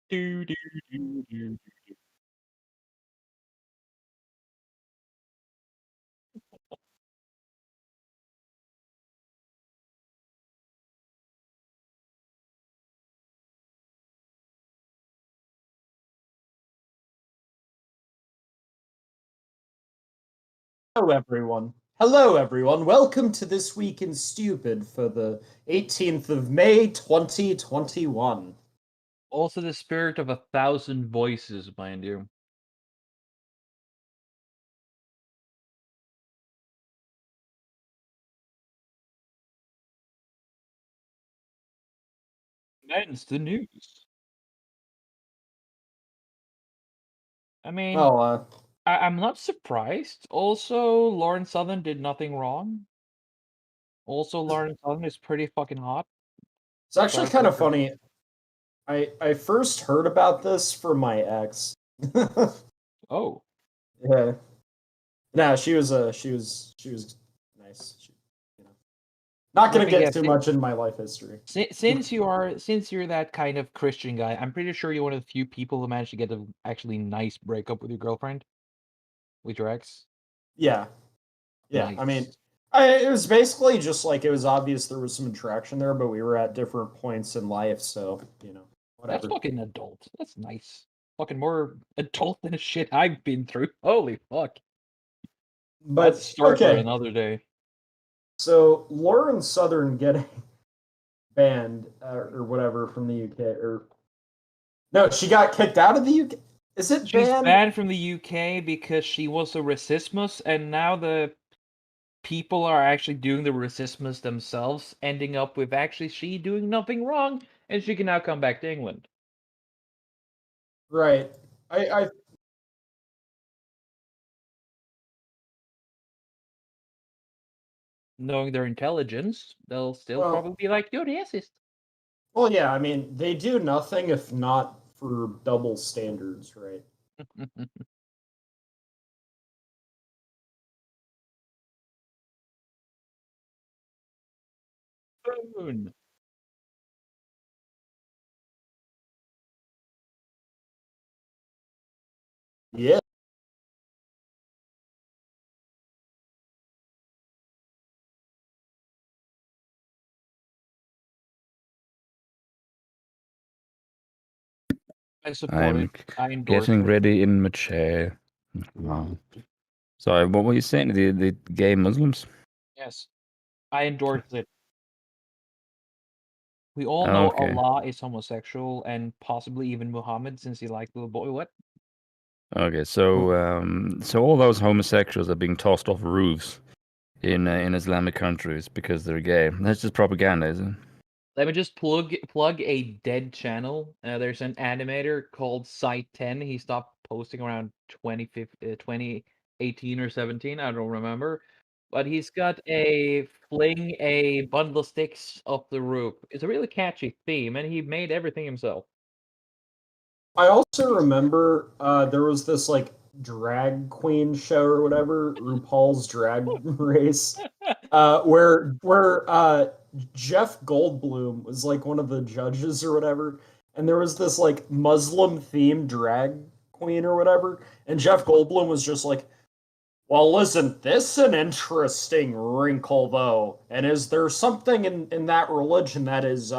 Do, do, do, do. Hello, everyone. Hello, everyone. Welcome to This Week in Stupid for the 18th of May, 2021. Also, the spirit of 1,000 voices, mind you. That's the news. I mean, Oh, I'm not surprised. Also, Lauren Southern did nothing wrong. Also, Lauren Southern is pretty fucking hot. it's actually Sorry kind for of funny. I first heard about this from my ex. Oh, Yeah. No, she was nice. Not let gonna me get guess. too much in my life history. Since you're that kind of Christian guy, I'm pretty sure you're one of the few people who managed to get a actually nice breakup with your girlfriend, with your ex. Yeah, yeah. I mean, Nice. it was basically just like it was obvious there was some attraction there, but we were at different points in life, so That's whatever. fucking adult. That's nice. Fucking more adult than the shit I've been through. Holy fuck. That's a But story for okay, another day. so Lauren Southern getting banned or whatever from the UK, or no, she got kicked out of the UK. Is it She's banned? banned from the UK because she was a racismus, and now the people are actually doing the racismus themselves, ending up with actually she doing nothing wrong, and she can now come back to England. Right. I Knowing their intelligence, they'll still well, probably be like, you're racist. well, yeah. I mean, they do nothing if not for double standards, right? Boom. Yeah. I support I'm it. I endorse getting it. ready in my chair. Wow. Sorry, what were you saying? The gay Muslims? Yes, I endorse it. We all know Okay. Allah is homosexual and possibly even Muhammad since he liked little boy. What? Okay, so all those homosexuals are being tossed off roofs in Islamic countries because they're gay. That's just propaganda, isn't it? Let me just plug a dead channel. There's an animator called Site 10. He stopped posting around 2018 or 17. I don't remember. But he's got a fling a bundle of sticks off the roof. It's a really catchy theme, and he made everything himself. I also remember there was this like drag queen show or whatever, RuPaul's Drag Race, where Jeff Goldblum was like one of the judges or whatever, and there was this like Muslim themed drag queen or whatever, and Jeff Goldblum was just like, well, isn't this an interesting wrinkle, though? And is there something in that religion that is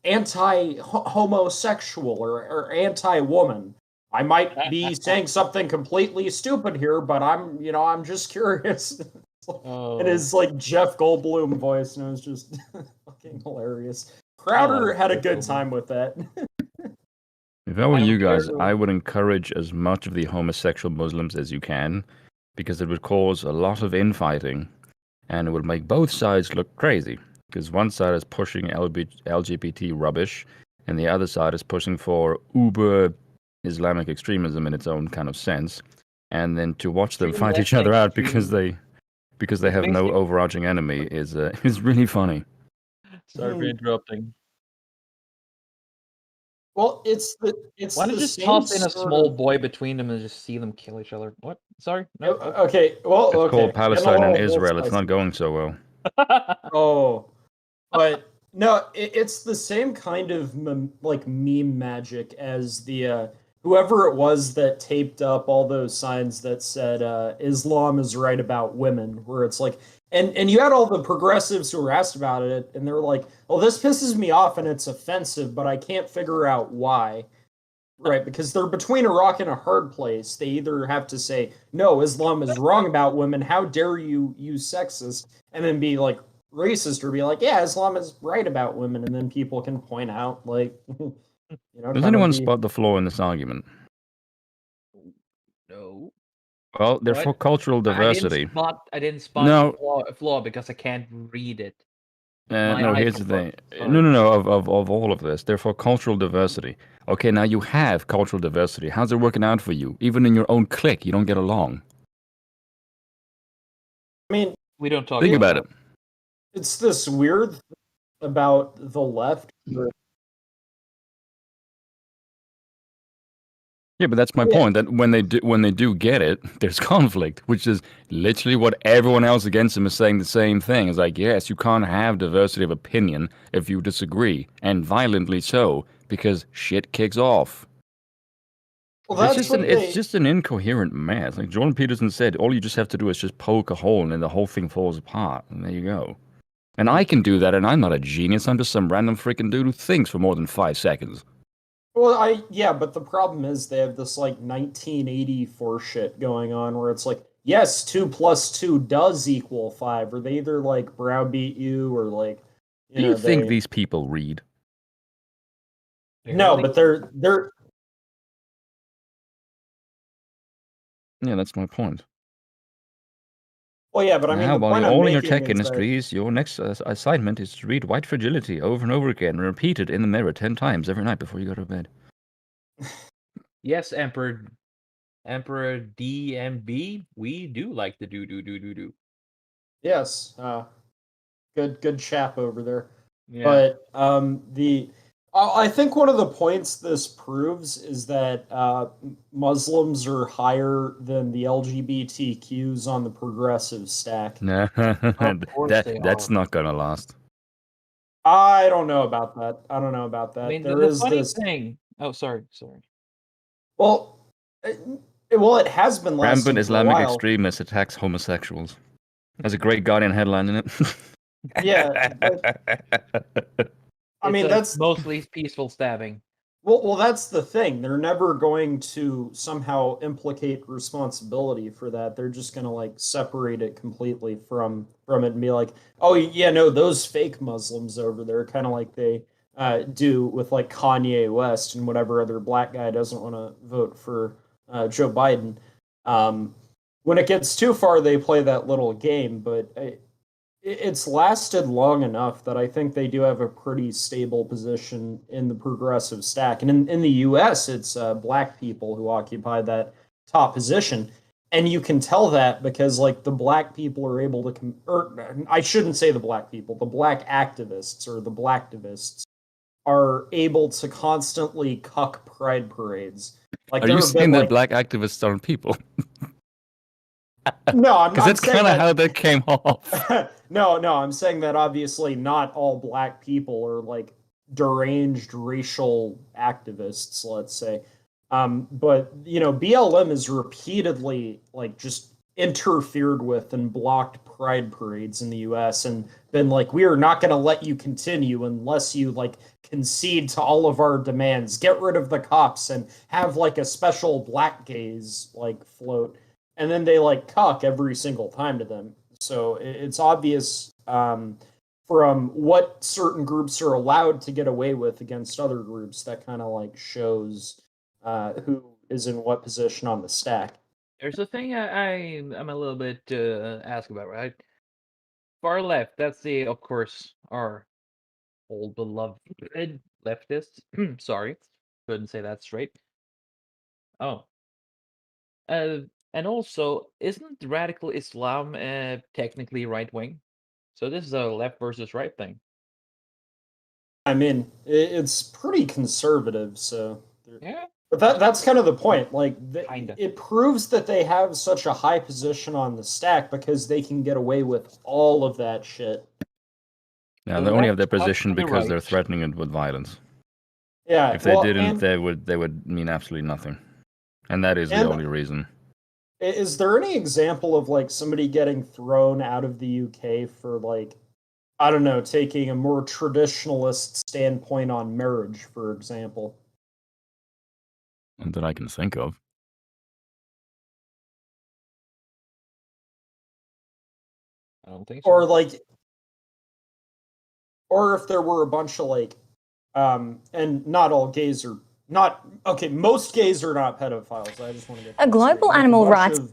anti homosexual or anti woman? I might be saying something completely stupid here, but I'm just curious. In Oh, his like Jeff Goldblum voice, and it was just fucking hilarious. I like Crowder had a Jeff good Goldblum. time with that. If I were I don't you care. guys, I would encourage as much of the homosexual Muslims as you can, because it would cause a lot of infighting, and it would make both sides look crazy. Because one side is pushing LGBT rubbish, and the other side is pushing for uber Islamic extremism in its own kind of sense. And then to watch them Extreme fight left each and other out because extreme. they It's have no basically. overarching enemy is is really funny. Sorry for interrupting. Well, it's Why don't the you just same toss in a sort small of. boy between them and just see them kill each other? What? Sorry? No? Oh. Okay, well, It's called okay, getting a Palestine and little Israel. It's not spicy. going so well. Oh, but No, it's the same kind of like meme magic as the whoever it was that taped up all those signs that said Islam is right about women, where it's like, and you had all the progressives who were asked about it, and they were like, "Well, this pisses me off and it's offensive, but I can't figure out why." Right, because they're between a rock and a hard place. They either have to say, "No, Islam is wrong about women. How dare you use sexist?" and then be like racist or be like, "Yeah, Islam is right about women," and then people can point out like, Does kind of anyone the spot the flaw in this argument? No. Well, they're for What? cultural diversity. I didn't spot No, flaw because I can't read it. My no, eyes here's are the thing. closed. No, Sorry. no, no, of all of this. They're for cultural diversity. Okay, now you have cultural diversity. How's it working out for you? Even in your own clique, you don't get along. I mean, We don't talk Think about about that. it. it's this weird thing about the left. Yeah, but that's my Yeah. point. That when they do get it, there's conflict, which is literally what everyone else against them is saying the same thing. It's like, yes, you can't have diversity of opinion if you disagree, and violently so, because shit kicks off. Well, that's what It's just an incoherent mess. Like Jordan Peterson said, all you just have to do is just poke a hole, and then the whole thing falls apart. And there you go. And I can do that, and I'm not a genius. I'm just some random freaking dude who thinks for more than 5 seconds. Well, yeah, but the problem is they have this like 1984 shit going on where it's like, yes, 2 plus 2 does equal 5, or they either like browbeat you or like, Do you think they these people read? no, Barely. but they're Yeah, that's my point. well, yeah, but I mean Now, the while point you're I'm all in your making tech is that industries, your next assignment is to read White Fragility over and over again and repeat it in the mirror 10 times every night before you go to bed. Yes, Emperor DMB, we do like the do. yes, good chap over there. Yeah. But the I think one of the points this proves is that Muslims are higher than the LGBTQs on the progressive stack. Nah, Of course they that's are. not gonna last. I don't know about that. I don't know about I that. mean, There the is funny this. thing. Oh, sorry. Well, it has been Rampant lasting for a Islamic while. extremist attacks homosexuals. That's a great Guardian headline, isn't Yeah, but it? I It's mean a that's mostly peaceful stabbing. well, that's the thing. They're never going to somehow implicate responsibility for that. They're just going to like separate it completely from it and be like, "Oh, yeah, no, those fake Muslims over there," kind of like they do with like Kanye West and whatever other black guy doesn't want to vote for Joe Biden. Um, when it gets too far, they play that little game, but it's lasted long enough that I think they do have a pretty stable position in the progressive stack. And in the US, it's black people who occupy that top position. And you can tell that because, like, the black people are able to, or I shouldn't say the black people, the black activists or the blacktivists are able to constantly cuck pride parades. Like, Are you there have been, saying that like, black activists aren't people? no, Because I'm that's saying kind of that how that came off. no, I'm saying that obviously not all black people are like deranged racial activists, let's say. But BLM has repeatedly like just interfered with and blocked pride parades in the US and been like, we are not going to let you continue unless you like concede to all of our demands, get rid of the cops and have like a special black gaze like float, and then they like cuck every single time to them. So it's obvious from what certain groups are allowed to get away with against other groups that kind of like shows who is in what position on the stack. There's a thing I'm a little bit ask about, right? Far left. That's of course, our old beloved leftists. Sorry, couldn't say that straight. Oh, uh, and also, isn't radical Islam technically right wing? So this is a left versus right thing. I mean, it's pretty conservative, so. Yeah, But that's kind of the point. Like, kinda. it proves that they have such a high position on the stack because they can get away with all of that shit. Yeah, The they only left have their cuts position to the because they're right. threatening it with violence. Yeah, If they well, didn't, and they would mean absolutely nothing, and that is the and only reason. is there any example of like somebody getting thrown out of the UK for like, I don't know, taking a more traditionalist standpoint on marriage, for example? That I can think of. I don't think so. Or like, or if there were a bunch of like, and not all gays are not okay. Most gays are not pedophiles. I just want to get A that global straight. Like, animal a bunch rights of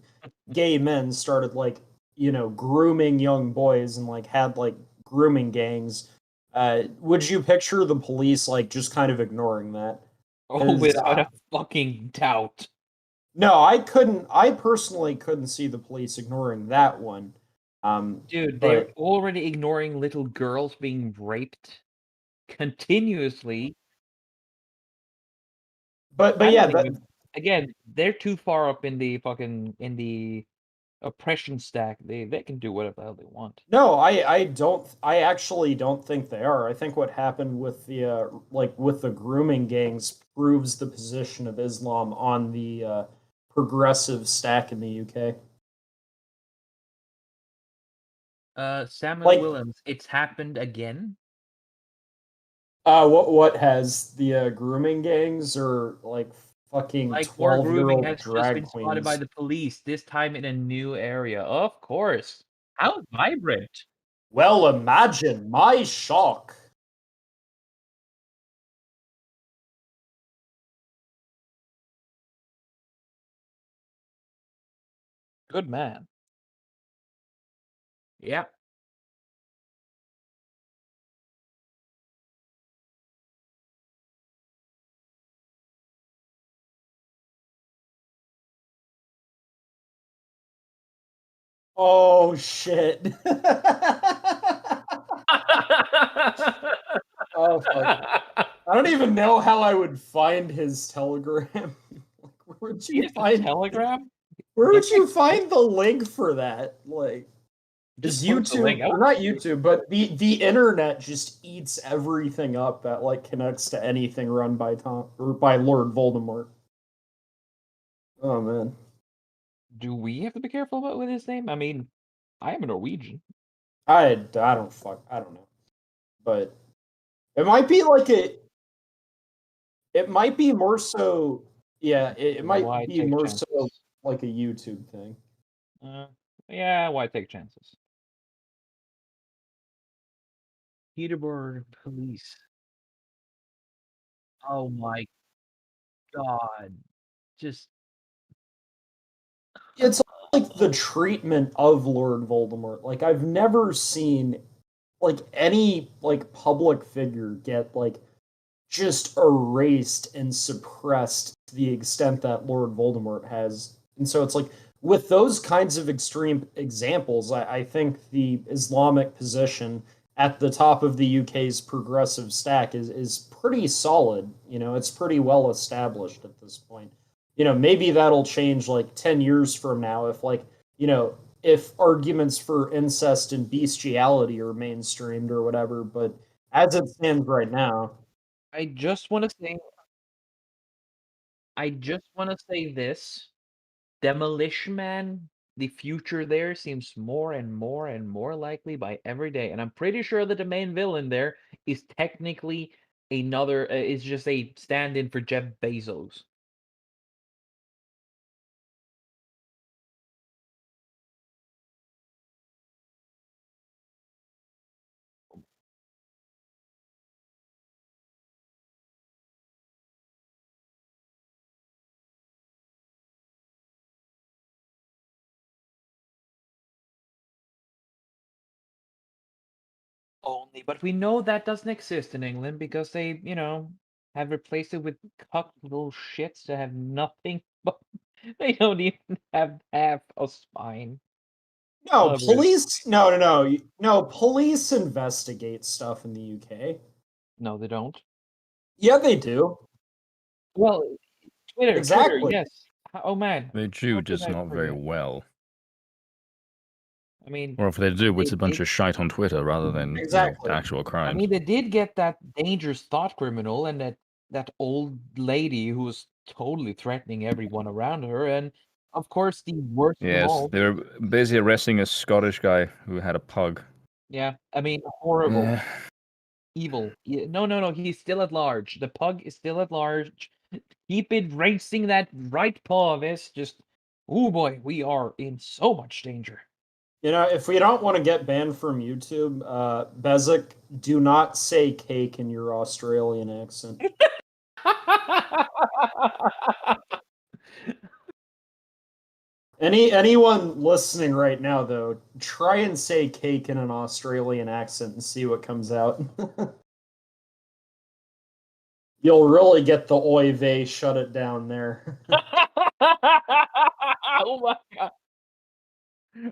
gay men started like, you know, grooming young boys and like had like grooming gangs. Would you picture the police like just kind of ignoring that? Oh, without a fucking doubt. No, I couldn't. I personally couldn't see the police ignoring that one. Dude, they're But already ignoring little girls being raped continuously. but I yeah, don't even. Again, they're too far up in the oppression stack. They can do whatever the hell they want. no, I actually don't think they are. I think what happened with the like with the grooming gangs proves the position of Islam on the progressive stack in the UK. Samuel Like, Williams, it's happened again. what has the grooming gangs or like fucking Like more grooming 12-year-old has just drag been spotted by queens? the police. This time in a new area, of course. How vibrant! Well, imagine my shock. Good man. Yeah. Oh shit. Oh fuck. I don't even know how I would find his Telegram. Where would He you has a find Telegram? where would Does you it find the link for that? Like, just is post the link? YouTube, or not YouTube, but the internet just eats everything up that like connects to anything run by Tom or by Lord Voldemort. Oh man. Do we have to be careful about with his name? I mean, I am a Norwegian. I don't know. But it might be like it might be more so, yeah, it Why might be take more chances? so like a YouTube thing. Yeah, why take chances? Peterborough police. Oh my god. Just It's like the treatment of Lord Voldemort. Like, I've never seen like any like public figure get like just erased and suppressed to the extent that Lord Voldemort has. And so it's like with those kinds of extreme examples, I think the Islamic position at the top of the UK's progressive stack is pretty solid. You know, it's pretty well established at this point. You know, maybe that'll change like 10 years from now if like, you know, if arguments for incest and bestiality are mainstreamed or whatever, but as it stands right now, I just want to say this. Demolition Man, the future there seems more and more and more likely by every day, and I'm pretty sure that the main villain there is technically another is just a stand-in for Jeff Bezos. Only, but we know that doesn't exist in England because they, have replaced it with cuck little shits that have nothing but they don't even have half a spine. no, Whatever it is. no. Police investigate stuff in the UK. No, they don't. Yeah, they do. Well, Twitter, Exactly. yes. Oh man, They do, how could just I not very forget? well. I mean, Or if they do, it's they a bunch did. of shite on Twitter rather than Exactly. actual I crimes. mean, they did get that dangerous thought criminal and that old lady who was totally threatening everyone around her, and of course the worst of Yes, all. they were busy arresting a Scottish guy who had a pug. Yeah, I mean, horrible, Yeah. evil. No, he's still at large. The pug is still at large. Keep it racing that right paw of his. Just, oh boy, we are in so much danger. You know, if we don't want to get banned from YouTube, Bezic, do not say cake in your Australian accent. Anyone listening right now, though, try and say cake in an Australian accent and see what comes out. You'll really get the oy vey, shut it down there. Oh my god.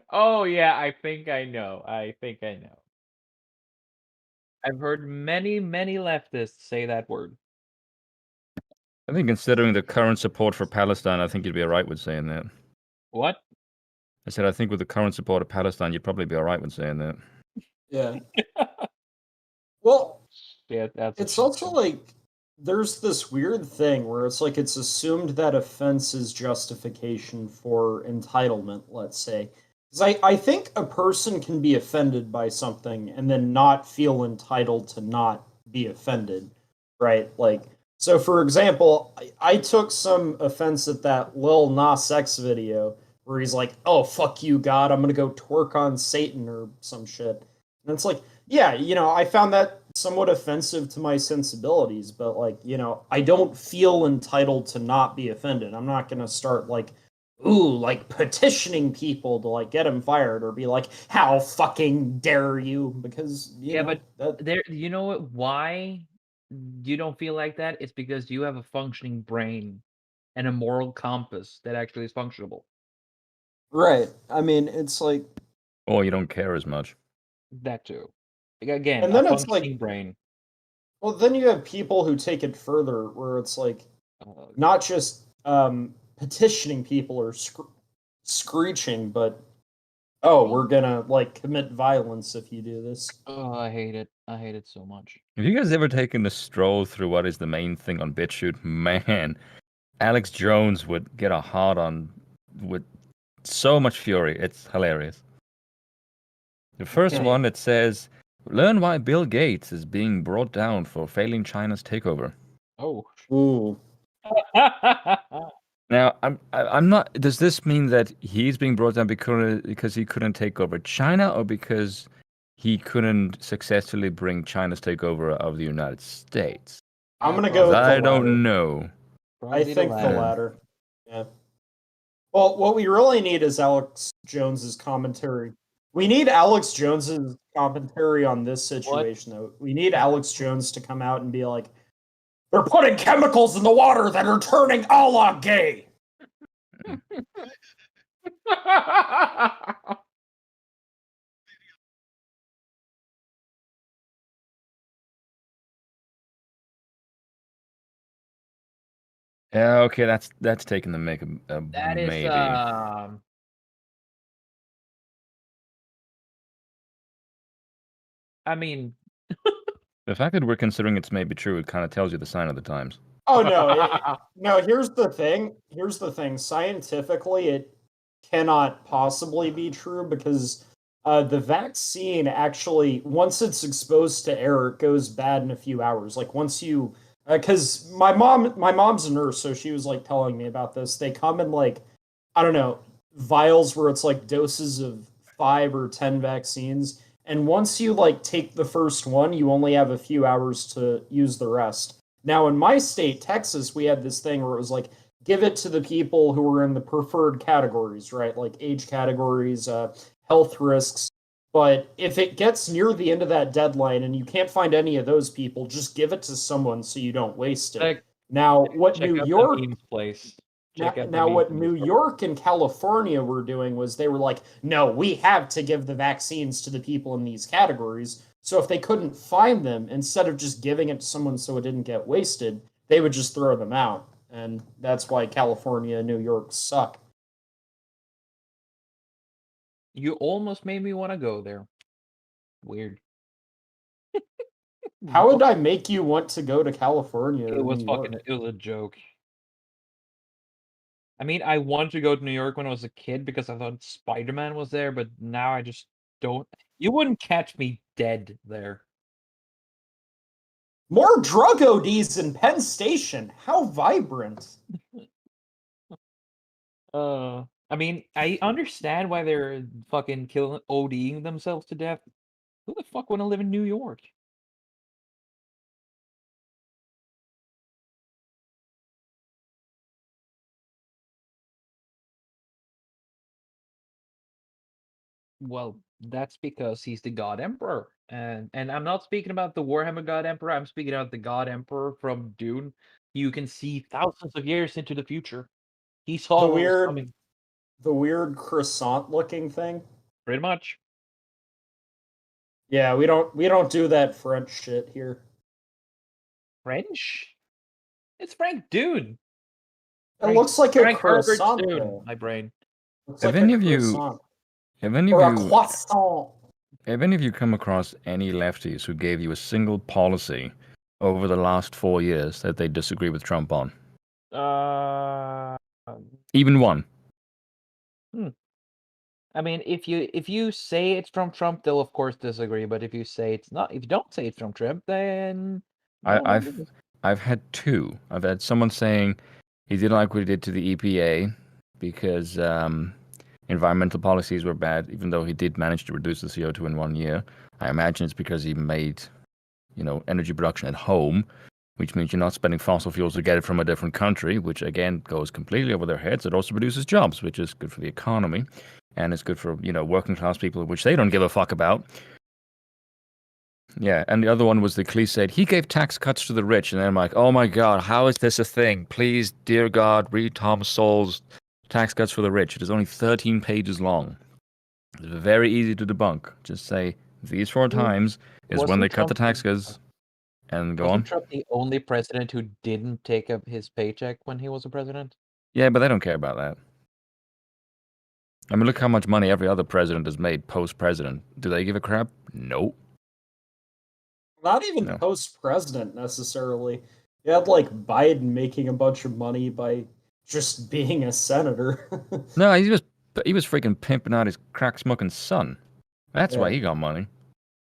Oh yeah, I think I know. I think I know. I've heard many, many leftists say that word. I think considering the current support for Palestine, I think you'd be alright with saying that. What? I said I think with the current support of Palestine, you'd probably be alright with saying that. Yeah. Well, Yeah, that's a it's shit also show. like there's this weird thing where it's like it's assumed that offense is justification for entitlement, let's say. Because I think a person can be offended by something and then not feel entitled to not be offended, right? Like, so for example, I took some offense at that Lil Nas X video where he's like, oh, fuck you, God, I'm gonna go twerk on Satan or some shit. And it's like, yeah, you know, I found that somewhat offensive to my sensibilities, but like, you know, I don't feel entitled to not be offended. I'm not going to start like, ooh, like petitioning people to like get him fired or be like, how fucking dare you? Because, Yeah, but there, you know what? Why you don't feel like that? It's because you have a functioning brain and a moral compass that actually is functionable. right. I mean, it's like, Or you don't care as much. That too. Again, and a then it's functioning like, brain. well, then you have people who take it further where it's like, Oh, not just petitioning people or screeching, but oh, we're gonna like commit violence if you do this. oh, I hate it. I hate it so much. Have you guys ever taken a stroll through what is the main thing on BitChute? Man, Alex Jones would get a hard on with so much fury. It's hilarious. The first Okay. one, it says, learn why Bill Gates is being brought down for failing China's takeover. Oh. Ooh. Now, I'm not. Does this mean that he's being brought down because he couldn't take over China, or because he couldn't successfully bring China's takeover of the United States? I'm gonna go with the I latter. don't know. I think the latter. Yeah. Well, what we really need is Alex Jones's commentary. We need Alex Jones's commentary on this situation, though. We need Alex Jones to come out and be like, "They're putting chemicals in the water that are turning Allah gay." Yeah, okay, that's taking the make a That is maybe. I mean, The fact that we're considering it's maybe true, it kind of tells you the sign of the times. Oh no, no. Here's the thing. Here's the thing. Scientifically, it cannot possibly be true because the vaccine actually, once it's exposed to air, it goes bad in a few hours. Like once you, because my mom's a nurse, so she was like telling me about this. They come in like, I don't know, vials where it's like doses of 5 or 10 vaccines, and once you like take the first one, you only have a few hours to use the rest. Now, in my state, Texas, we had this thing where it was like, give it to the people who were in the preferred categories, right? Like age categories, health risks. But if it gets near the end of that deadline and you can't find any of those people, just give it to someone so you don't waste it. Now, what New York place. now, what New York and California were doing was they were like, no, we have to give the vaccines to the people in these categories. So if they couldn't find them, instead of just giving it to someone so it didn't get wasted, they would just throw them out. And that's why California and New York suck. You almost made me want to go there. Weird. How would I make you want to go to California or It was New York? it was a joke. I mean, I wanted to go to New York when I was a kid because I thought Spider-Man was there, but now I just don't. You wouldn't catch me dead there. More drug ODs in Penn Station. How vibrant. I mean, I understand why they're fucking killing, ODing themselves to death. Who the fuck want to live in New York? Well, that's because he's the God Emperor, and I'm not speaking about the Warhammer God Emperor. I'm speaking about the God Emperor from Dune. You can see thousands of years into the future. He saw The what was weird coming, the weird croissant looking thing. pretty much. Yeah, we don't do that French shit here. French? It's Frank Dune. It looks like a Frank Herbert croissant Dune. though. My brain. Looks Have like any a of you- croissant. Have any Or of a you croissant. have any of you come across any lefties who gave you a single policy over the last 4 years that they disagree with Trump on? Uh, Even one? I mean, if you say it's from Trump, they'll of course disagree. But if you say it's not, if you don't say it's from Trump, then no, I've had two. I've had someone saying he didn't like what he did to the EPA because environmental policies were bad, even though he did manage to reduce the CO2 in 1 year. I imagine it's because he made, energy production at home, which means you're not spending fossil fuels to get it from a different country, which again goes completely over their heads. It also produces jobs, which is good for the economy, and it's good for working class people, which they don't give a fuck about. Yeah, and the other one was the cliche, he gave tax cuts to the rich, and then I'm like, oh my god, how is this a thing? Please, dear God, read Tom Sowell's Tax Cuts for the Rich. It is only 13 pages long. It's very easy to debunk. Just say, these 4 times is when Wasn't they cut the Trump- tax cuts, and go on. Wasn't Trump the only president who didn't take up his paycheck when he was a president? Yeah, but they don't care about that. I mean, look how much money every other president has made post-president. Do they give a crap? Nope. Not even No. post-president necessarily. You had like Biden making a bunch of money by just being a senator. No, he was freaking pimping out his crack-smoking son. That's why Yeah. he got money.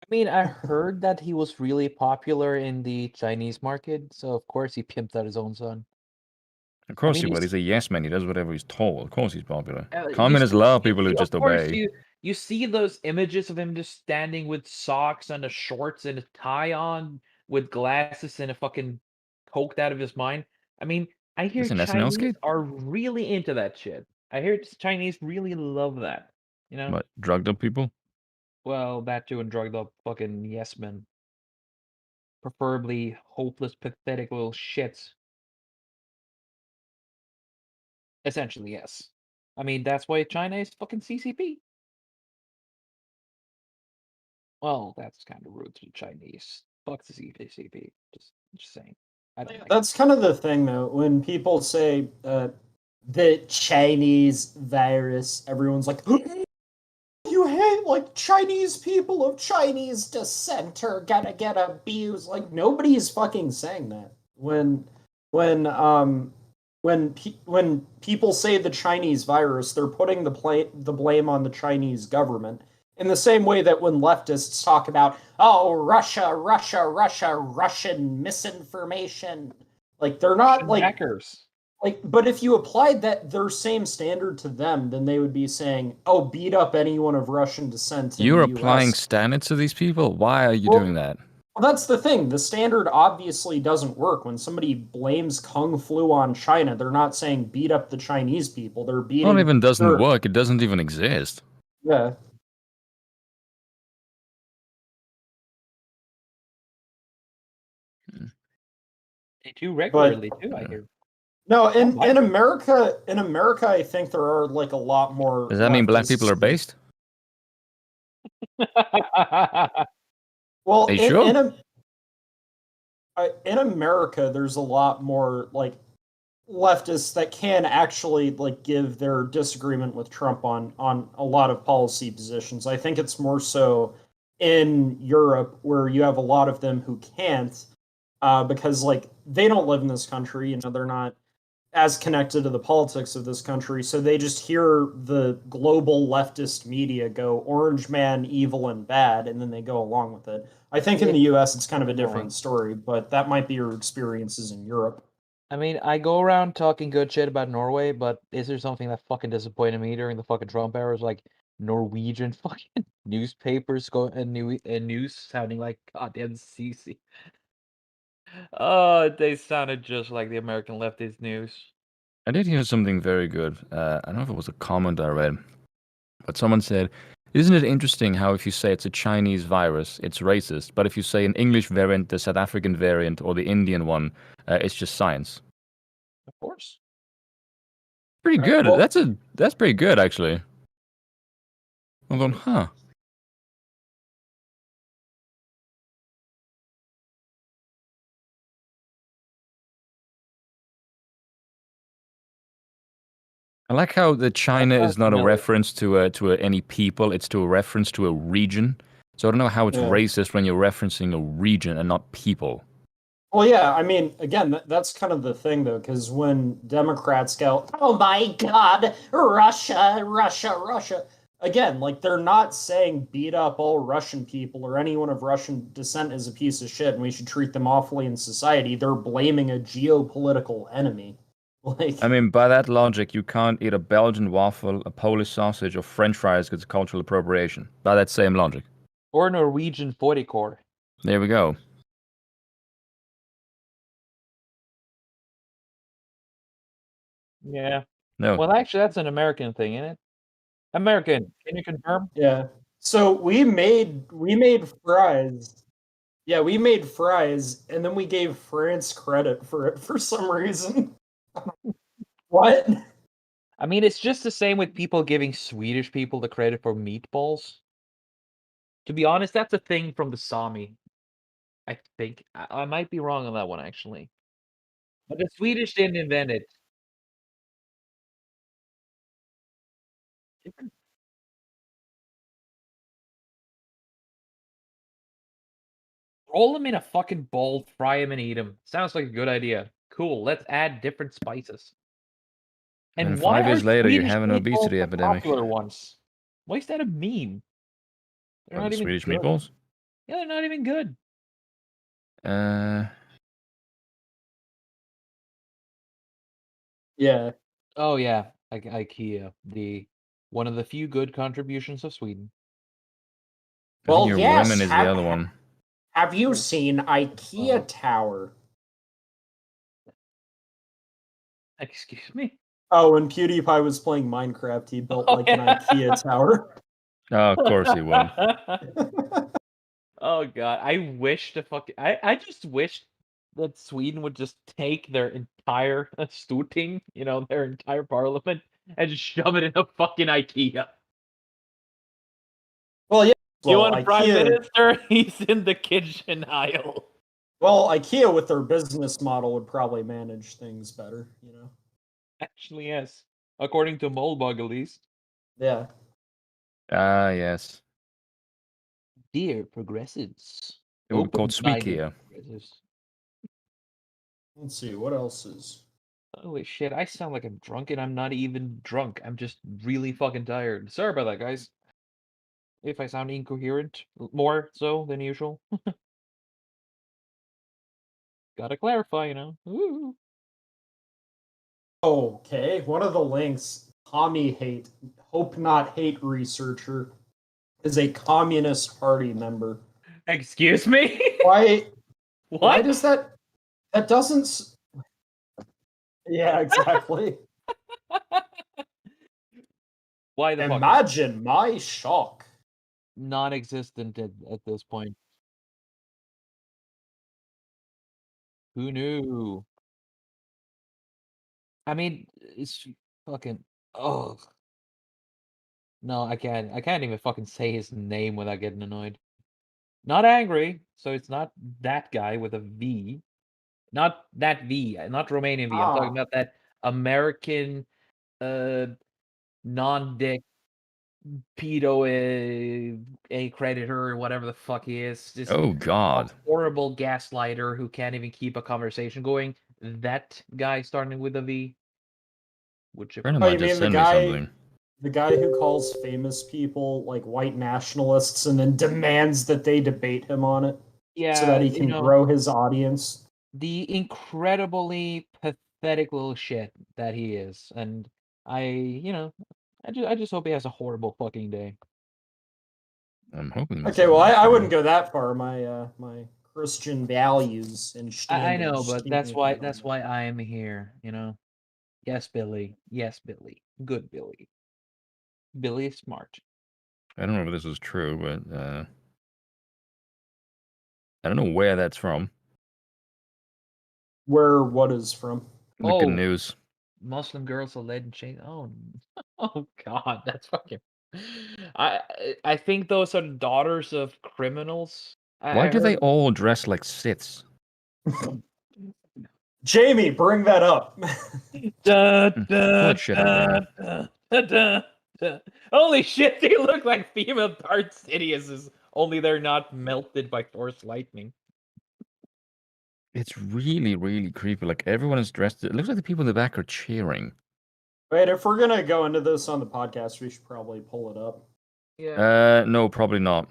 I mean, I heard that he was really popular in the Chinese market, so of course he pimped out his own son. Of course mean, he you would. He's a yes man. He does whatever he's told. Of course he's popular. You Communists see- love you people who see- just of course, obey. You see those images of him just standing with socks and a shorts and a tie on, with glasses and a fucking coked out of his mind. I mean, I hear Is this an SNL Chinese skit? are really into that shit. I hear Chinese really love that. You know? What, drugged up people? Well, that too, and drugged up fucking yes men. Preferably hopeless, pathetic little shits. Essentially, yes. I mean, that's why China is fucking CCP. Well, that's kind of rude to the Chinese. Fuck the CCP. Just saying. I don't like it. That's kind of the thing, though. When people say the Chinese virus, everyone's like, you hate like Chinese people of Chinese descent are gonna get abused. Like nobody's fucking saying that. When people say the Chinese virus, they're putting the blame on the Chinese government. In the same way that when leftists talk about, oh, Russian misinformation, like they're not like hackers. but if you applied their same standard to them, then they would be saying, "Oh, beat up anyone of Russian descent." You're in the applying US. standards to these people? Why are you Well, doing that? Well, that's the thing. The standard obviously doesn't work. When somebody blames Kung Flu on China, they're not saying beat up the Chinese people. They're beating. It not even doesn't work. It doesn't even exist. Yeah. They do regularly too, I hear. No, in America, I think there are like a lot more. Does that mean black leftists. people are based? Well, Are you sure? in America, there's a lot more like leftists that can actually like give their disagreement with Trump on a lot of policy positions. I think it's more so in Europe where you have a lot of them who can't because like they don't live in this country, you know, they're not as connected to the politics of this country, so they just hear the global leftist media go orange man, evil and bad, and then they go along with it. I think in the US it's kind of a different story, but that might be your experiences in Europe. I mean, I go around talking good shit about Norway, but is there something that fucking disappointed me during the fucking Trump era? Like Norwegian fucking newspapers news sounding like goddamn CC. Oh, they sounded just like the American leftist news. I did hear something very good. I don't know if it was a comment I read, but someone said, "Isn't it interesting how if you say it's a Chinese virus, it's racist, but if you say an English variant, the South African variant, or the Indian one, it's just science." Of course. Pretty good. Well, That's pretty good actually. I'm going, huh? I like how the China is not a reference to any people; it's to a reference to a region. So I don't know how it's racist when you're referencing a region and not people. Well, yeah, I mean, again, that's kind of the thing, though, because when Democrats go, oh my God, Russia, Russia, Russia, again, like they're not saying beat up all Russian people or anyone of Russian descent is a piece of shit and we should treat them awfully in society. They're blaming a geopolitical enemy. Like, I mean, by that logic, you can't eat a Belgian waffle, a Polish sausage, or French fries because it's cultural appropriation. By that same logic. Or Norwegian fårikål. There we go. Yeah. No. Well, actually, that's an American thing, isn't it? American. Can you confirm? yeah. So we made fries. Yeah, we made fries, and then we gave France credit for it for some reason. What? I mean, it's just the same with people giving Swedish people the credit for meatballs. To be honest, that's a thing from the Sami. I think. I might be wrong on that one, actually. But the Swedish didn't invent it. Roll them in a fucking bowl, fry them, and eat them. Sounds like a good idea. Cool. Let's add different spices. And why 5 are years later, you Swedish have an meatballs obesity the epidemic. popular ones? Why is that a meme? They're What, not the even Swedish good. meatballs? Yeah, they're not even good. Yeah. Oh yeah, IKEA, the one of the few good contributions of Sweden. I think Well, your yes. women is the other one. Have you seen IKEA Tower? Excuse me? Oh, when PewDiePie was playing Minecraft, he built like an IKEA tower. Oh, of course he would. Oh god, I wish to fucking I just wish that Sweden would just take their entire Storting, you know, their entire parliament, and just shove it in a fucking IKEA. Well, yeah. You Well, want a prime IKEA. minister? He's in the kitchen aisle. Well, IKEA with their business model would probably manage things better, you know. Actually, yes. According to Molbug, at least. Yeah. Ah, yes. Dear progressives. It would be called Open-minded Sweekia. progressives. Let's see what else is. Holy shit, I sound like I'm drunk and I'm not even drunk. I'm just really fucking tired. Sorry about that, guys. If I sound incoherent, more so than usual. Gotta clarify, you know. Ooh. Okay, one of the links, Hope Not Hate researcher, is a Communist Party member. Excuse me? Why? What? Why does that? That doesn't. Yeah, exactly. Why the fuck? Imagine my shock. Non-existent at this point. Who knew? I mean, it's fucking. Oh no, I can't. I can't even fucking say his name without getting annoyed. Not angry, so it's not that guy with a V. Not that V, not Romanian V. I'm talking about that American non-dick pedo a creditor or whatever the fuck he is. Just Oh a God. horrible gaslighter who can't even keep a conversation going. That guy starting with a V. Whichever. Friend of Oh, mine you just mean the sent me something. guy who calls famous people like white nationalists and then demands that they debate him on it so that Yeah, he can grow his audience? the incredibly pathetic little shit that he is, and I just hope he has a horrible fucking day. I'm hoping this Okay, is well, not I true. wouldn't go that far. My Christian values and I know, standards but keep me from doing that's that. why I am here. Yes, Billy. Yes, Billy. Good Billy. Billy is smart. I don't know if this is true, but I don't know where that's from. Where what is from? Look at Oh, news. Muslim girls are led in chains. Oh, oh God, that's fucking. I I think those are daughters of criminals. Why I do they heard. all dress like Siths? Jamie, bring that up. Da, Pull da, that shit out, da, Jamie. da, da, da, da. Holy shit, they look like female Darth Sidious's, only they're not melted by Thor's lightning. It's really, really creepy. Like everyone is dressed. It looks like the people in the back are cheering. Wait, if we're gonna go into this on the podcast, we should probably pull it up. Yeah, No, probably not.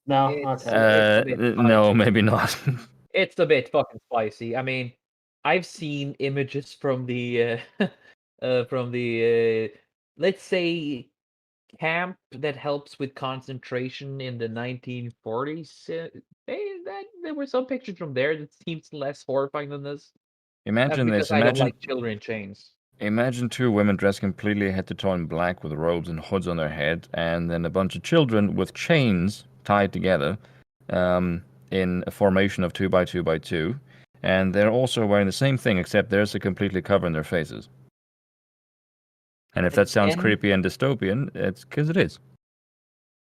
No, okay. it's a bit No, spicy. maybe not. It's a bit fucking spicy. I mean, I've seen images from the let's say camp that helps with concentration in the 1940s. There were some pictures from there that seems less horrifying than this. That's Imagine because this. I don't like children in chains. Imagine two women dressed completely head to toe in black with robes and hoods on their head, and then a bunch of children with chains tied together in a formation of 2 by 2 by 2. And they're also wearing the same thing, except theirs are completely covering their faces. And if that sounds Again, creepy and dystopian, it's because it is.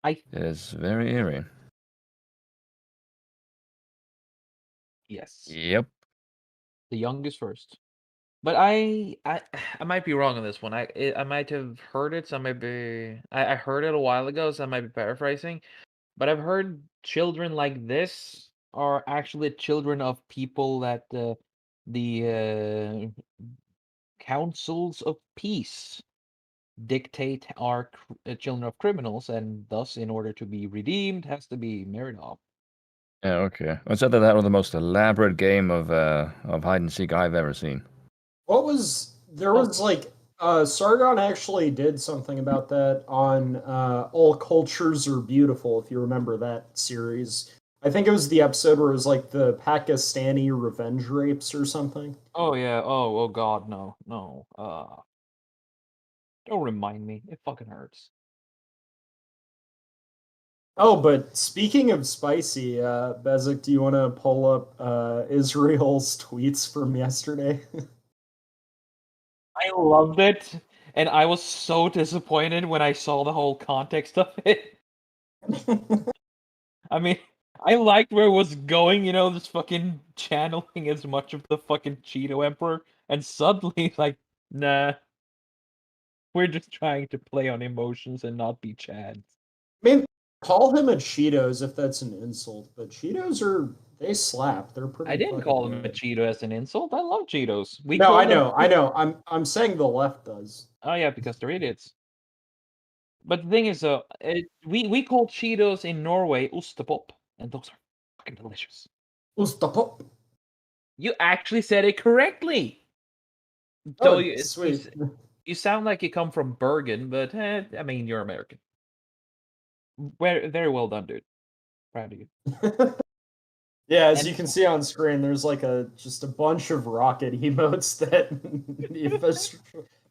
I It is very eerie. yes, Yep. the youngest first. But I might be wrong on this one. I might have heard it. So I might be. I heard it a while ago, so I might be paraphrasing. But I've heard children like this are actually children of people that the councils of peace dictate are children of criminals, and thus, in order to be redeemed, has to be married off. Yeah, okay. I said that was the most elaborate game of hide and seek I've ever seen. There Oh, was like Sargon actually did something about that on All Cultures Are Beautiful, if you remember that series. I think it was the episode where it was like the Pakistani revenge rapes or something. oh yeah. Oh God, no, no. Don't remind me. It fucking hurts. Oh, but speaking of spicy, Bezic, do you want to pull up Israel's tweets from yesterday? I loved it, and I was so disappointed when I saw the whole context of it. I mean, I liked where it was going, just fucking channeling as much of the fucking Cheeto Emperor, and suddenly, like, nah, we're just trying to play on emotions and not be Chads. I mean, call him a Cheetos if that's an insult, but they slap. They're I pretty didn't fucking call him a good. Cheeto as an insult. I love Cheetos. We No, call them. I know. I'm saying the left does. Oh yeah, because they're idiots. But the thing is, we call Cheetos in Norway ostepop, and those are fucking delicious. Ustapop. You actually said it correctly. So Oh, sweet. you sound like you come from Bergen, but I mean you're American. Very well done, dude. Proud of you. Yeah, as And you can see on screen, there's like just a bunch of rocket emotes that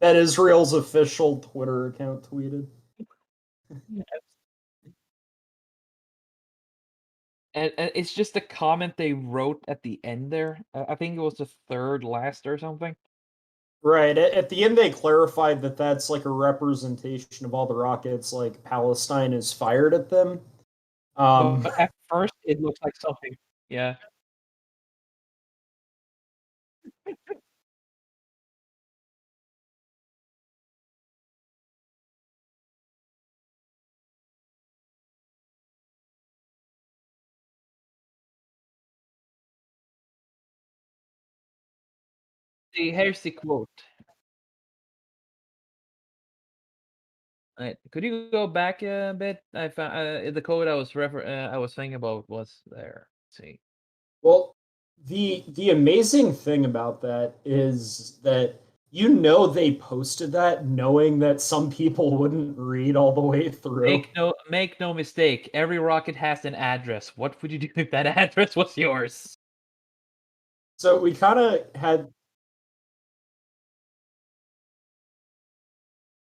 that Israel's official Twitter account tweeted. and it's just a comment they wrote at the end there. I think it was the third last or something. Right. At the end, they clarified that that's like a representation of all the rockets like Palestine has fired at them. But at first, it looks like something. Yeah. Here's the quote. Could you go back a bit? I found the quote I was thinking about was there. Let's see. Well, the amazing thing about that is that they posted that knowing that some people wouldn't read all the way through. Make no mistake. Every rocket has an address. What would you do if that address was yours? So we kind of had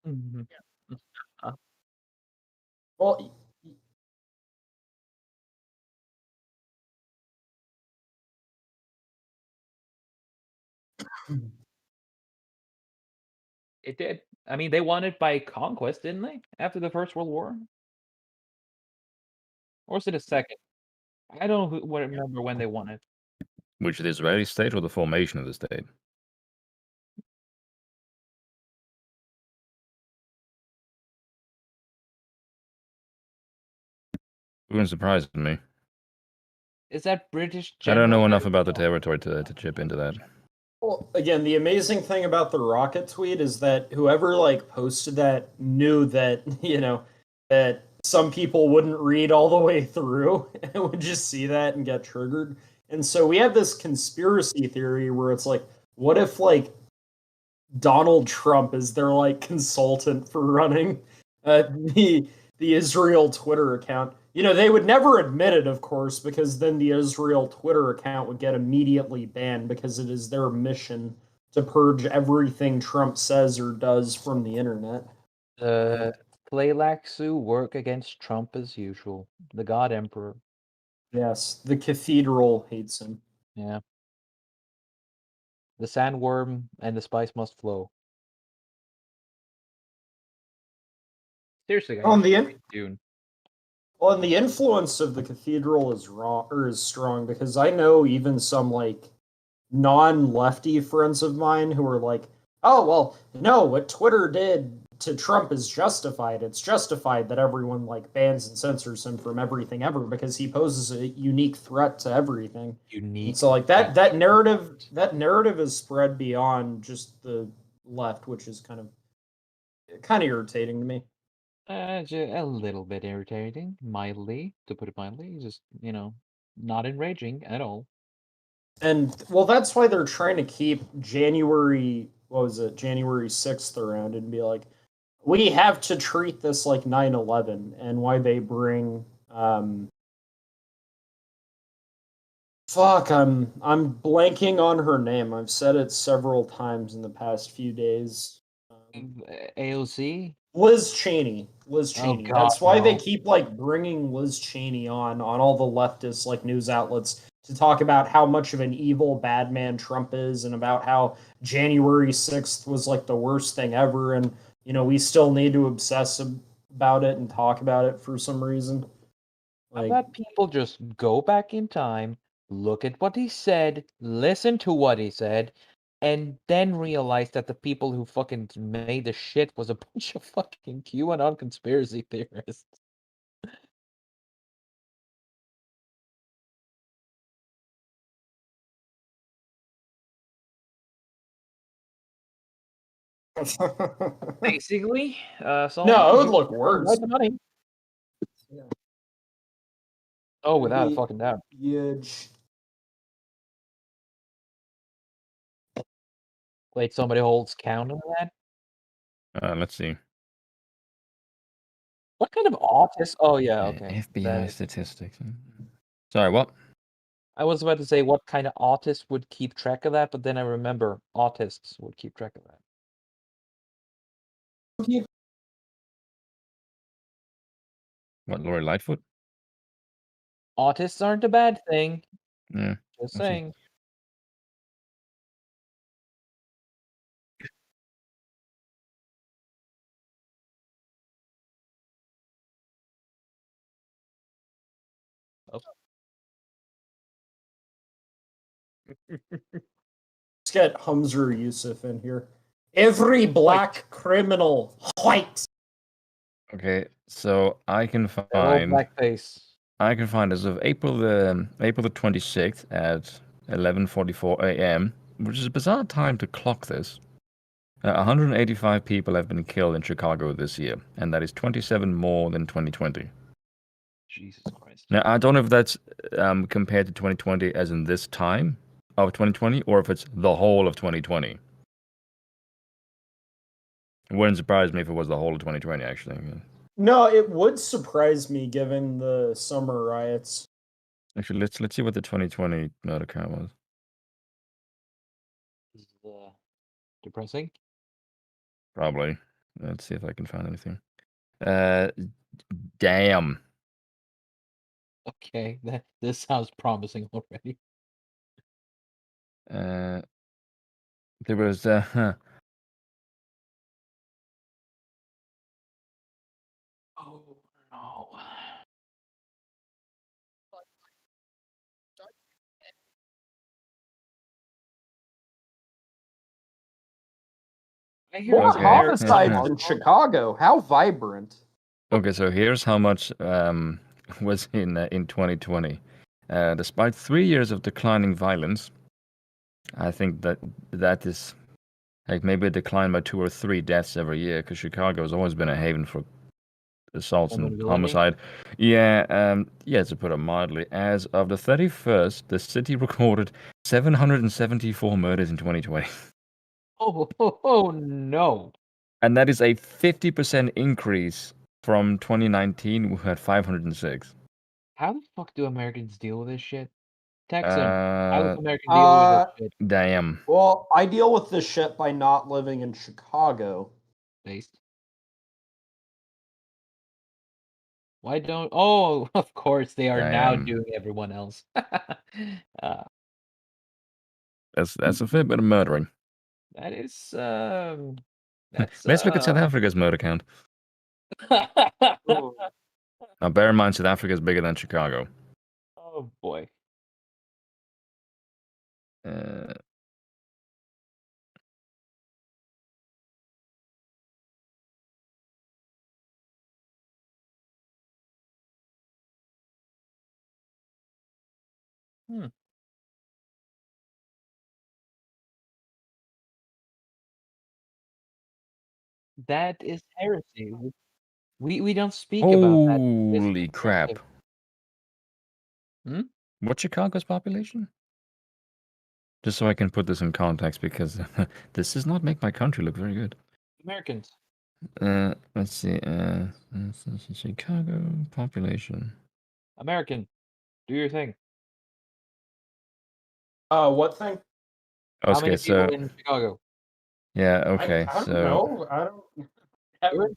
Mhm. Uh, well, It did. I mean, they won it by conquest, didn't they? After the First World War, or was it a second? I don't remember when they won it. Which the Israeli state or the formation of the state? Wouldn't surprise me. Is that British I don't know general? enough about the territory to chip into that. well, again, the amazing thing about the rocket tweet is that whoever like posted that knew that that some people wouldn't read all the way through and would just see that and get triggered. And so we have this conspiracy theory where it's like, what if like Donald Trump is their like consultant for running the Israel Twitter account? They would never admit it, of course, because then the Israel Twitter account would get immediately banned because it is their mission to purge everything Trump says or does from the internet. The Tleilaxu work against Trump as usual. The God Emperor. Yes, the cathedral hates him. Yeah. The sandworm and the spice must flow. Seriously, guys. On the Read Dune. Well, and the influence of the cathedral is wrong or is strong because I know even some like non-lefty friends of mine who are like, "Oh, well, no, what Twitter did to Trump is justified. It's justified that everyone like bans and censors him from everything ever because he poses a unique threat to everything." Unique. And so like that narrative is spread beyond just the left, which is kind of irritating to me. A little bit irritating, mildly, to put it mildly. Just, not enraging at all. And well, that's why they're trying to keep January, what was it, January 6th around and be like, we have to treat this like 9/11, and why they bring I'm blanking on her name. I've said it several times in the past few days. AOC? Liz Cheney. Liz Cheney. God, That's why they no. keep like bringing Liz Cheney on all the leftist like news outlets to talk about how much of an evil bad man Trump is and about how January 6th was like the worst thing ever and we still need to obsess about it and talk about it for some reason. How about people just go back in time, look at what he said, listen to what he said, and then realize that the people who fucking made the shit was a bunch of fucking QAnon conspiracy theorists. Basically, so No, it would look worse. the money. Yeah. Oh, without a fucking doubt. Huge. Wait, somebody holds count on that? Let's see. What kind of autist? Oh yeah, okay. FBI statistics. Sorry, what? I was about to say what kind of autist would keep track of that, but then I remember autists would keep track of that. What, Lori Lightfoot? Autists aren't a bad thing. Yeah. Just I see. saying. Oh. Let's get Humzer Yusuf in here. Every black criminal white. Okay, so I can They're all find blackface. as of April the 26th at 11:44 a.m. which is a bizarre time to clock this. 185 people have been killed in Chicago this year, and that is 27 more than 2020. Jesus Christ. Now, I don't know if that's compared to 2020 as in this time of 2020, or if it's the whole of 2020. It wouldn't surprise me if it was the whole of 2020, actually. No, it would surprise me given the summer riots. Actually, let's see what the 2020 murder count was. This is depressing. Probably. Let's see if I can find anything. Damn. Okay, this sounds promising already. There was Oh no. I hear More Okay. homicides in Chicago. How vibrant. Okay, so here's how much was in 2020. Despite 3 years of declining violence, I think that is like maybe a decline by 2 or 3 deaths every year, because Chicago has always been a haven for assaults and Vulnerability. homicide. Yeah, to put it mildly, as of the 31st, the city recorded 774 murders in 2020. Oh no. And that is a 50% increase from 2019, we had 506. How the fuck do Americans deal with this shit? Texan, how does Uh, American deal with this shit? damn. Well, I deal with this shit by not living in Chicago. Based. Why don't? Oh, of course they are now Damn. doing everyone else. That's a fair bit of murdering. That is that's Let's look at South Africa's murder count. Now, bear in mind, South Africa is bigger than Chicago. Oh boy. Hmm. That is heresy. We don't speak about that. This is Holy crap. aggressive. Hmm? What's Chicago's population? Just so I can put this in context, because this does not make my country look very good. Americans. Let's see. Chicago population. American. Do your thing. What thing? How many Okay, so people in Chicago? yeah, okay, I don't so know. I don't. Sure.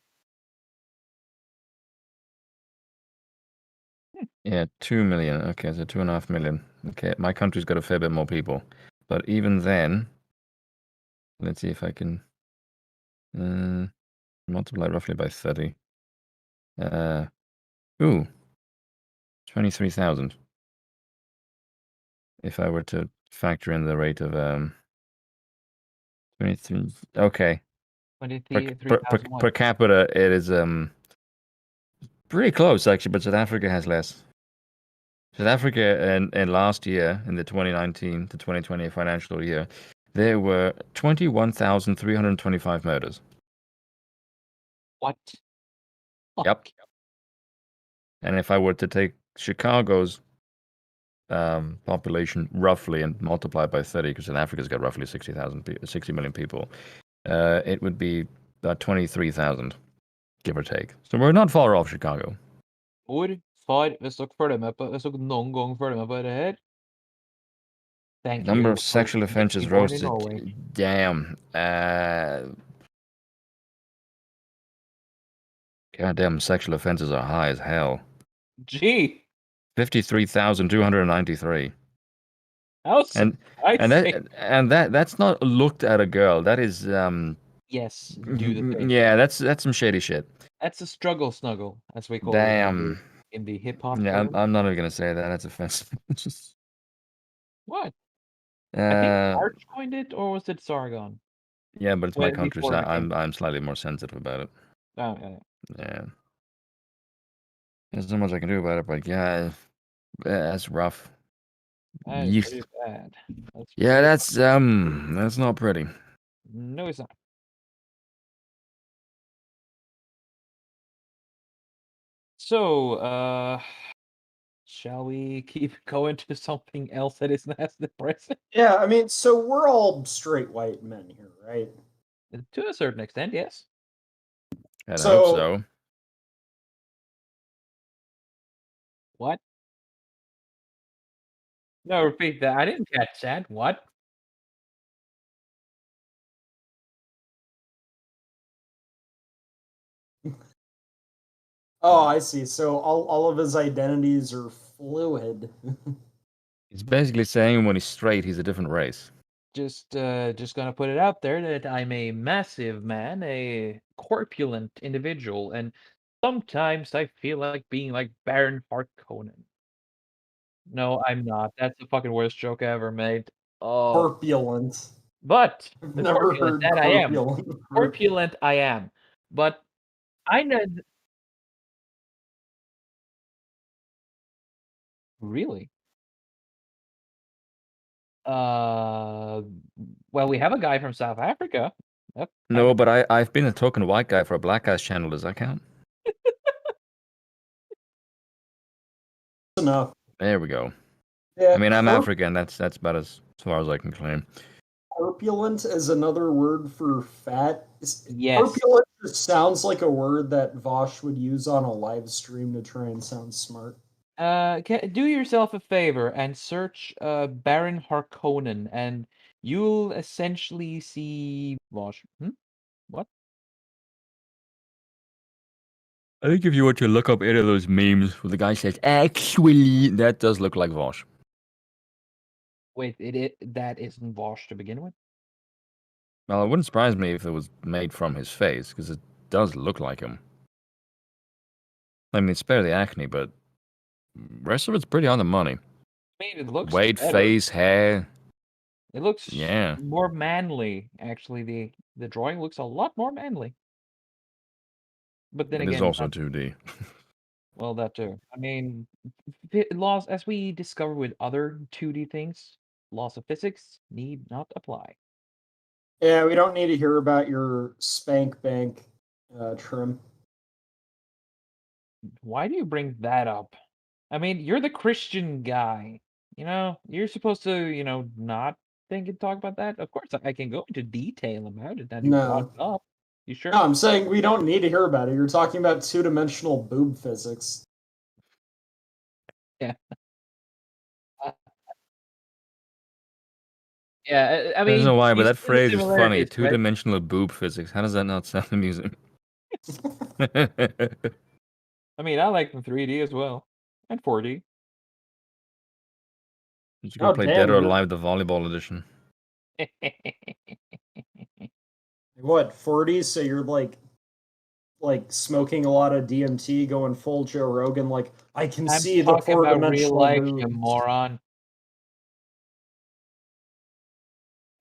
yeah, 2 million. Okay, so 2.5 million. Okay, my country's got a fair bit more people, but even then, let's see if I can multiply roughly by 30. Ooh, 23,000. If I were to factor in the rate of 23. Okay, per 23,000 what? capita, it is pretty close actually, but South Africa has less. South Africa in last year, in the 2019 to 2020 financial year, there were 21,325 murders. What? Yep. And if I were to take Chicago's population roughly and multiply by 30, because South Africa's got roughly 60 million people, it would be about 23,000, give or take. So we're not far off Chicago. Far, hvis dere noen gang følger med på det her, thank Number you of for sexual offenses being born rose in to Norway. damn. Goddamn, sexual offenses are high as hell. Gee, 53,293. how's And I say? that's not looked at a girl. That is Yes, do the thing. yeah, that's some shady shit. That's a struggle snuggle, as we call Damn. it in the hip hop. Yeah, term. I'm not even gonna say that. That's offensive. What? I think Arch coined it, or was it Sargon? Yeah, but it's my When country, so before it became- I'm slightly more sensitive about it. Oh, yeah. Yeah. There's not much I can do about it, but yeah, that's rough. That is Yeast. pretty bad. Yeah, that's not pretty. No, it's not. So, shall we keep going to something else that isn't as depressing? Yeah, I mean, so we're all straight white men here, right? To a certain extent, yes. I'd hope So- so. What? No, repeat that. I didn't catch that. What? Oh, I see. So all of his identities are fluid. He's basically saying when he's straight, he's a different race. Just gonna put it out there that I'm a massive man, a corpulent individual, and sometimes I feel like being like Baron Harkonnen. No, I'm not. That's the fucking worst joke I ever made. Oh, Corpulent. but I've the never corpulent, heard that I am. corpulent before. Corpulent I am. But I know. Really? Well, we have a guy from South Africa. That's kind No, of but I've been a token white guy for a black guy's channel. Does that count? Enough. There we go. Yeah, I mean, I'm African. That's about as far as I can claim. corpulent is another word for fat. Yes. Corpulent just sounds like a word that Vosh would use on a live stream to try and sound smart. Do yourself a favor and search Baron Harkonnen, and you'll essentially see Vosh. What? I think if you were to look up any of those memes where the guy says, actually, that does look like Vosh. Wait, that isn't Vosh to begin with? Well, it wouldn't surprise me if it was made from his face, because it does look like him. I mean, spare the acne, but the rest of it's pretty on the money. I mean, it looks Weight, better. face, hair. It looks Yeah. more manly, actually. The drawing looks a lot more manly. But then It again, is also 2D. well, that too. I mean, laws, as we discover with other 2D things, laws of physics need not apply. Yeah, we don't need to hear about your spank bank trim. Why do you bring that up? I mean, you're the Christian guy. You're supposed to, not think and talk about that. Of course, I can go into detail about it that you brought No. it up. You sure? No, I'm saying we don't need to hear about it. You're talking about two-dimensional boob physics. Yeah. Yeah, I I mean, don't know why, but you that see the phrase is funny. similarities, right? Two-dimensional boob physics. How does that not sound amusing? I mean, I like the 3D as well, and 4D. You should go Oh, play damn, Dead or you're- Alive, the volleyball edition. What, 40? So you're like smoking a lot of DMT, going full Joe Rogan, like, I can I'm see the talking about real four-dimensional life, you boobs. moron.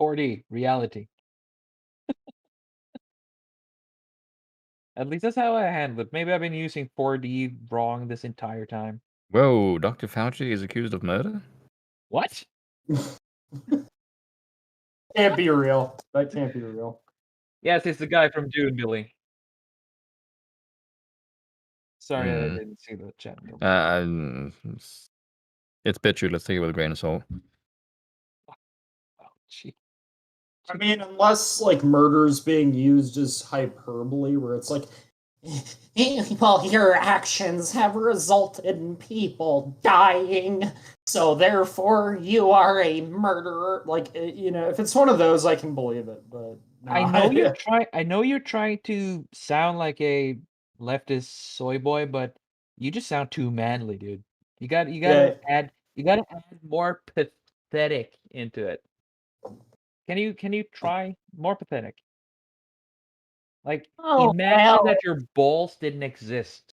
4D reality. At least that's how I handle it. Maybe I've been using 4D wrong this entire time. Whoa, Dr. Fauci is accused of murder? What? Can't be real. That can't be real. Yes, it's the guy from Dune, Billy. Sorry, I Hmm. didn't see the chat. It's bitchy. Let's take it with a grain of salt. Oh, gee. I mean, unless like murder's being used as hyperbole, where it's like, well, your actions have resulted in people dying, so therefore you are a murderer. Like, if it's one of those, I can believe it. But no, I know you're trying to sound like a leftist soy boy, but you just sound too manly, dude. You gotta Yeah. add more pathetic into it. Can you try more pathetic? Like, imagine that your balls didn't exist.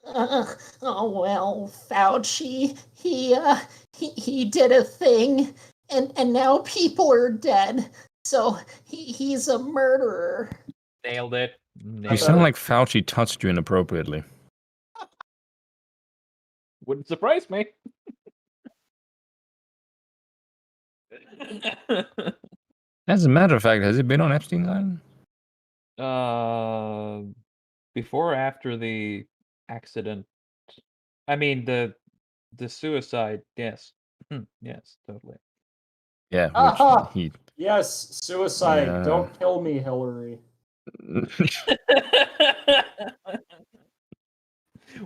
Oh well, Fauci, he did a thing, and now people are dead. So he's a murderer. Nailed it. You sound like Fauci touched you inappropriately. Wouldn't surprise me. As a matter of fact, has he been on Epstein's Island? Before or after the accident? I mean the suicide. Yes. Yes, totally. Yeah, Aha! which he. Yes, suicide. Yeah. Don't kill me, Hillary.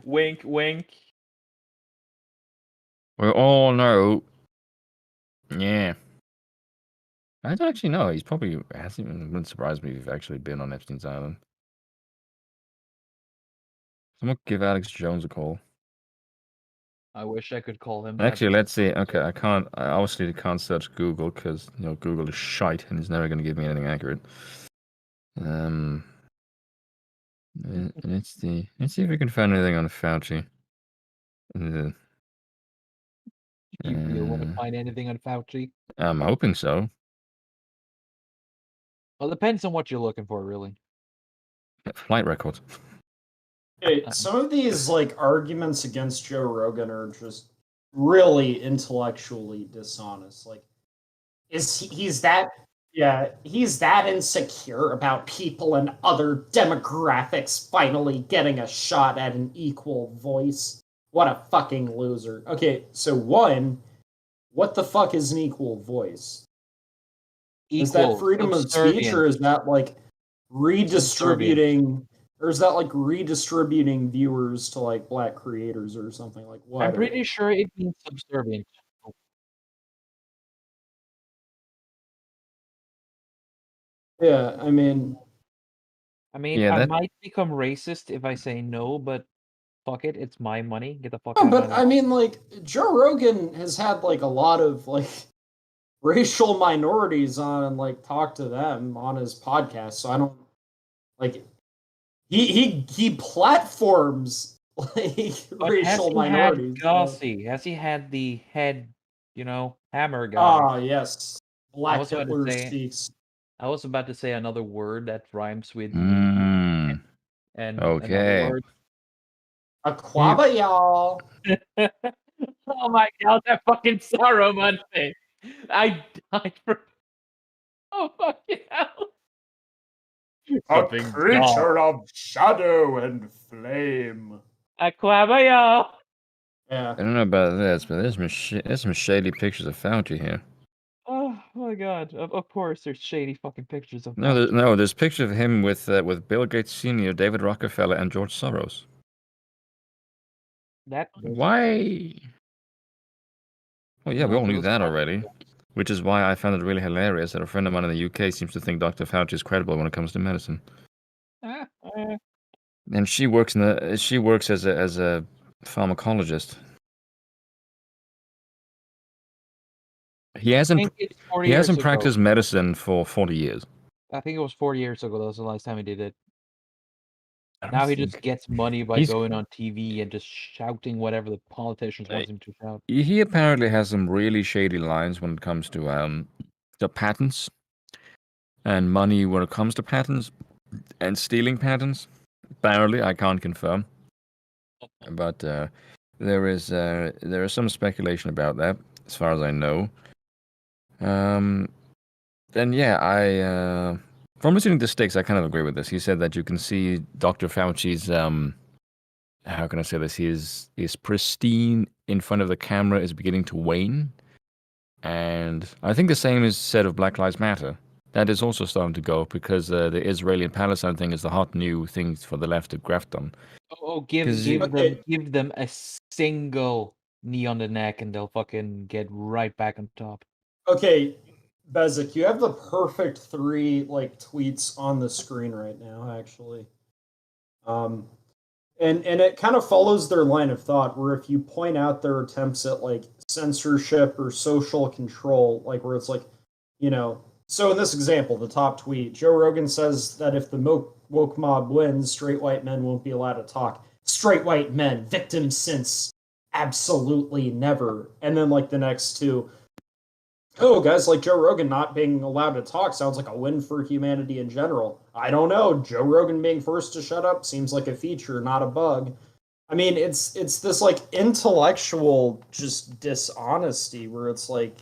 Wink, wink. We all know. Yeah. I don't actually know. He's probably hasn't even wouldn't surprise me if he's actually been on Epstein's Island. Someone give Alex Jones a call. I wish I could call him. that, Actually, but- let's see. Okay, I can't. I obviously can't search Google because Google is shite and it's never going to give me anything accurate. Let's see. Let's see if we can find anything on Fauci. You really want to Uh, find anything on Fauci? I'm hoping so. Well, it depends on what you're looking for, really. Flight records. Okay, some of these like arguments against Joe Rogan are just really intellectually dishonest. Like, he's that insecure about people and other demographics finally getting a shot at an equal voice. What a fucking loser. Okay, so one, what the fuck is an equal voice? Is that freedom of speech, or is that like redistributing? Or is that like redistributing viewers to like black creators or something like what? I'm pretty sure it means subservient. Yeah, I mean, Yeah, I that- might become racist if I say no, but fuck it, it's my money. Get the fuck no, out but of my I mouth. mean, like Joe Rogan has had like a lot of like racial minorities on and like talk to them on his podcast. So I don't like he platforms like But racial has he minorities. had Gossi? Has he had the head, hammer guy? Ah, yes, Black was about to Hitler say- speaks. I was about to say another word that rhymes with Mm, and okay. another word. Aquaba, y'all. Oh my god, that fucking Saruman thing! I died for. Oh fucking hell! A Something creature of shadow and flame. Aquabaya! Yeah. I don't know about this, but there's some shady pictures of Fauci here. Oh my god! Of course, there's shady fucking pictures of. No, Fauci. there's picture of him with Bill Gates Sr., David Rockefeller, and George Soros. That. Why? Well, yeah, we No, all knew those that are- already. Which is why I found it really hilarious that a friend of mine in the UK seems to think Dr. Fauci is credible when it comes to medicine. And she works as a pharmacologist. He I hasn't think it's 40 he years hasn't ago. practiced medicine for 40 years. I think it was 4 years ago. That was the last time he did it. I don't Now he think- just gets money by He's- going on TV and just shouting whatever the politicians want him to shout. He apparently has some really shady lines when it comes to patents and money when it comes to patents and stealing patents. Apparently, I can't confirm, but there is some speculation about that, as far as I know. And yeah, from listening to Sticks, I kind of agree with this. He said that you can see Dr. Fauci's how can I say this? His pristine in front of the camera is beginning to wane. And I think the same is said of Black Lives Matter. That is also starting to go because the Israeli and Palestine thing is the hot new thing for the left to graft on. Give 'Cause give them a single knee on the neck and they'll fucking get right back on top. Okay, Bezic, you have the perfect 3 like tweets on the screen right now, actually. And it kind of follows their line of thought, where if you point out their attempts at like censorship or social control, like where it's like, so in this example, the top tweet, Joe Rogan says that if the woke mob wins, straight white men won't be allowed to talk. Straight white men, victims since absolutely never. And then like the next 2, oh, guys like Joe Rogan not being allowed to talk sounds like a win for humanity in general. I don't know. Joe Rogan being forced to shut up seems like a feature, not a bug. I mean, it's this like intellectual just dishonesty where it's like,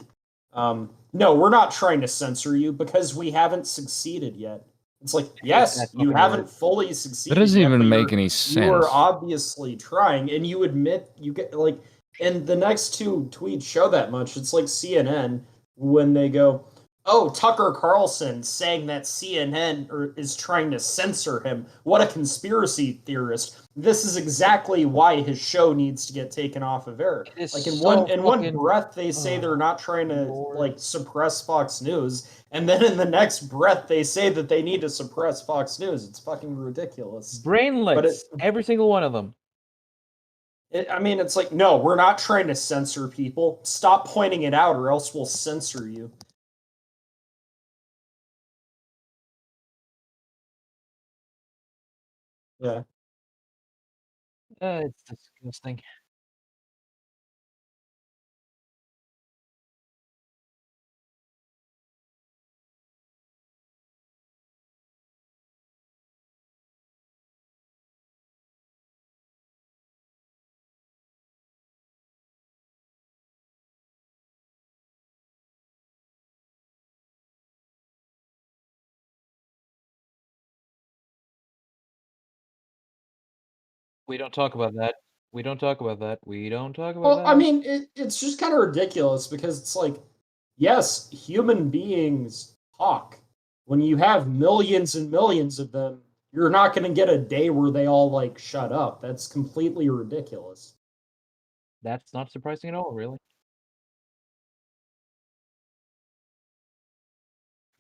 no, we're not trying to censor you because we haven't succeeded yet. It's like, That yes, you fucking haven't word. fully succeeded. That doesn't yet, even but make any You are sense. obviously trying, and you admit you get like, and the next two tweets show that much. It's like CNN when they go, "Oh, Tucker Carlson saying that CNN is trying to censor him. What a conspiracy theorist! This is exactly why his show needs to get taken off of air." It is Like in so one fucking- breath, they say they're not trying to Lord. like suppress Fox News, and then in the next breath, they say that they need to suppress Fox News. It's fucking ridiculous. brainlets, every single one of them. I mean, it's like, no, we're not trying to censor people. Stop pointing it out, or else we'll censor you. Yeah. It's disgusting. We don't talk about that. We don't talk about that. We don't talk about Well, that. I mean, it's just kind of ridiculous because it's like, yes, human beings talk. When you have millions and millions of them, you're not going to get a day where they all like shut up. That's completely ridiculous. That's not surprising at all, really.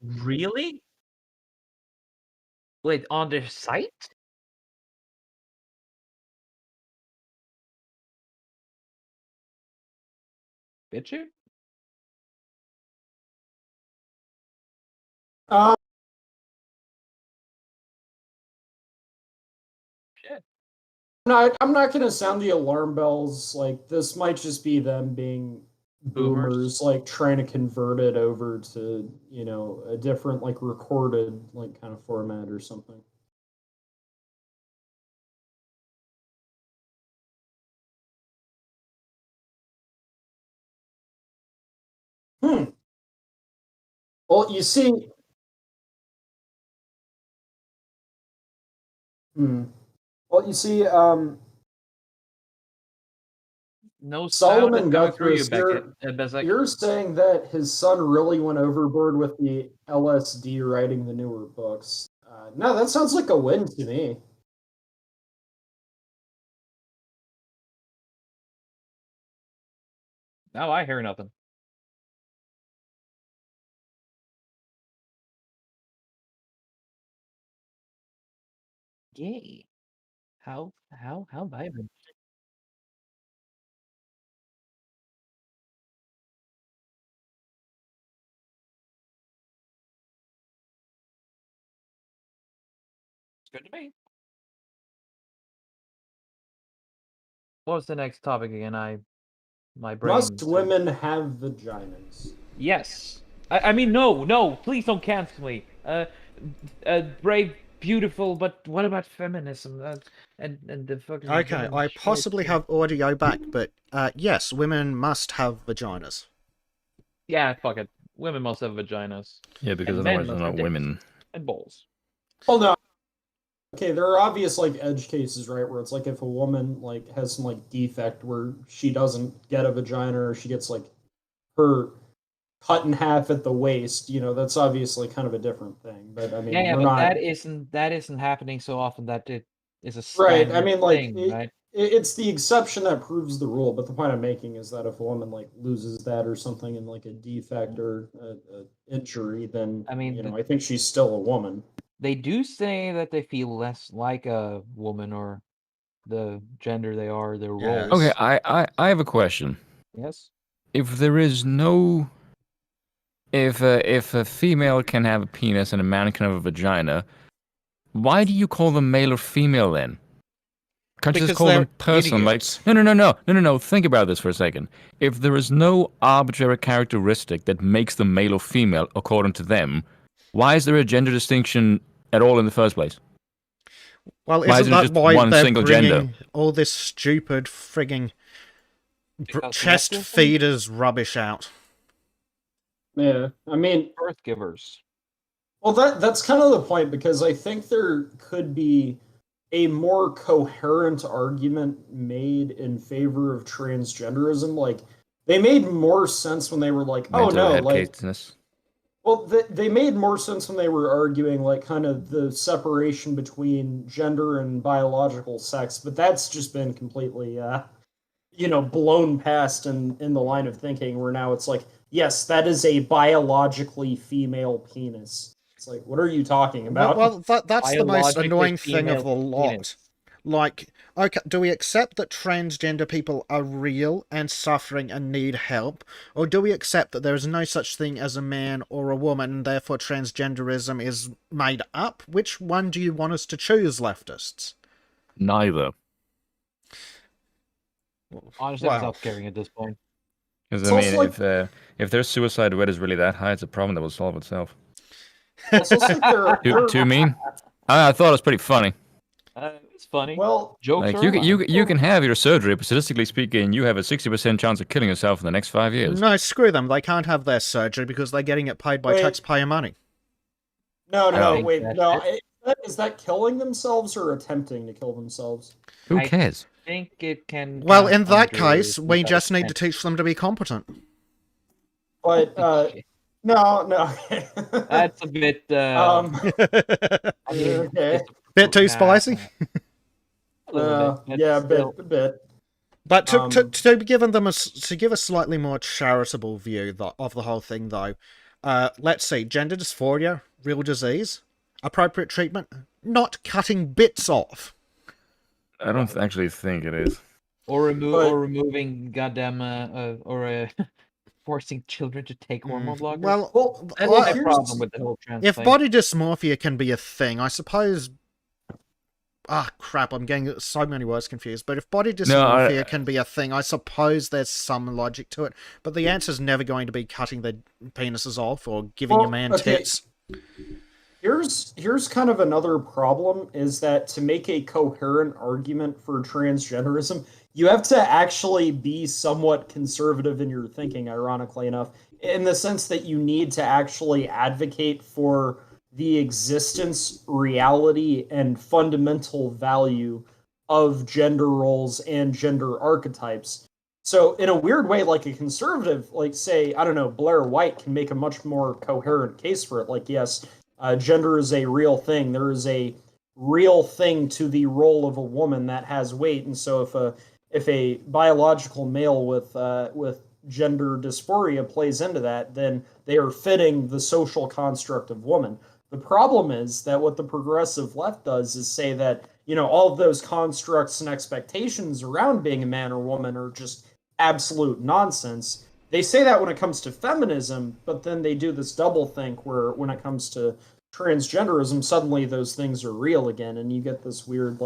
Really? Wait, on their site? Bitcher? Uh, Shit. I'm not going to sound the alarm bells. Like, this might just be them being boomers, like trying to convert it over to, you know, a different, like, recorded, like, kind of format or something. Hmm. Well, you see, hmm. Well, you see, No sound is Solomon coming through you, Guthrie, Beckett. Bezek. you're saying that his son really went overboard with the LSD writing the newer books. No, that sounds like a win to me. Now I hear nothing. Yay. How vibrant. It's good to me. What was the next topic again? My brain. Must women have vaginas? Yes. I mean, no, please don't cancel me. Brave, beautiful, but what about feminism? And the fucking. Okay, women's I shit possibly thing? have audio back, but yes, women must have vaginas. Yeah, fuck it. Women must have vaginas. Yeah, because And men otherwise they're must have not dicks. women. And balls. Well, no. Okay, there are obvious like edge cases, right, where it's like if a woman like has some like defect where she doesn't get a vagina or she gets like her cut in half at the waist, you know, that's obviously kind of a different thing. But I mean, Yeah, we're but not that isn't happening so often that it is a right. standard I mean, like thing, right? it's the exception that proves the rule. But the point I'm making is that if a woman like loses that or something in like a defect or a injury, then I mean, you know, I think she's still a woman. They do say that they feel less like a woman or the gender they are, their Yes. roles. Okay, I have a question. Yes. If there is no, if a female can have a penis and a man can have a vagina, why do you call them male or female then? Can't you just Because call them they're person? Like, idiots. no. Think about this for a second. If there is no arbitrary characteristic that makes them male or female according to them, why is there a gender distinction at all in the first place? Well, Why isn't isn't it that just why one they're single bringing gender? all this stupid frigging Because chest sexism? feeders rubbish out? Yeah, I mean, Birth givers. well, that's kind of the point because I think there could be a more coherent argument made in favor of transgenderism. Like, they made more sense when they were like, "Oh Mental no," head like, caseness. well, they made more sense when they were arguing like kind of the separation between gender and biological sex, but that's just been completely blown past in the line of thinking where now it's like, yes, that is a biologically female penis. It's like, what are you talking about? That's the most Biologically annoying thing of female the lot. penis. Like, okay, do we accept that transgender people are real and suffering and need help? Or do we accept that there is no such thing as a man or a woman, and therefore transgenderism is made up? Which one do you want us to choose, leftists? Neither. Honestly, I'm Wow. self-caring at this point. Because It's I also mean, if their suicide rate is really that high, it's a problem that will solve itself. it's also like Too mean? I thought it was pretty funny. It's funny. well, Jokes Like are you allowed. can have your surgery, but statistically speaking, you have a 60% chance of killing yourself in the next 5 years. No, screw them. They can't have their surgery because they're getting it paid by Wait. taxpayer money. no, Oh. wait, That's no. it. Is that killing themselves or attempting to kill themselves? Who I- cares? I think it can. Well, count in that under case, we suicide just need to attempt. teach them to be competent. But Holy shit. no. That's a bit. um, I mean, okay. Bit too nah, spicy? a little bit. yeah, That's a bit. But to Um, give a slightly more charitable view of the whole thing, though, let's see: gender dysphoria, real disease, appropriate treatment, not cutting bits off. I don't actually think it is. Or But- removing goddamn forcing children to take hormone blockers. Well, Well, That's well, my here's- problem with the whole trans if thing. body dysmorphia can be a thing, I suppose. Ah, crap! I'm getting so many words confused. But if body dysmorphia can be a thing, I suppose there's some logic to it. But the answer's never going to be cutting their penises off or giving a Well, man okay. tits. Here's kind of another problem is that to make a coherent argument for transgenderism, you have to actually be somewhat conservative in your thinking, ironically enough, in the sense that you need to actually advocate for the existence, reality, and fundamental value of gender roles and gender archetypes. So in a weird way, like a conservative, like say, I don't know, Blair White can make a much more coherent case for it. Like, yes, gender is a real thing. There is a real thing to the role of a woman that has weight, and so if a biological male with gender dysphoria plays into that, then they are fitting the social construct of woman. The problem is that what the progressive left does is say that, all of those constructs and expectations around being a man or woman are just absolute nonsense. They say that when it comes to feminism, but then they do this double think where when it comes to transgenderism, suddenly those things are real again, and you get this weird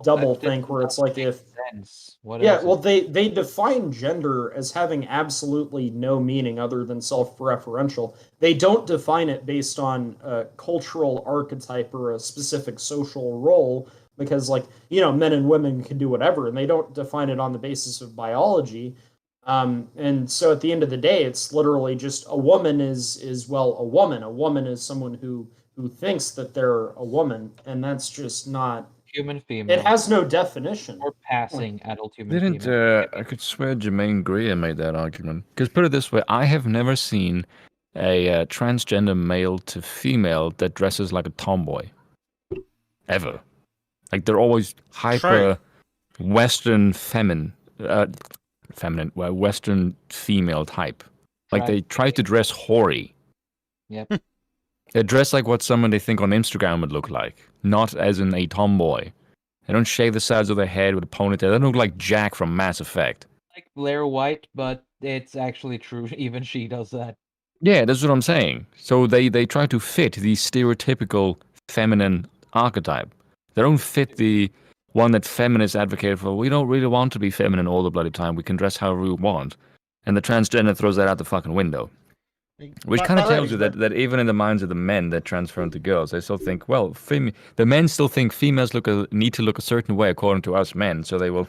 double That think where it's like if sense. What yeah, else well, they define gender as having absolutely no meaning other than self-referential. They don't define it based on a cultural archetype or a specific social role because, men and women can do whatever, and they don't define it on the basis of biology. And so at the end of the day, it's literally just a woman is a woman. A woman is someone who thinks that they're a woman, and that's just not. human female. It has no definition. or passing adult human Didn't female. I could swear Jermaine Greer made that argument? Because put it this way, I have never seen a transgender male to female that dresses like a tomboy. Ever. Like they're always hyper Western feminine, Western female type. Like they try to dress hoary. Yep. They dress like what someone they think on Instagram would look like, not as in a tomboy. They don't shave the sides of their head with a ponytail. They don't look like Jack from Mass Effect. Like Blair White, but it's actually true. Even she does that. Yeah, that's what I'm saying. So they try to fit the stereotypical feminine archetype. They don't fit the one that feminists advocate for. We don't really want to be feminine all the bloody time. We can dress however we want. And the transgender throws that out the fucking window. Which But- kind of but- tells you that even in the minds of the men that transfer into girls, they still think, well, the men still think females need to look a certain way according to us men, so they will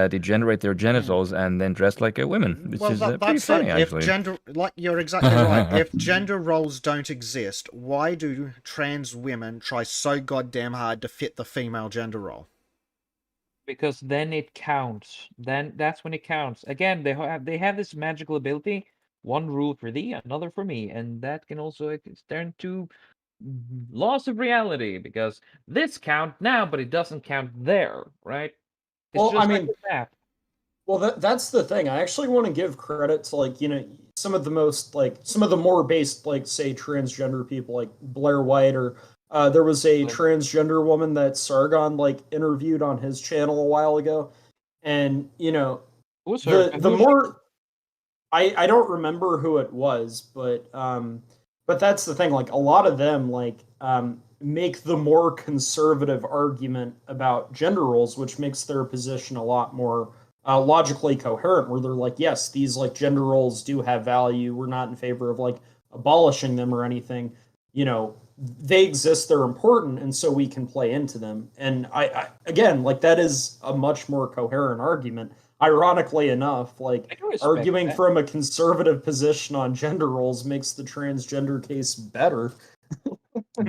degenerate their genitals and then dress like women, which Well, is pretty that's funny, it. actually. If gender, like you're exactly right. If gender roles don't exist, why do trans women try so goddamn hard to fit the female gender role? Because then it counts. Then that's when it counts. Again, they have this magical ability. One rule for thee, another for me, and that can also extend to laws of reality. Because this count now, but it doesn't count there, right? It's Well, just I like mean, the map. Well, that's the thing. I actually want to give credit to some of the most some of the more based say transgender people like Blair White or there was a Like- transgender woman that Sargon interviewed on his channel a while ago, and Who's her? the Who's she? more I don't remember who it was, but that's the thing. Like a lot of them make the more conservative argument about gender roles, which makes their position a lot more logically coherent. Where they're like, yes, these gender roles do have value. We're not in favor of abolishing them or anything. They exist. They're important, and so we can play into them. And I again that is a much more coherent argument. Ironically enough, I can respect arguing that. from a conservative position on gender roles makes the transgender case better.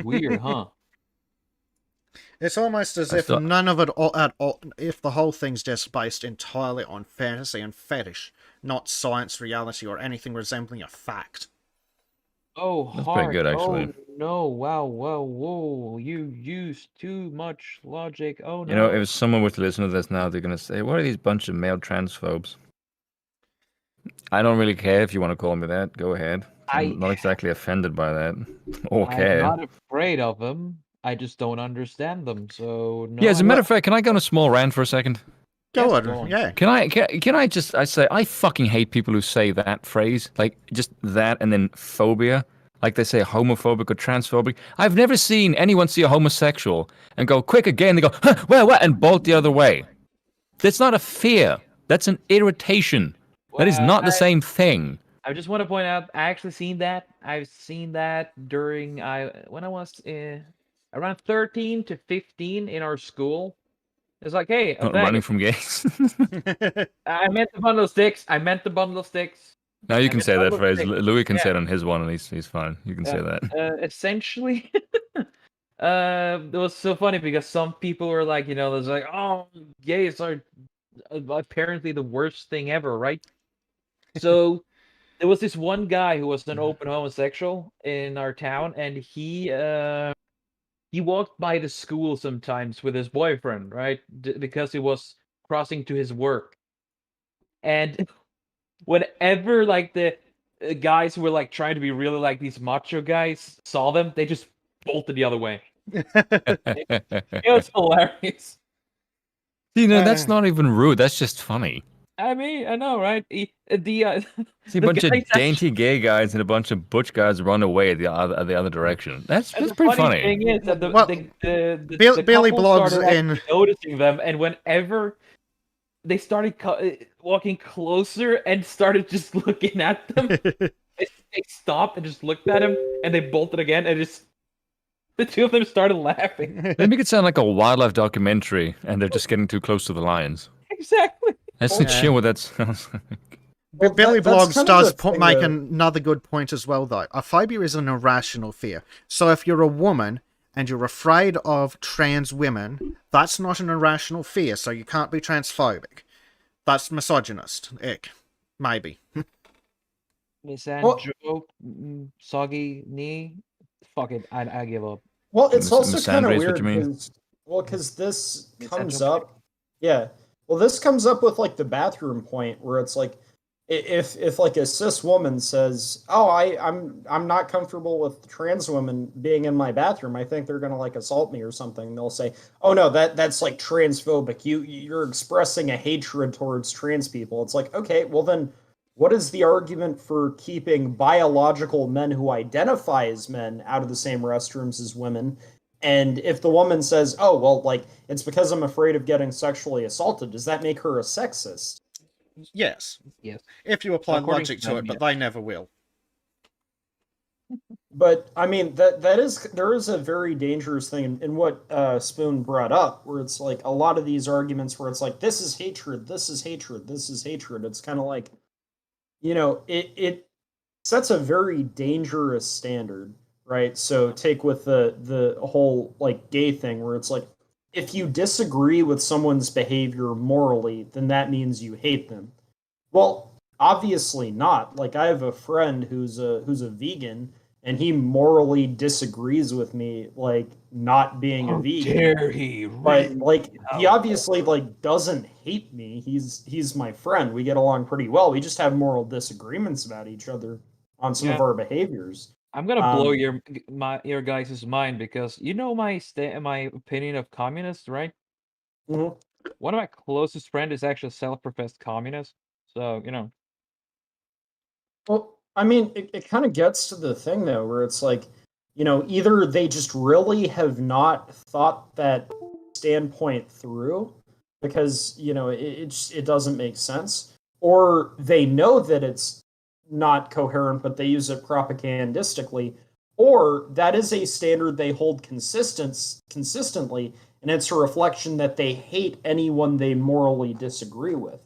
Weird, huh? It's almost as I if still- none of it all, at all. If the whole thing's just based entirely on fantasy and fetish, not science, reality, or anything resembling a fact. Oh, That's pretty hard. good, actually. Oh no! Wow! Whoa! Whoa! You used too much logic. Oh no! You know, if someone were to listen to this now, they're going to say, what are these bunch of male transphobes? I don't really care if you want to call me that. Go ahead. I'm not exactly offended by that. Or care. I'm not afraid of them. I just don't understand them. So no. Yeah, as a I'm matter not- of fact, can I go on a small rant for a second? Go Yes, on, go on. yeah. Can I just say I fucking hate people who say that phrase, like just that and then phobia, like they say homophobic or transphobic. I've never seen anyone see a homosexual and go quick again. They go huh, well, what, and bolt the other way. That's not a fear. That's an irritation. That is not the same thing. I just want to point out, I actually seen that. I've seen that during when I was around 13 to 15 in our school. It's like, hey, a Not bag. running from gays. I meant the bundle of sticks. I meant the bundle of sticks. Now you I can meant say the that bundle of phrase. sticks. Louis can say Yeah. it on his one, and he's fine. You can say that. Essentially, it was so funny because some people were like, there's like, oh, gays are apparently the worst thing ever, right? So there was this one guy who was an open homosexual in our town, and he walked by the school sometimes with his boyfriend, right? Because he was crossing to his work, and whenever the guys who were trying to be really like these macho guys saw them, they just bolted the other way. It was hilarious. See, no, that's not even rude. That's just funny. I mean, I know, right? See a The bunch of guys dainty gay guys and a bunch of butch guys run away the other direction. That's And the pretty funny. thing is that Well, the Billy couple Blogs started in- actually noticing them, and whenever they started walking closer and started just looking at them, they stopped and just looked at him, and they bolted again, and just the two of them started laughing. They make it sound like a wildlife documentary, and they're just getting too close to the lions. Exactly. That's Well, not sure what that sounds like. Well, Billy that's Blogs kind of does the thing, make though. another good point as well, though. A phobia is an irrational fear. So if you're a woman and you're afraid of trans women, that's not an irrational fear, so you can't be transphobic. That's misogynist. Ick. Maybe. Misandro, soggy knee. Fuck it, I give up. Well, it's also kind of Misandry is what weird you mean? because this comes Misandry. up. Yeah. Well, this comes up with the bathroom point where it's like if a cis woman says, "Oh, I'm not comfortable with trans women being in my bathroom. I think they're going to assault me or something." They'll say, "Oh no, that's transphobic. You're expressing a hatred towards trans people." It's like, "Okay, well then what is the argument for keeping biological men who identify as men out of the same restrooms as women?" And if the woman says, "Oh, well, it's because I'm afraid of getting sexually assaulted," does that make her a sexist? Yes. Yes. If you apply According logic to to them, it, but they never will. But I mean there is a very dangerous thing in what Spoon brought up, where it's like a lot of these arguments where it's like this is hatred, this is hatred, this is hatred. It's kind of like, it sets a very dangerous standard, right? So take with the whole like gay thing, where it's like if you disagree with someone's behavior morally, then that means you hate them. Well, obviously not. Like I have a friend who's a vegan, and he morally disagrees with me like not being a How vegan. dare he? But like he How obviously like doesn't hate me. He's my friend. We get along pretty well. We just have moral disagreements about each other on some of Yeah. our behaviors. I'm gonna blow Um, your guys' mind because you know my opinion of communists, right? mhm. One of my closest friends is actually a self-professed communist. So, Well, I mean, it kind of gets to the thing though, where it's like, either they just really have not thought that standpoint through, because it doesn't make sense, or they know that it's not coherent, but they use it propagandistically, or that is a standard they hold consistently, and it's a reflection that they hate anyone they morally disagree with.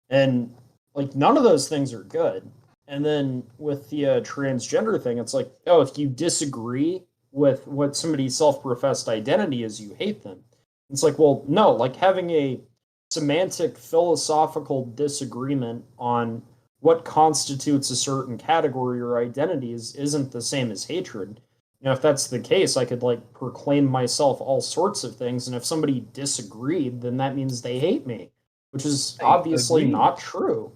And like none of those things are good. And then with the transgender thing, it's like, oh, if you disagree with what somebody's self-professed identity is, you hate them. It's like, well, no, like having a semantic philosophical disagreement on what constitutes a certain category or identity isn't the same as hatred. If that's the case, I could like proclaim myself all sorts of things, and if somebody disagreed, then that means they hate me, which is I obviously agree. not true.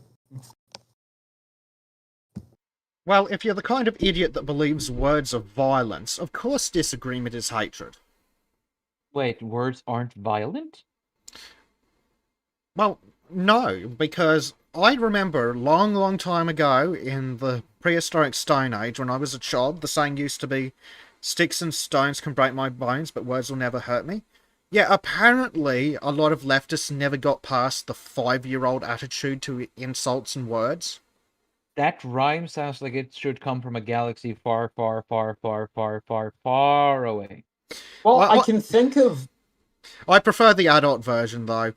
Well, if you're the kind of idiot that believes words are violence, of course disagreement is hatred. Wait, words aren't violent? Well, no, because I remember long, long time ago in the prehistoric Stone Age, when I was a child, the saying used to be, "Sticks and stones can break my bones, but words will never hurt me." Yeah, apparently a lot of leftists never got past the 5-year-old attitude to insults and words. That rhyme sounds like it should come from a galaxy far, far, far, far, far, far, far away. Well, I Well, can think of I prefer the adult version, though,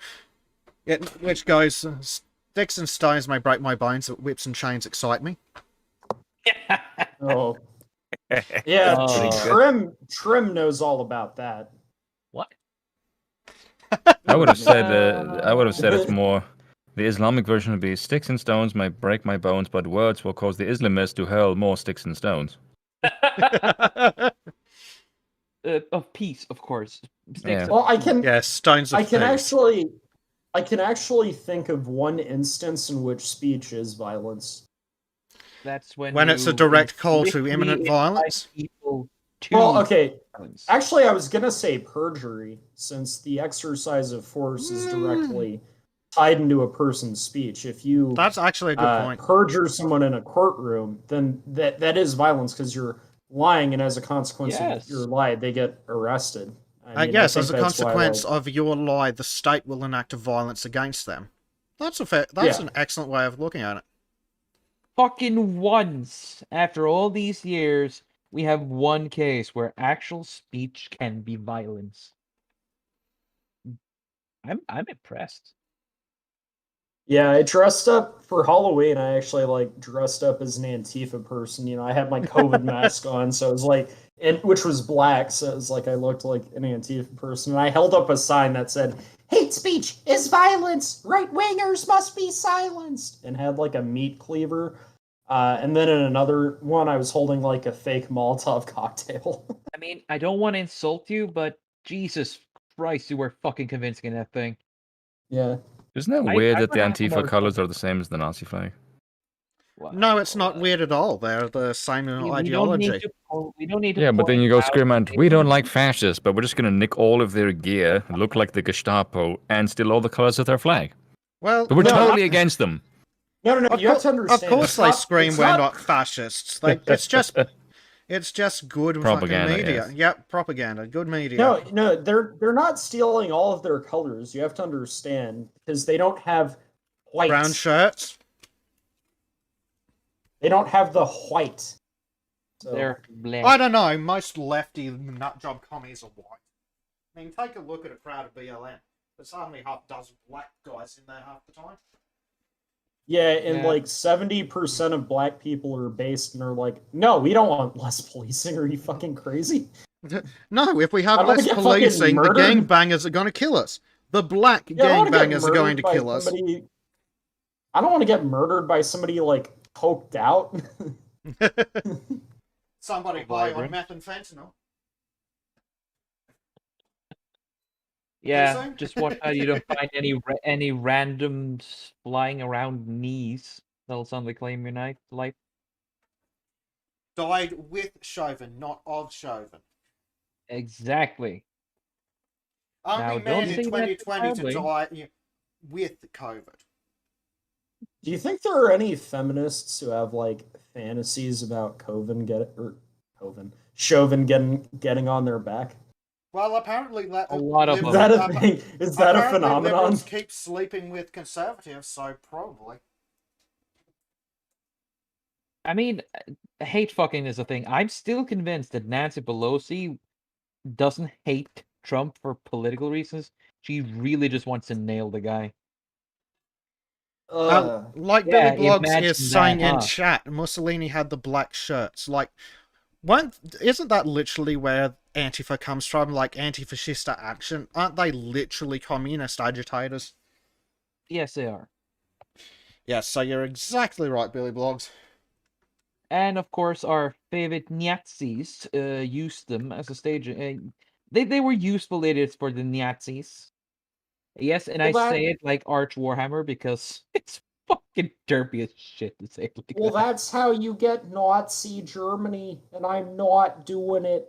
which goes, "Sticks and stones may break my bones, but whips and chains excite me." oh yeah, Oh. Trim knows all about that. What? I would have said it's more. The Islamic version would be sticks and stones may break my bones, but words will cause the Islamists to hurl more sticks and stones. Of peace, of course. Yeah. Well, I can Yes, stones of I can peace. actually think of one instance in which speech is violence. That's when When it's a you direct call to implicitly imminent invite violence. people to Well, okay. violence. Actually, I was gonna say perjury, since the exercise of force is directly tied into a person's speech. If you That's actually a good point. perjure someone in a courtroom, then that is violence, because you're lying, and as a consequence Yes. of your lie, they get arrested. I mean, Yes, I as think a that's why, consequence like, of your lie, the state will enact violence against them. That's Yeah. an excellent way of looking at it. Fucking once, after all these years, we have one case where actual speech can be violence. I'm impressed. Yeah, I dressed up for Halloween. I actually like dressed up as an Antifa person. I had my COVID mask on, so it was like, which was black, so it was like I looked like an Antifa person. And I held up a sign that said, "Hate speech is violence. Right wingers must be silenced," and had like a meat cleaver. And then in another one, I was holding like a fake Molotov cocktail. I mean, I don't want to insult you, but Jesus Christ, you were fucking convincing in that thing. Yeah. Isn't it I- weird I that the forgot the Antifa more- colors are the same as the Nazi flag? No, it's not weird at all. They're the same ideology. We don't need to. Yeah, but then point you go out scream out, it- "We don't like fascists, but we're just going to nick all of their gear, look like the Gestapo, and steal all the colors of their flag. Well, But we're No, totally against them." No, you have to Of understand. course it's they not- scream it's we're not fascists. It's just good Propaganda, fucking media. yes. Yep, propaganda. Good media. No, they're not stealing all of their colors. You have to understand, because they don't have white. Brown shirts. They don't have the white. So They're black. I don't know. Most lefty nutjob commies are white. I mean, take a look at a crowd of BLM. There's only half a dozen black guys in there half the time. yeah, and Yeah. like 70% of black people are based and are like, no, we don't want less policing. Are you fucking crazy? No, if we have I don't less wanna get policing, the fucking murdered. gangbangers are going to kill us. The black Yeah, I don't wanna get gangbangers are going to murdered by kill us. somebody. I don't want to get murdered by somebody like coked out. Somebody Oh, high on vibrant. meth and fentanyl. Yeah, soon? just watch how you don't find any randoms flying around knees. That'll suddenly claim your life. Died with Chauvin, not of Chauvin. Exactly. Only Now, man don't in say that 2020 to proudly. die with COVID. Do you think there are any feminists who have like fantasies about Chauvin getting on their back? Well, apparently A lot of Is them. that a thing? Is that a apparently phenomenon? Liberals keep sleeping with conservatives, so probably. I mean, hate fucking is a thing. I'm still convinced that Nancy Pelosi doesn't hate Trump for political reasons. She really just wants to nail the guy. Like Yeah, Billy Blogs imagine is saying that, in huh? chat, Mussolini had the black shirts. Like, isn't that literally where Antifa comes from? Like, anti-fascista action? Aren't they literally communist agitators? Yes, they are. Yes, so you're exactly right, Billy Blogs. And of course, our favorite Nazis used them as a stage. They were useful idiots for the Nazis. Yes, and Well, I say it like Arch Warhammer because it's fucking derpy as shit to say it like well, that. that's how you get Nazi Germany, and I'm not doing it.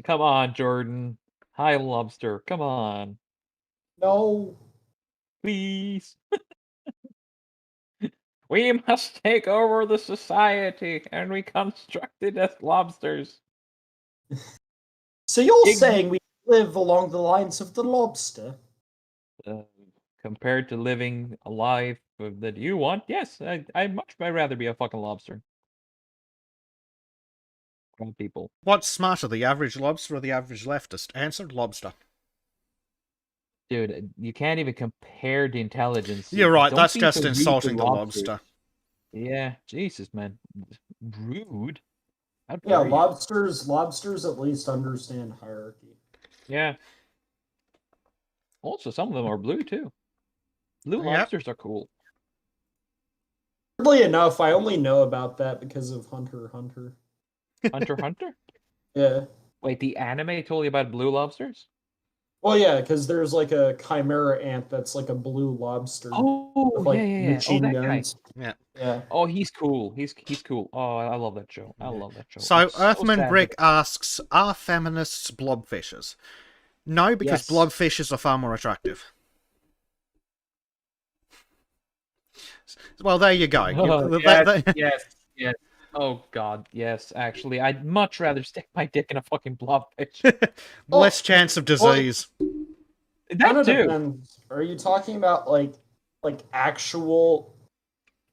Come on, Jordan. Hi, Lobster. Come on. No. Please. We must take over the society and reconstruct it as lobsters. So you're Big- saying we live along the lines of the lobster? Compared to living a life that you want, yes, I'd much rather be a fucking lobster. Ground people. What's smarter, the average lobster or the average leftist? Answer, lobster. Dude, you can't even compare the intelligence. You're right, Don't that's be just so rude to insulting the lobsters. lobster. Yeah, Jesus, man. Rude? How Yeah, dare you? lobsters at least understand hierarchy. Yeah. Also, some of them are blue, too. Blue Yep. lobsters are cool. Weirdly enough, I only know about that because of Hunter x Hunter. Hunter x Hunter? Yeah. Wait, the anime told you about blue lobsters? Well, yeah, because there's like a chimera ant that's like a blue lobster. Oh, with, like, yeah. Oh, machine that guy. guns. Yeah. Yeah. Oh, he's cool. He's cool. Oh, I love that show. I love that show. So, It's Earthman sad Brick asks, are feminists blobfishers? No, because Yes. blobfishes are far more attractive. Well, there you go. Oh, yes. Oh God, yes. Actually, I'd much rather stick my dick in a fucking blobfish. Less chance of disease. Kind That of too. depends. Are you talking about like actual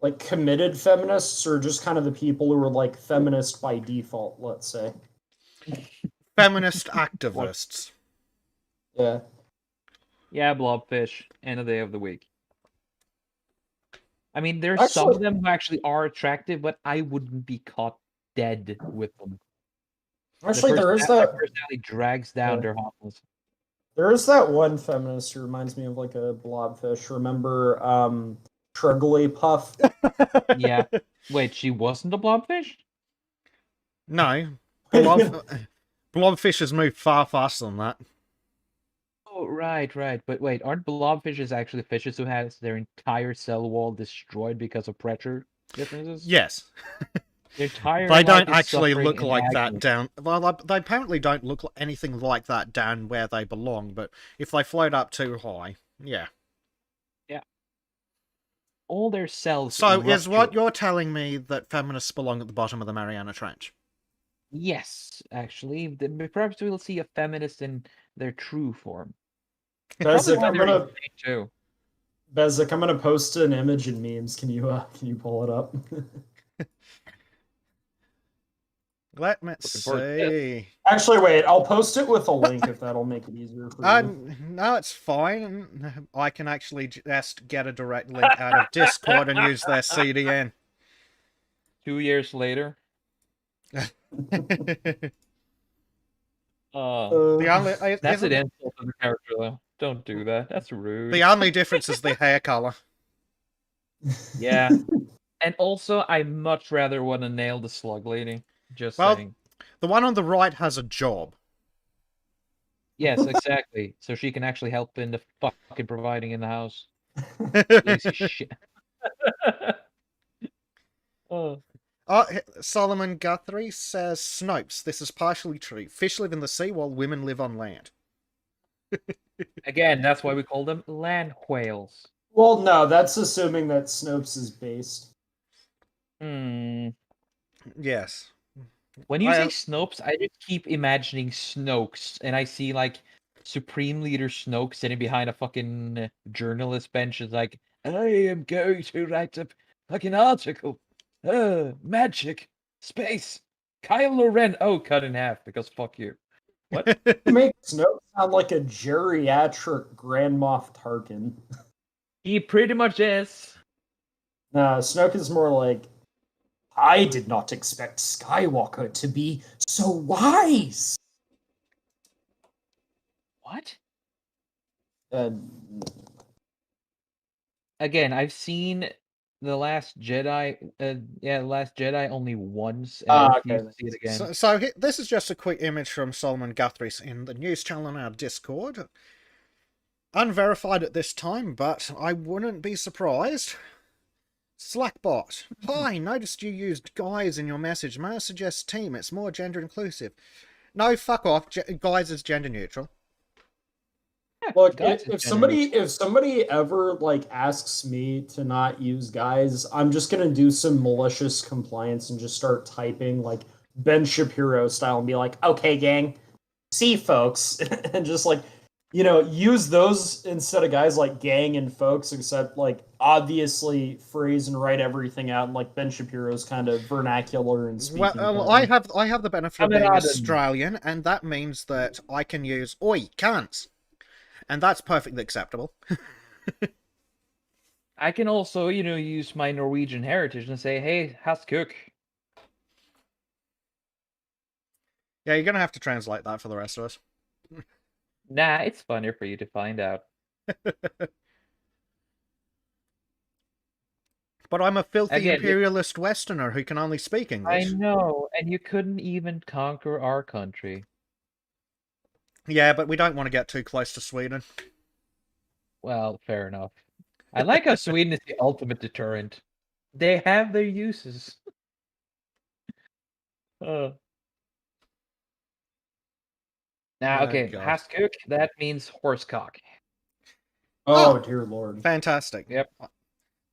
like committed feminists, or just kind of the people who are like feminist by default? Let's say. Feminist activists. Yeah. Yeah, blobfish. End of day of the week. I mean, there's some of them who actually are attractive, but I wouldn't be caught dead with them. Actually, there is Their that. personality drags down their hotness. There is that one feminist who reminds me of like a blobfish. Remember, Puff? Yeah. Wait, she wasn't a blobfish? No. Blobfishes move far faster than that. Oh, right. But wait, aren't blobfishes actually fishes who has their entire cell wall destroyed because of pressure differences? Yes. Their entire They life don't is actually suffering look and like that agony. down. Well, they apparently don't look anything like that down where they belong, but if they float up too high, yeah. All their cells. So is what rupture. you're telling me that feminists belong at the bottom of the Mariana Trench? Yes, actually. Perhaps we'll see a feminist in their true form. That's Probably it. why I'm they're gonna. insane too. Bezic, I'm gonna post an image in memes. Can you pull it up? Let me Looking forward to see. Actually, wait. I'll post it with a link if that'll make it easier for you. No, it's fine. I can actually just get a direct link out of Discord and use their CDN. 2 years later. The only That's an insult to the character, though. Don't do that. That's rude. the only difference is the hair color. Yeah. And also, I much rather want to nail the slug lady. Just Well, saying. The one on the right has a job. Yes, exactly. So she can actually help in the fucking providing in the house. Lazy shit. Oh. Solomon Guthrie says, Snopes, this is partially true. Fish live in the sea while women live on land. Again, that's why we call them land whales. Well, no, that's assuming that Snopes is based. Yes. When you say Snopes, I just keep imagining Snokes, and I see like Supreme Leader Snoke sitting behind a fucking journalist bench, is like, I am going to write a fucking article. Magic, space, Kylo Ren. Oh, cut in half because fuck you. What? Make Snoke sound like a geriatric Grand Moff Tarkin. He pretty much is. Nah, Snoke is more like, I did not expect Skywalker to be so wise. What? Uh, Again, I've seen The Last Jedi. The Last Jedi only once, and Ah, I refuse okay. to see it again. So this is just a quick image from Solomon Guthrie in the news channel on our Discord. Unverified at this time, but I wouldn't be surprised. Slackbot. Hi, noticed you used guys in your message. May I suggest team? It's more gender inclusive. No, fuck off. Guys is gender neutral. Look, Guys, if somebody ever like asks me to not use guys, I'm just gonna do some malicious compliance and just start typing like Ben Shapiro style and be like, okay, gang, see folks, and just like, use those instead of guys like gang and folks, except like obviously phrase and write everything out in like Ben Shapiro's kind of vernacular and speaking. Well, pattern. I have the benefit of being Australian, and that means that I can use oi, cunts. And that's perfectly acceptable. I can also, use my Norwegian heritage and say, hey, how's cook? Yeah, you're going to have to translate that for the rest of us. Nah, it's funnier for you to find out. But I'm a filthy imperialist Westerner who can only speak English. I know, and you couldn't even conquer our country. Yeah, but we don't want to get too close to Sweden. Well, fair enough. I like how Sweden is the ultimate deterrent. They have their uses. Now, okay, God. Haskuk, that means horsecock. Oh, dear lord. Fantastic. Yep.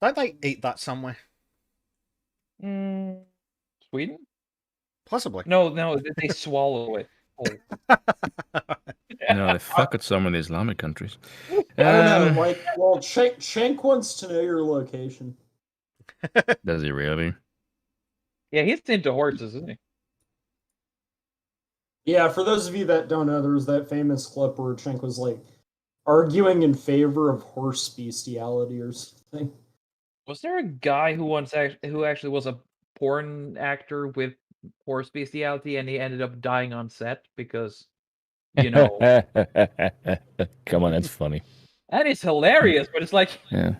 Don't they eat that somewhere? Sweden? Possibly. No, they swallow it. Oh. No, they fuck at some of the Islamic countries. I don't know, like, well, Shank wants to know your location. Does he really? Yeah, he's into horses, isn't he? Yeah, for those of you that don't know, there was that famous clip where Shank was like arguing in favor of horse bestiality or something. Was there a guy who actually was a porn actor with horse bestiality, and he ended up dying on set because, Come on, that's funny. That is hilarious, but it's like, Yeah.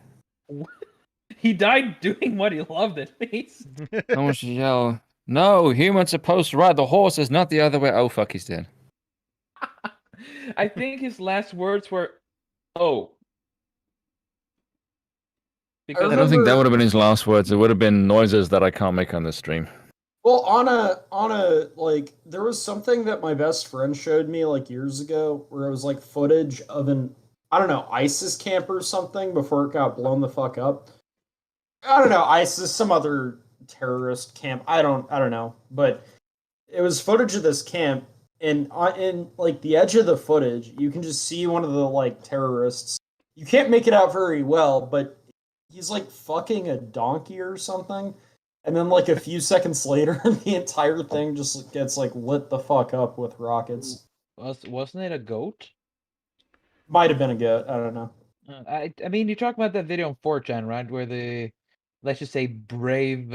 he died doing what he loved at least. Someone should yell, no, humans supposed to ride the horses, not the other way. Oh, fuck, he's dead. I think his last words were, oh. Because I don't think that would have been his last words. It would have been noises that I can't make on this stream. Well, on a like, there was something that my best friend showed me like years ago where it was like footage of an, I don't know, ISIS camp or something before it got blown the fuck up. I don't know, ISIS, some other terrorist camp. I don't know, but it was footage of this camp, and in like the edge of the footage, you can just see one of the like terrorists, you can't make it out very well, but he's like fucking a donkey or something. And then like a few seconds later, the entire thing just gets like lit the fuck up with rockets. Wasn't it a goat? Might have been a goat. I don't know. I mean, you talk about that video on 4chan, right? Where the, let's just say, brave.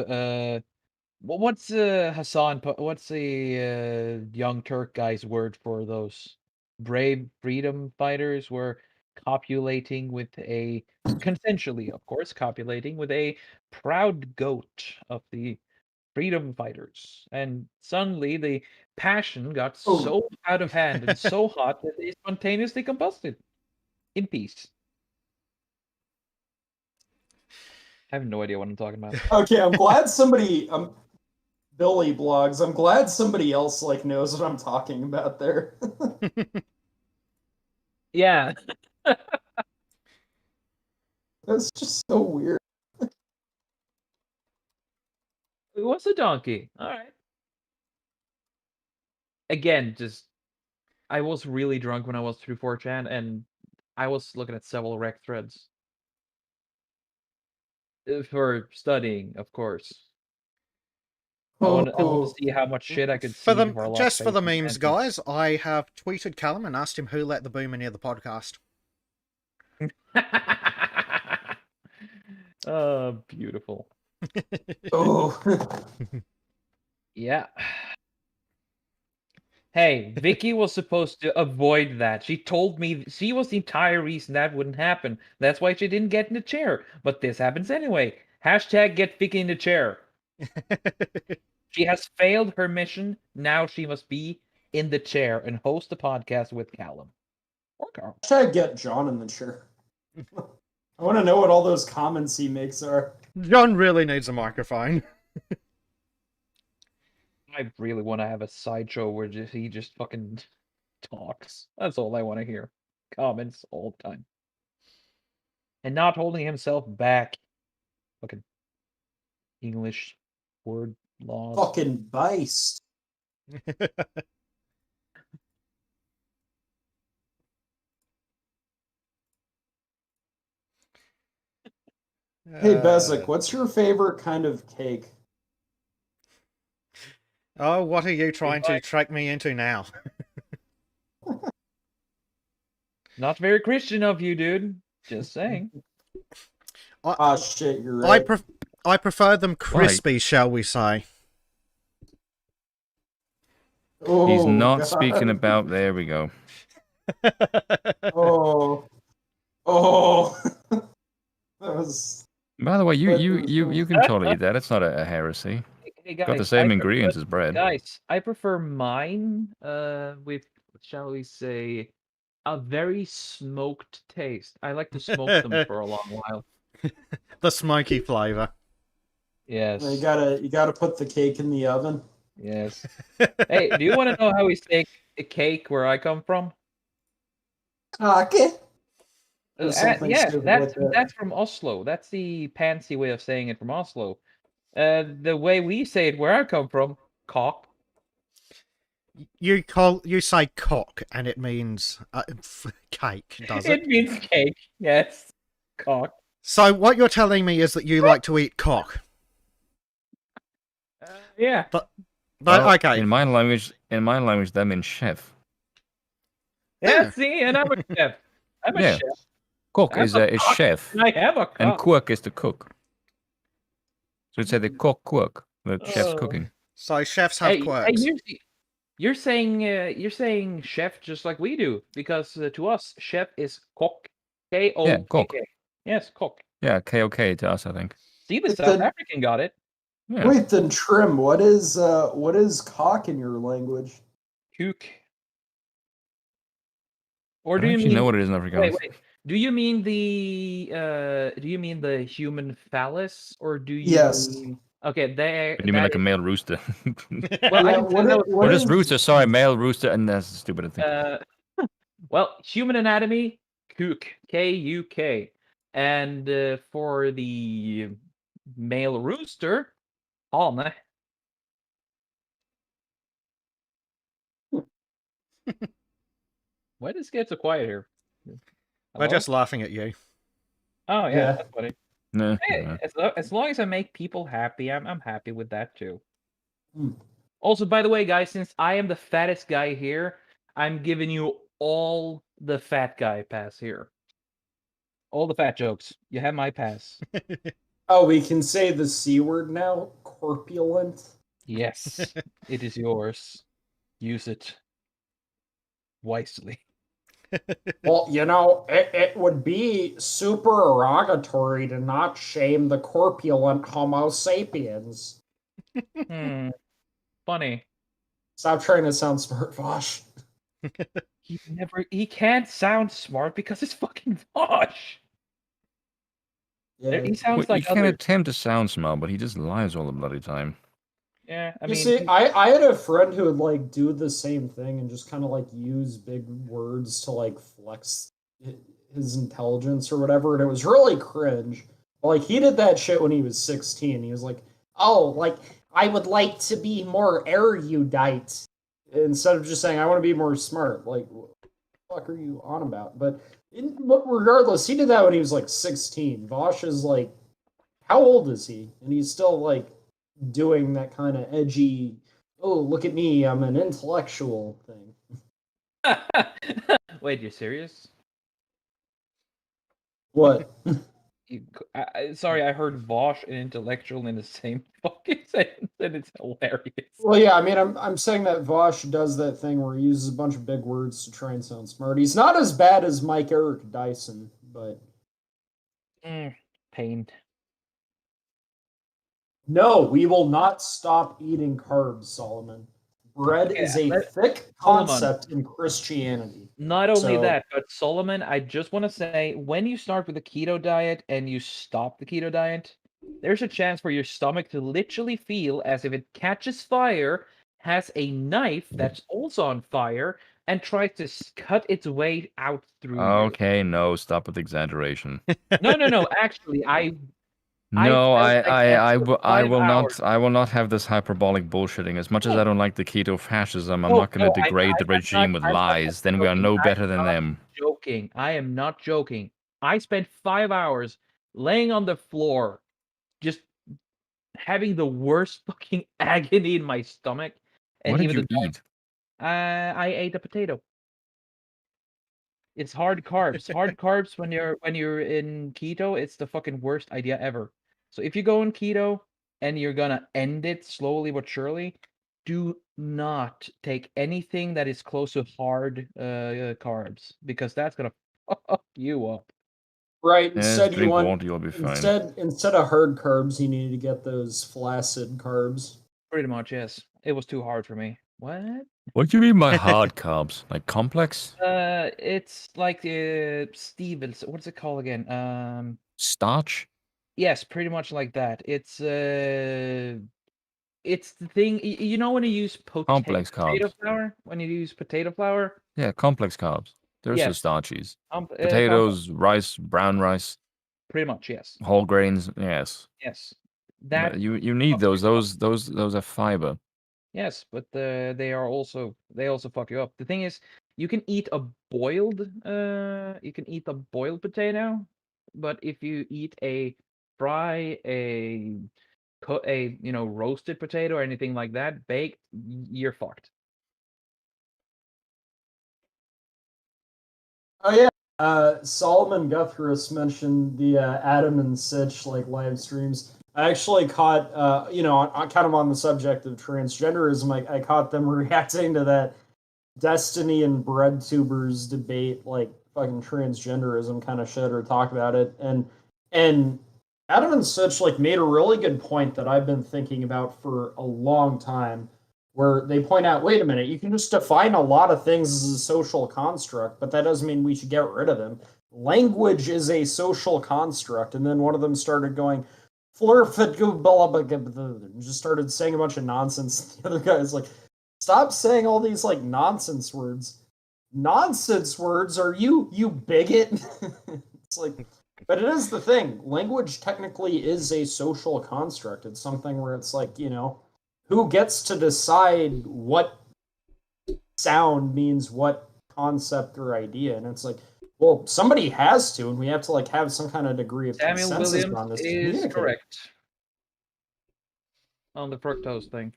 What's Hassan? What's the Young Turk guy's word for those brave freedom fighters? Were copulating with a consensually, of course, copulating with a proud goat of the freedom fighters, and suddenly the passion got Oh. so out of hand and so hot that they spontaneously combusted in peace. I have no idea what I'm talking about. Okay, I'm glad somebody Billy blogs. I'm glad somebody else like knows what I'm talking about there. Yeah. That's just so weird. It was a donkey. All right. Again, just I was really drunk when I was through 4chan, and I was looking at several rec threads for studying, of course. I want to see how much shit I could For see the before I lost just for faith the in memes, humanity. guys, I have tweeted Callum and asked him who let the boomer near the podcast. Oh, beautiful. Oh. Yeah. Hey, Vicky was supposed to avoid that. She told me she was the entire reason that wouldn't happen. That's why she didn't get in the chair. But this happens anyway. Hashtag get Vicky in the chair. She has failed her mission. Now she must be in the chair and host the podcast with Callum. Or Carl. Try to get John in the chair. I want to know what all those comments he makes are. John really needs a microphone. I really want to have a sideshow where he just fucking talks. That's all I want to hear. Comments all the time. And not holding himself back. Fucking English word laws. Fucking beist. Hey, Bezic, what's your favorite kind of cake? Oh, what are you trying to track me into now? Not very Christian of you, dude. Just saying. Ah, shit, you're right. I prefer them crispy, shall we say? Oh, He's not God. speaking about. There we go. Oh. Oh. That was. By the way, That you can totally eat that. It's not a heresy. Hey guys, Got the same ingredients as bread. Guys, I prefer mine with, shall we say, a very smoked taste. I like to smoke them for a long while. The smoky flavor. Yes. You gotta put the cake in the oven. Yes. Hey, do you want to know how we say a cake where I come from? Kake. Yeah, that's from Oslo. That's the fancy way of saying it from Oslo. The way we say it where I come from, cock. You say cock, and it means cake, does it? It means cake. Yes, cock. So what you're telling me is that you like to eat cock. Yeah. But Well, okay. In my language, that means chef. Yeah. See, and I'm a chef. I'm a Yeah. chef. Cook I'm is a cock, chef, and I have a cock. and cook is to cook. So it's the cook, the chef's cooking. So chefs have quirks. Hey, you're saying chef just like we do, because to us chef is cock. K-O-K-K. Yeah, cook. Yes, cock. Yeah, K-O-K to us, I think. See, the South African got it. Yeah. Wait, then Trim, what is cock in your language? Kook. Or I do don't you actually mean? know what it is in Afrikaans. Wait. Do you mean the human phallus, or do you? Yes. Mean, okay, there. You mean like a male rooster? Well, Yeah, Or just rooster? Sorry, male rooster, and that's stupid. I think. Well, human anatomy, kook, K-U-K, and for the male rooster, hane. Why does it get so quiet here? We're Hello? just laughing at you. Oh yeah, Yeah. that's funny. Nah, Hey, nah. as long as I make people happy, I'm happy with that too. Hmm. Also, by the way, guys, since I am the fattest guy here, I'm giving you all the fat guy pass here. All the fat jokes. You have my pass. Oh, we can say the C word now? Corpulent? Yes, it is yours. Use it wisely. Well, it would be super derogatory to not shame the corpulent Homo sapiens. Hmm. Funny. Stop trying to sound smart, Vosh. He can't sound smart because it's fucking Vosh. Yeah. He Well, sounds you like can other. attempt to sound smart, but he just lies all the bloody time. Yeah, I You mean, see, I had a friend who would like do the same thing and just kind of like use big words to like flex his intelligence or whatever, and it was really cringe. But, like he did that shit when he was 16. He was like, "Oh, like I would like to be more erudite," instead of just saying, "I want to be more smart." Like, what the fuck are you on about? But regardless, he did that when he was like 16. Vosh is like, how old is he? And he's still like doing that kind of edgy, oh, look at me, I'm an intellectual thing. Wait, you're serious? What? Sorry, I heard Vosh and intellectual in the same fucking sentence, and it's hilarious. Well, yeah, I mean, I'm saying that Vosh does that thing where he uses a bunch of big words to try and sound smart. He's not as bad as Mike Eric Dyson, but Pain. no, we will not stop eating carbs, Solomon. Bread Okay, is a thick Solomon. concept in Christianity. Not only So- that, but Solomon, I just want to say, when you start with the keto diet and you stop the keto diet, there's a chance for your stomach to literally feel as if it catches fire, has a knife that's also on fire, and tries to cut its way out through you. Okay, no, stop with the exaggeration. No. Actually, No, felt like that for I 5 will hours. not. I will not have this hyperbolic bullshitting. As much as I don't like the keto fascism, I'm No, not going to no, degrade the regime with I'm not lies. Then we are joking. no I'm better than not them. joking. I am not joking. I spent 5 hours laying on the floor, just having the worst fucking agony in my stomach. And What did even you the eat? I ate a potato. It's hard carbs. Hard carbs when you're in keto, it's the fucking worst idea ever. So if you go in keto and you're gonna end it slowly but surely, do not take anything that is close to hard carbs, because that's gonna fuck you up. right, Yes, instead you drink want water, you'll be fine. instead of hard carbs, you need to get those flaccid carbs. Pretty much, yes. It was too hard for me. What? What do you mean by hard carbs? Like complex? It's like Stevens. What's it called again? Starch? Yes, pretty much like that. It's the thing. You know when you use Complex potato carbs. flour? When you use potato flour? Yeah, complex carbs. They're so Yes. starchies. Complex. Potatoes, rice, brown rice, Pretty much, yes. whole grains. Yes, Yes. but That you need fucks those. you up. Those are fiber. Yes, but they also fuck you up. The thing is, you can eat a boiled potato, but if you eat a fry, roasted potato or anything like that, baked, you're fucked. Oh yeah, Solomon Guthrus mentioned the Adam and Sitch like live streams. I actually caught, kind of on the subject of transgenderism, I caught them reacting to that Destiny and BreadTubers debate, like fucking transgenderism kind of shit, or talk about it, and Adam and Sitch like made a really good point that I've been thinking about for a long time, where they point out, wait a minute, you can just define a lot of things as a social construct, but that doesn't mean we should get rid of them. Language is a social construct. And then one of them started going, and just started saying a bunch of nonsense. The other guy's like, stop saying all these like nonsense words. Nonsense words? Are you bigot? It's like, but it is the thing. Language technically is a social construct. It's something where it's like, who gets to decide what sound means what concept or idea? And it's like, Well, somebody has to, and we have to like have some kind of degree of Samuel consensus Williams on this to is communicate. correct on the fructose thing.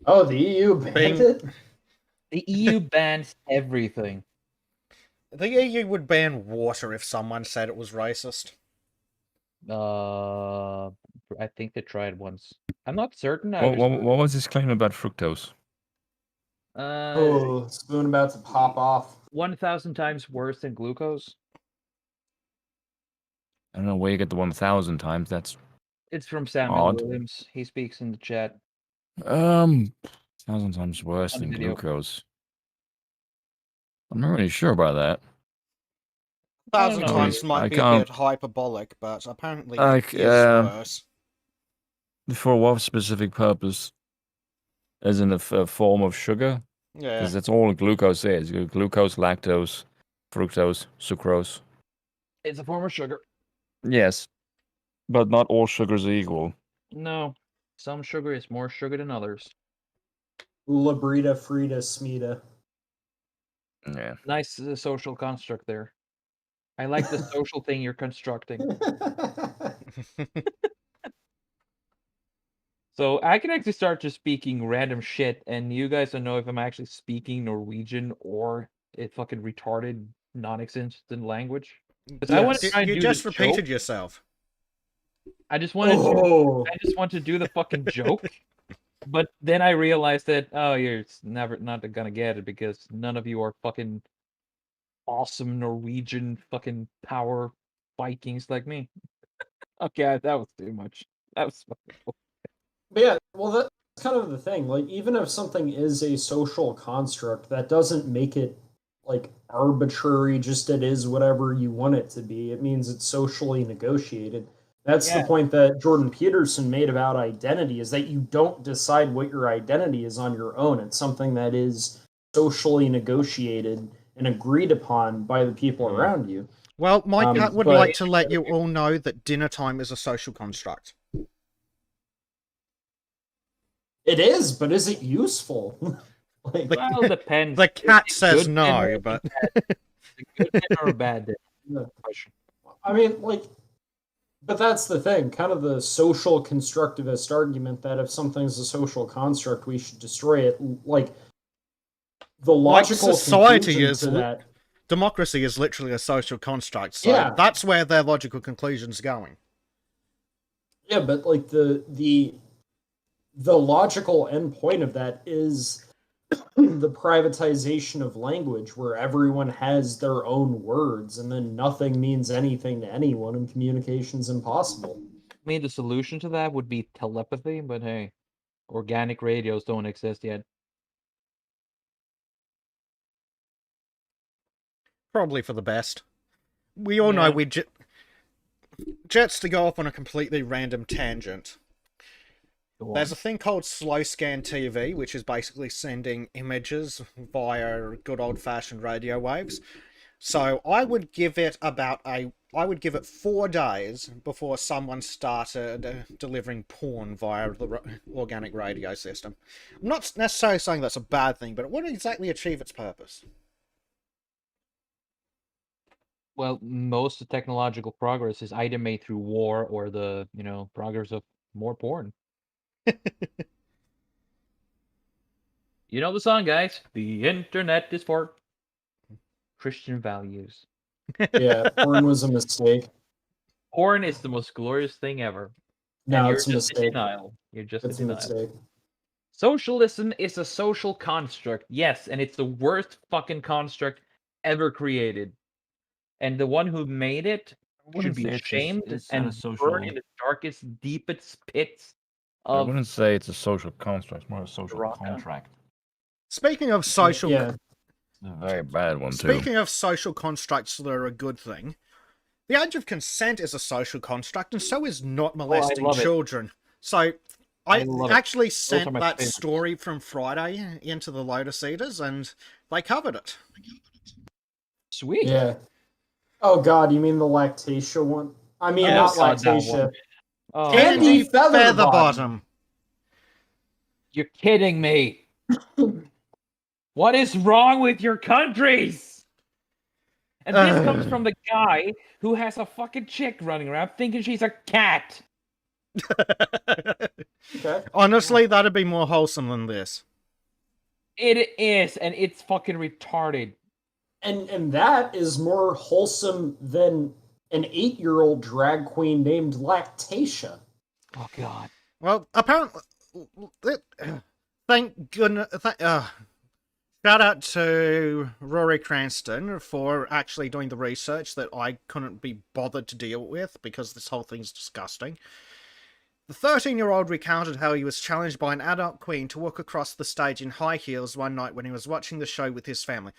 Oh, the EU banned Being- it? The EU bans everything. The EU would ban water if someone said it was racist. I think they tried once. I'm not certain. What was his claim about fructose? Oh, spoon about to pop off. 1,000 times worse than glucose. I don't know where you get the 1,000 times. That's It's from Samuel Odd. Williams. He speaks in the chat. 1,000 times worse On the than video. glucose. I'm not really sure about that. I don't 1,000 know. times I might be a can't- bit hyperbolic, but apparently Like, it is worse. For what specific purpose? As in a form of sugar? Yeah. Because that's all glucose is. You got glucose, lactose, fructose, sucrose. It's a form of sugar. Yes. But not all sugars are equal. No. Some sugar is more sugar than others. Labrita, Frida, Smita. Yeah. Nice social construct there. I like the social thing you're constructing. So I can actually start just speaking random shit, and you guys don't know if I'm actually speaking Norwegian or a fucking retarded, non-existent language. Because I want to Yes. try and You do just the repeated joke. yourself. I just wanted to. Oh, I just want to do the fucking joke, but then I realized that you're never not gonna get it because none of you are fucking awesome Norwegian fucking power Vikings like me. Okay, that was too much. That was fucking. but yeah, well, that's kind of the thing. Like, even if something is a social construct, that doesn't make it like arbitrary, just it is whatever you want it to be. It means it's socially negotiated. That's the Yeah. point that Jordan Peterson made about identity, is that you don't decide what your identity is on your own. It's something that is socially negotiated and agreed upon by the people around you. Well, my cat would but- like to let you all know that dinner time is a social construct. It is, but is it useful? Like, Well, depends. The cat Is it says good no, dinner, but a good dinner or a bad dinner? Yeah. Question. I mean, like, but that's the thing, kind of the social constructivist argument that if something's a social construct, we should destroy it. Like, the logical society conclusion is to that. democracy is literally a social construct, so Yeah. that's where their logical conclusion's going. Yeah, but like the logical end point of that is the privatization of language, where everyone has their own words, and then nothing means anything to anyone, and communication's impossible. I mean, the solution to that would be telepathy, but hey, organic radios don't exist yet. Probably for the best. We all know Yeah. we Jets to go off on a completely random tangent. Go There's on. a thing called slow scan TV, which is basically sending images via good old fashioned radio waves. So I would give it 4 days before someone started delivering porn via the organic radio system. I'm not necessarily saying that's a bad thing, but it wouldn't exactly achieve its purpose. Well, most of technological progress is either made through war or the, progress of more porn. You know the song, guys. The internet is for Christian values. Yeah, porn was a mistake. Porn is the most glorious thing ever. And No, you're it's a just in mistake. denial. You're just It's a in denial. mistake. Socialism is a social construct, yes, and it's the worst fucking construct ever created. And the one who made it should be ashamed and burned in the darkest, deepest pits I of wouldn't say it's a social construct, it's more a social Raka. contract. Speaking of social Yeah. It's a very bad one, too. Speaking of social constructs that are a good thing, the age of consent is a social construct, and so is not molesting love it. children. So I I love it. actually are sent my that favorites. story from Friday into the Lotus Eaters, and they covered it. sweet. Yeah. Oh God, you mean the Lactatia one? I mean, Oh, not God, that Lactatia. one. Oh, Candy God. Featherbottom. You're kidding me. What is wrong with your countries? And this comes from the guy who has a fucking chick running around thinking she's a cat. Okay. Honestly, that'd be more wholesome than this. It is, and it's fucking retarded. And that is more wholesome than an 8-year-old drag queen named Lactatia. Oh god. Well, apparently, thank goodness. Shout out to Rory Cranston for actually doing the research that I couldn't be bothered to deal with because this whole thing's disgusting. The 13-year-old recounted how he was challenged by an adult queen to walk across the stage in high heels one night when he was watching the show with his family.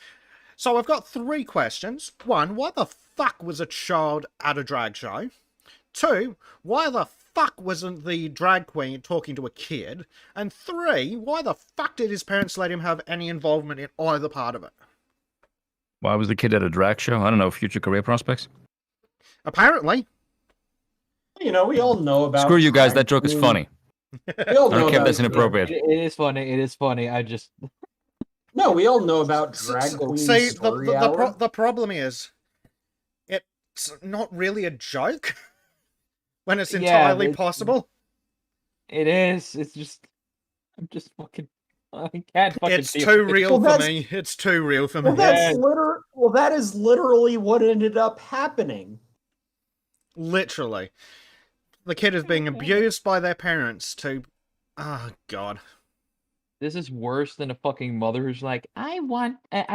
So I've got 3 questions. 1, why the fuck was a child at a drag show? 2, why the fuck wasn't the drag queen talking to a kid? And 3, why the fuck did his parents let him have any involvement in either part of it? Why was the kid at a drag show? I don't know, future career prospects? Apparently. You know, we all know about. Screw you guys, drag that joke is queen. funny. We all I don't know care if about that's inappropriate. It is funny. It is funny. I just. No, we all know about drag queen See, story hour. the problem is, it's not really a joke when it's entirely possible. It is. It's just. I'm just fucking. I can't fucking. It's deal too with it. real Well, for me. It's too real for me. Well, that's Yeah. that is literally what ended up happening. Literally. The kid is being abused by their parents to... Oh, God. This is worse than a fucking mother who's like, I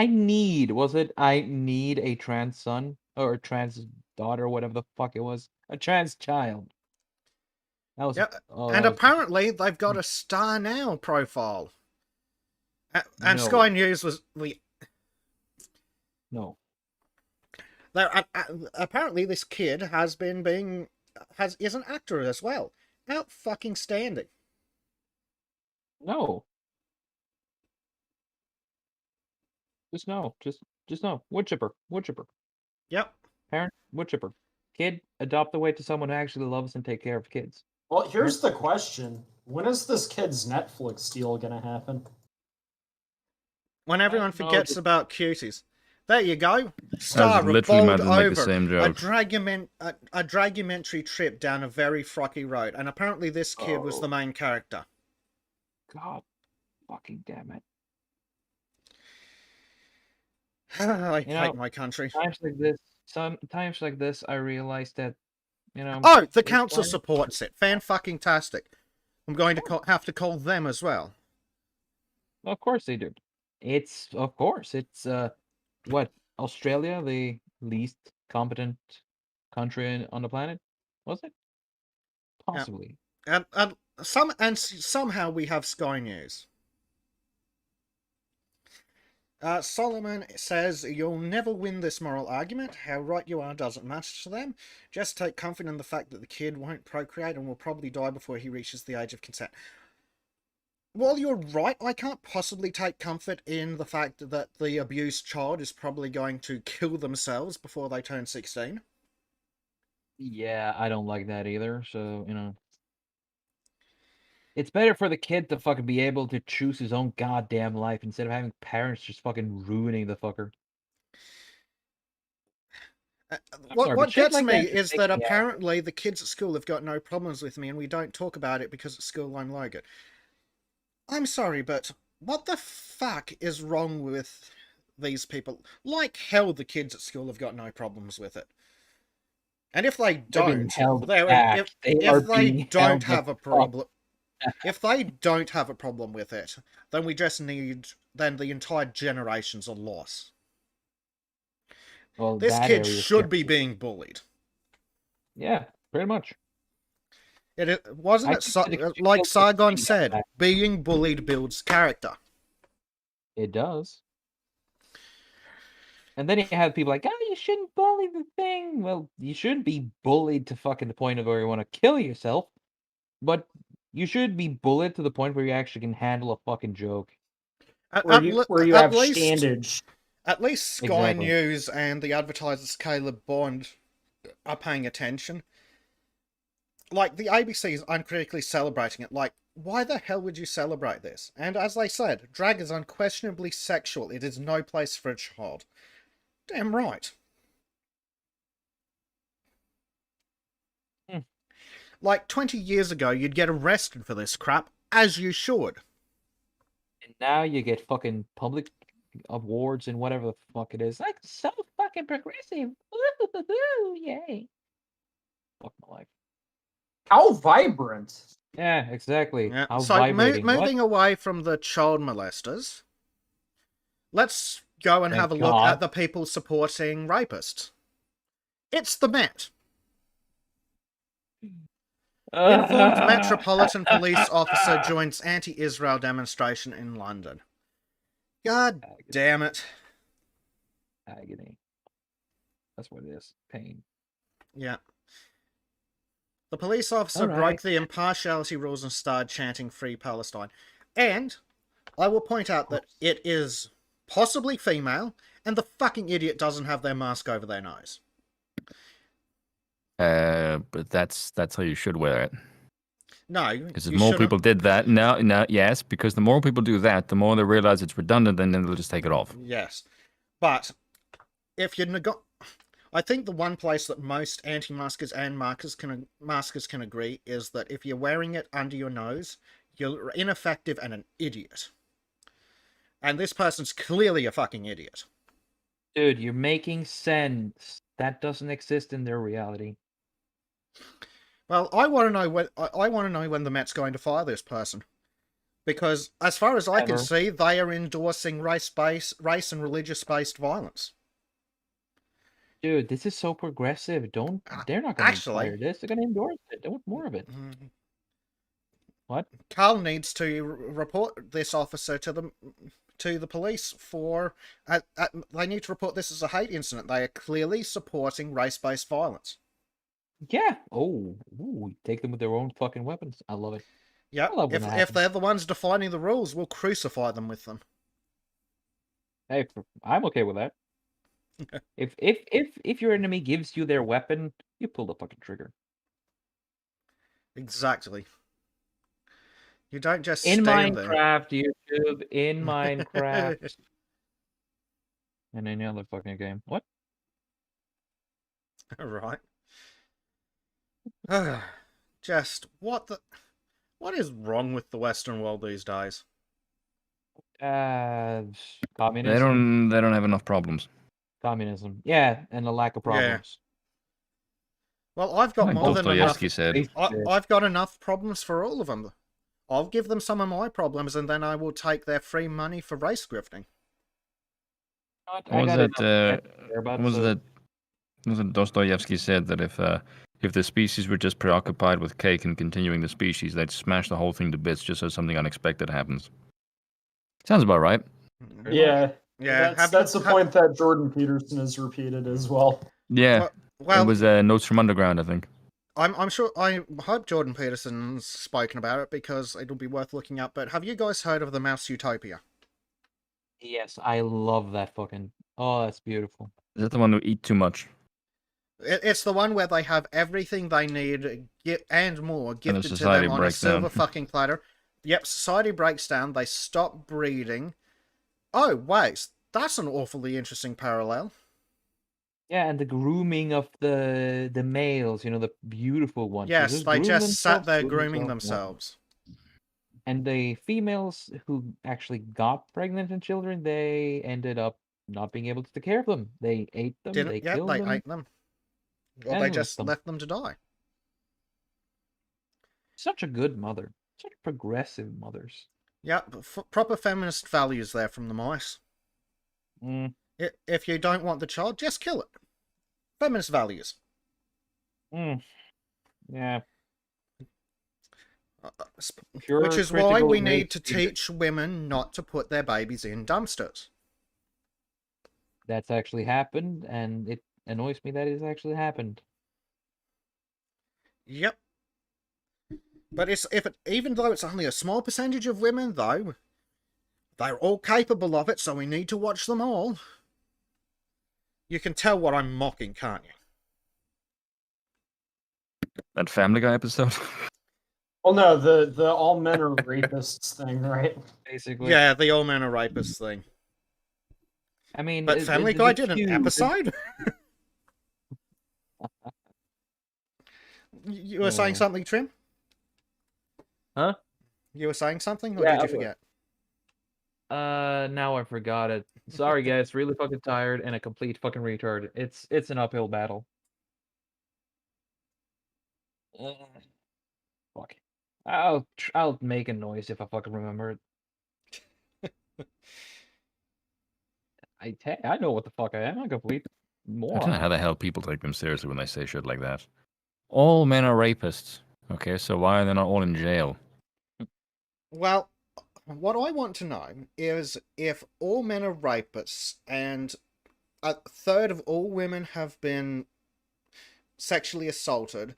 need a trans son or a trans daughter, whatever the fuck it was, a trans child. That was. Yeah, Oh, and that was- apparently they've got a Star Now profile. And No. Sky News was the... No. Apparently this kid has been being... is an actor as well. Out fucking standing. No. Just no. Just no. Wood chipper. Wood chipper. Yep. Parent. Wood chipper. Kid. Adopt away to someone who actually loves and take care of kids. Well, here's the question: when is this kid's Netflix deal gonna happen? When everyone No, forgets just- about cuties. There you go. I Star was literally bowled about to make over the same a joke. dragumentary trip down a very frocky road, and apparently this kid was the main character. God. Fucking damn it. I You know, hate my country. Times like this, I realized that, Oh, the it's council fine. supports it. Fan-fucking-tastic. I'm going to have to call them as well. Of course they do. It's what, Australia, the least competent country on the planet? Was it? Possibly. And somehow we have Sky News. Solomon says, you'll never win this moral argument. How right you are doesn't matter to them. Just take comfort in the fact that the kid won't procreate and will probably die before he reaches the age of consent. Well, you're right. I can't possibly take comfort in the fact that the abused child is probably going to kill themselves before they turn 16. Yeah, I don't like that either. So, it's better for the kid to fucking be able to choose his own goddamn life instead of having parents just fucking ruining the fucker. sorry, What but shit gets like me that just is makes that me angry. apparently the kids at school have got no problems with me and we don't talk about it because at school I'm Logan. I'm sorry, but what the fuck is wrong with these people? Like hell the kids at school have got no problems with it. And if they They're being don't, held they're- back. They are if they being don't held have the a fuck problem, if they don't have a problem with it, then we just need, then the entire generation's a loss. Well, This that kid area is should be different. being bullied. Yeah, pretty much. Wasn't I it think that it should like feel Sargon like said, that. being bullied builds character. It does. And then you have people like, oh, you shouldn't bully the thing. Well, you shouldn't be bullied to fucking the point of where you want to kill yourself. But you should be bullied to the point where you actually can handle a fucking joke. Where you have standage. At least Sky Exactly. News and the advertisers Caleb Bond are paying attention. Like, the ABC is uncritically celebrating it. Like, why the hell would you celebrate this? And as they said, drag is unquestionably sexual. It is no place for a child. Damn right. Like 20 years ago, you'd get arrested for this crap, as you should. And now you get fucking public awards and whatever the fuck it is. Like, so fucking progressive. Woo-hoo-hoo-hoo, yay. Fuck my life. How vibrant. Yeah, exactly. Yeah. How So vibrating. What? moving away from the child molesters, let's go and Thank have a look God. at the people supporting rapists. It's the Met. Informed Metropolitan Police officer joins anti-Israel demonstration in London. God damn it. Agony. That's what it is. Pain. Yeah. The police officer Alright. broke the impartiality rules and started chanting Free Palestine. And I will point out that it is possibly female, and the fucking idiot doesn't have their mask over their nose. But that's how you should wear it. No, Because if you more shouldn't. people did that, yes, because the more people do that, the more they realize it's redundant, and then they'll just take it off. Yes. But if you I think the one place that most anti-maskers and maskers can agree is that if you're wearing it under your nose, you're ineffective and an idiot. And this person's clearly a fucking idiot. Dude, you're making sense. That doesn't exist in their reality. Well, I want to know when the Met's going to fire this person, because as far as I can Ever. see, they are endorsing race and religious-based violence. Dude, this is so progressive. They're not going to Actually- fire this. They're going to endorse it. They want more of it. What? Carl needs to report this officer to the police for. They need to report this as a hate incident. They are clearly supporting race-based violence. Yeah. Oh, ooh, take them with their own fucking weapons. I love it. Yeah, I love when that if happens. they're the ones defining the rules, we'll crucify them with them. Hey, I'm okay with that. If your enemy gives you their weapon, you pull the fucking trigger. Exactly. You don't just In stand there. Minecraft, YouTube, in Minecraft, and any other fucking game. What? Right. Just what is wrong with the Western world these days? Communism. They don't have enough problems. Communism. Yeah, and a lack of Yeah. problems. Well, I've got Like more than enough. Dostoevsky said. I've got enough problems for all of them. I'll give them some of my problems, and then I will take their free money for race grifting. What was it Dostoevsky said that if the species were just preoccupied with cake and continuing the species, they'd smash the whole thing to bits just so something unexpected happens. Sounds about right. Yeah. Yeah, That's the point that Jordan Peterson has repeated as well. Yeah. Well, it was Notes from Underground, I think. I'm sure. I hope Jordan Peterson's spoken about it because it'll be worth looking up. But have you guys heard of the Mouse Utopia? Yes, I love that fucking. Oh, that's beautiful. Is that the one who eat too much? It's the one where they have everything they need and more gifted to society them on a breaks silver down. fucking platter. Yep, society breaks down. They stop breeding. Oh wait, that's an awfully interesting parallel. Yeah, and the grooming of the males, the beautiful ones. Yes, they groom just sat themselves, there groom grooming themselves. themselves. And the females who actually got pregnant and children, they ended up not being able to take care of them. They ate them, they killed them. ate them. Or and they left just them. left them to die. Such a good mother. Such progressive mothers. Yeah, proper feminist values there from the mice. If you don't want the child, just kill it. Feminist values. Yeah. Which is why we need to teach women not to put their babies in dumpsters. That's actually happened, and it annoys me that it's actually happened. Yep. But even though it's only a small percentage of women, though, they're all capable of it, so we need to watch them all. You can tell what I'm mocking, can't you? That Family Guy episode? Well, no, the all men are rapists thing, right? Basically. Yeah, the all men are rapists thing. I mean, But Family Guy did an episode? You were saying something, Trim? Huh? You were saying something, or Yeah, did you okay. forget? Now I forgot it. Sorry, guys. Really fucking tired and a complete fucking retard. It's an uphill battle. Fuck. I'll make a noise if I fucking remember it. I know what the fuck I am. I'm a complete I don't know moron. how the hell people take them seriously when they say shit like that. All men are rapists. Okay, so why are they not all in jail? Well, what I want to know is if all men are rapists and a third of all women have been sexually assaulted,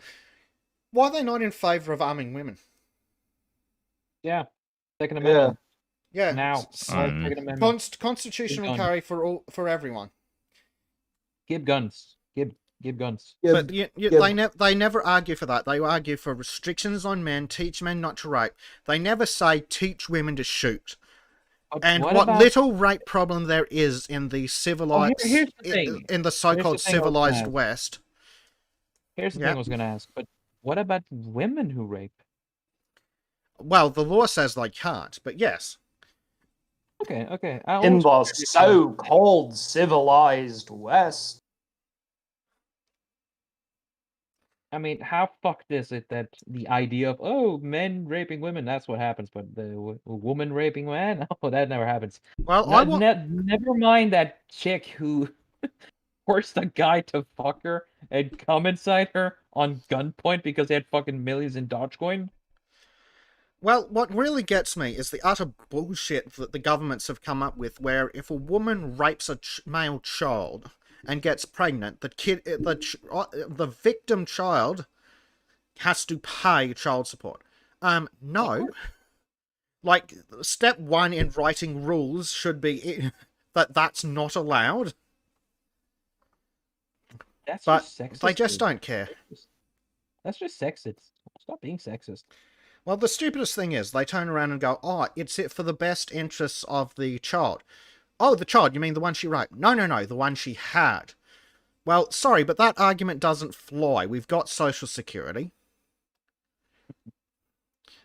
why are they not in favour of arming women? Yeah. Second Yeah. Amendment. Yeah, Now. Second Amendment. constitutional Give carry for everyone. Give guns. Give guns. Yeah, But yeah. they never argue for that. They argue for restrictions on men, teach men not to rape. They never say teach women to shoot. But And what what about... little rape problem there is in the civilized, here's the thing. in the so-called Here's the thing I was gonna civilized ask. West. Here's the thing I was gonna ask. But what about women who rape? Well, the law says they can't, but yes. Okay. In the so-called civilized West. I mean, how fucked is it that the idea of men raping women, that's what happens, but the woman raping man, oh, that never happens. Well, Never mind that chick who forced a guy to fuck her and come inside her on gunpoint because they had fucking millions in Dogecoin. Well, what really gets me is the utter bullshit that the governments have come up with, where if a woman rapes a male child and gets pregnant, the victim child has to pay child support. No. Like, step one in writing rules should be that's not allowed. That's But just sexist. they just dude. don't care. That's just sexist. Stop being sexist. Well, the stupidest thing is they turn around and go, oh, it's it for the best interests of the child. Oh, the child, you mean the one she raped? No, the one she had. Well, sorry, but that argument doesn't fly. We've got Social Security.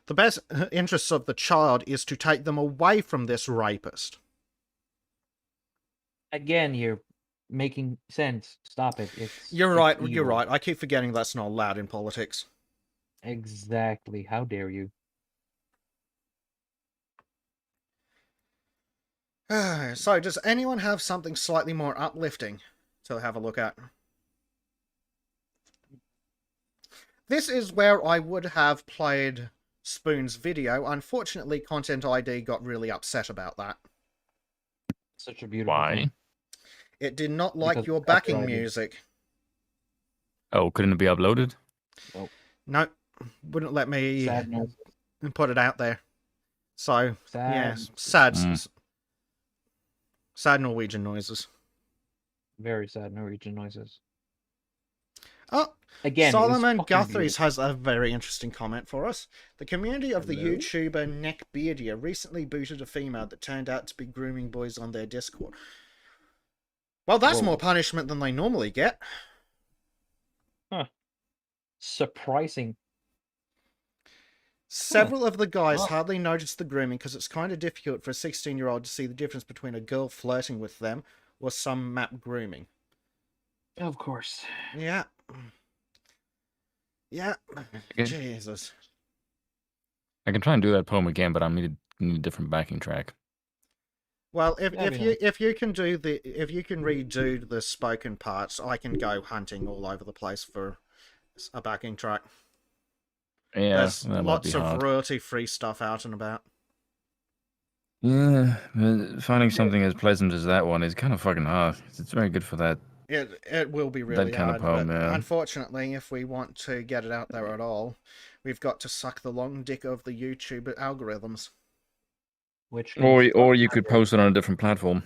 The best interests of the child is to take them away from this rapist. Again, you're making sense. Stop it. You're it's right. You're evil. right. I keep forgetting that's not allowed in politics. Exactly. How dare you? So, does anyone have something slightly more uplifting to have a look at? This is where I would have played Spoon's video. Unfortunately, Content ID got really upset about that. Such a beautiful Why? thing. It did not like Because your it's backing copyrighted. music. Oh, couldn't it be uploaded? No, wouldn't let me Sad noise. put it out there. So, Sad. yes, sad. Mm. Sad Norwegian noises. Very sad Norwegian noises. Oh, Again, Solomon it's fucking Guthries has a very interesting comment for us. The community of the Hello? YouTuber Neckbeardia recently booted a female that turned out to be grooming boys on their Discord. Well, that's Whoa. more punishment than they normally get. surprising. Several of the guys Oh. hardly noticed the grooming because it's kind of difficult for a 16-year-old to see the difference between a girl flirting with them or some map grooming. Of course. Yeah. Yeah. Okay. Jesus. I can try and do that poem again, but I need a different backing track. Well, if That'd be you nice. if you can redo the spoken parts, I can go hunting all over the place for a backing track. Yeah, There's that might lots be of hard. royalty-free stuff out and about. Yeah, but finding something as pleasant as that one is kind of fucking hard. It's very good for that. It will be really kind of hard, poem, but yeah. unfortunately, if we want to get it out there at all, we've got to suck the long dick of the YouTube algorithms. Which Or means you could post it on a different platform.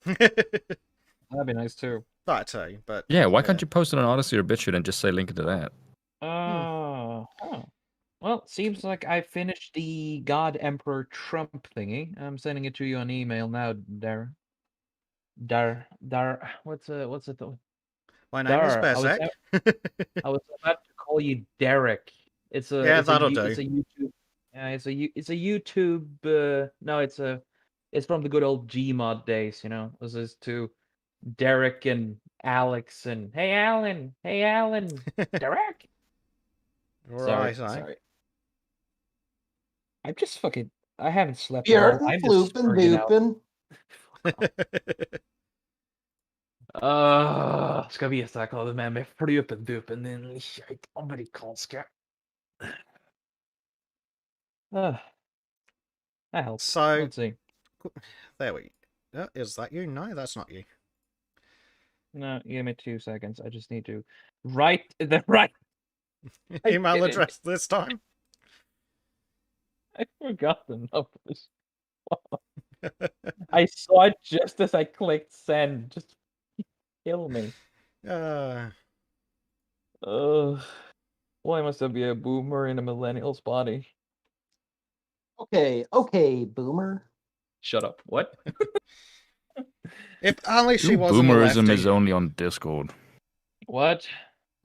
that'd be nice too. That too, but Yeah, why can't you post it on Odyssey or BitChute and just say link it to that? Oh. Well, seems like I finished the God Emperor Trump thingy. I'm sending it to you on email now, Dar. What's it? My name is Dar. Bezek. I was about to call you Derek. It's a Yeah, it's a that'll it's do. a YouTube. It's a YouTube. No, it's from the good old Gmod days. This is to Derek and Alex and hey Alan, Derek. Right, Sorry. I'm just fucking. I haven't slept at all. Bjorn I'm just floopin' burning out. doopin'. Ska vi snacka det med flupen dupen din shit amerikanska. That helps. So, Let's see. there we go. Is that you? No, that's not you. No, give me 2 seconds. I just need to write the right. I Email didn't. address this time. I forgot the numbers. I saw it just as I clicked send. Just kill me. Why must there be a boomer in a millennial's body? Okay, boomer. Shut up. What? If only she Your wasn't a boomerism lefty. is only on Discord. What?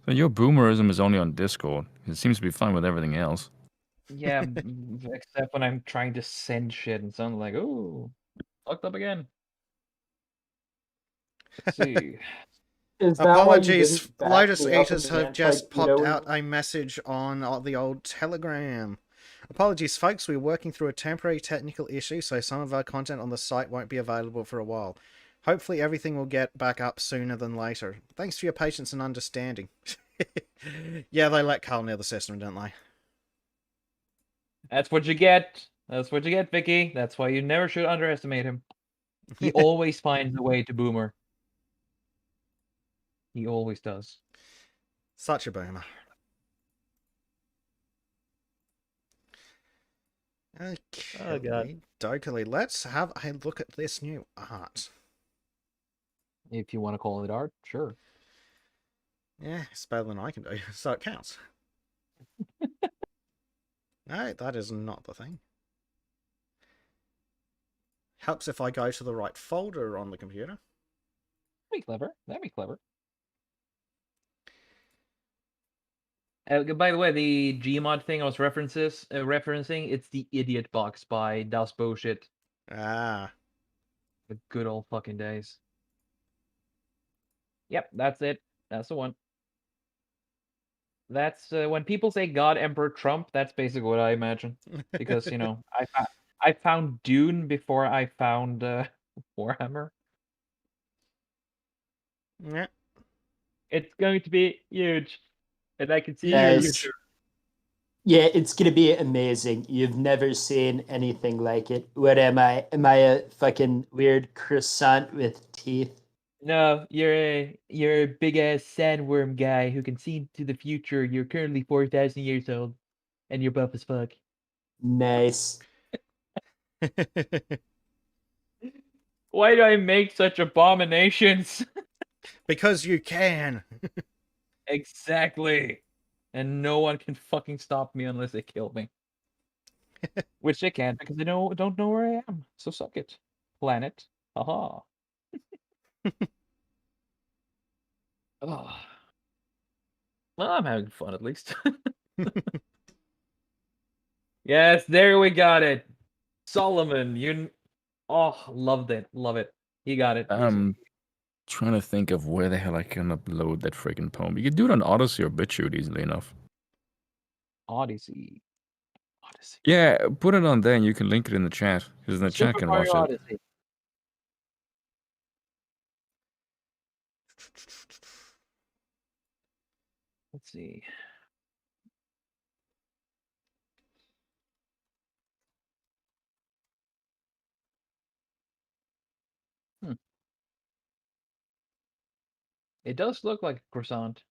So your boomerism is only on Discord. It seems to be fine with everything else. Yeah, except when I'm trying to send shit and sound like, ooh, fucked up again. Let's see. Is that Apologies, why you didn't back Lotus me up in Eaters the have just popped anti-keto out a message on the old Telegram. Apologies, folks. We're working through a temporary technical issue, so some of our content on the site won't be available for a while. Hopefully, everything will get back up sooner than later. Thanks for your patience and understanding. Yeah, they let Carl near the system, didn't they? That's what you get. That's what you get, Vicky. That's why you never should underestimate him. He always finds a way to boomer. He always does. Such a boomer. Okay, Oh, God. Dokily, let's have a look at this new art. If you want to call it art, sure. Yeah, it's better than I can do, so it counts. No, that is not the thing. Helps if I go to the right folder on the computer. That'd be clever. That'd be clever. By the way, the Gmod thing I was referencing, it's the Idiot Box by Das Bullshit. Ah. The good old fucking days. Yep, that's it. That's the one. That's when people say God Emperor Trump, that's basically what I imagine. Because, I found Dune before I found Warhammer. Yeah. It's going to be huge. And I can see Yes. your future. Yeah, it's gonna be amazing. You've never seen anything like it. What am I? Am I a fucking weird croissant with teeth? No, you're a big ass sandworm guy who can see into the future. You're currently 4,000 years old, and you're buff as fuck. Nice. Why do I make such abominations? Because you can. Exactly. And no one can fucking stop me unless they kill me. Which they can't because they don't know where I am. So suck it. Planet. Haha. Oh. Well, I'm having fun at least. Yes, there we got it. Solomon, loved it. Love it. He got it. I'm trying to think of where the hell I can upload that freaking poem. You can do it on Odyssey or BitChute easily enough. Odyssey. Yeah, put it on there and you can link it in the chat. Because the chat Super can Mario watch it. Odyssey. Let's see. It does look like a croissant.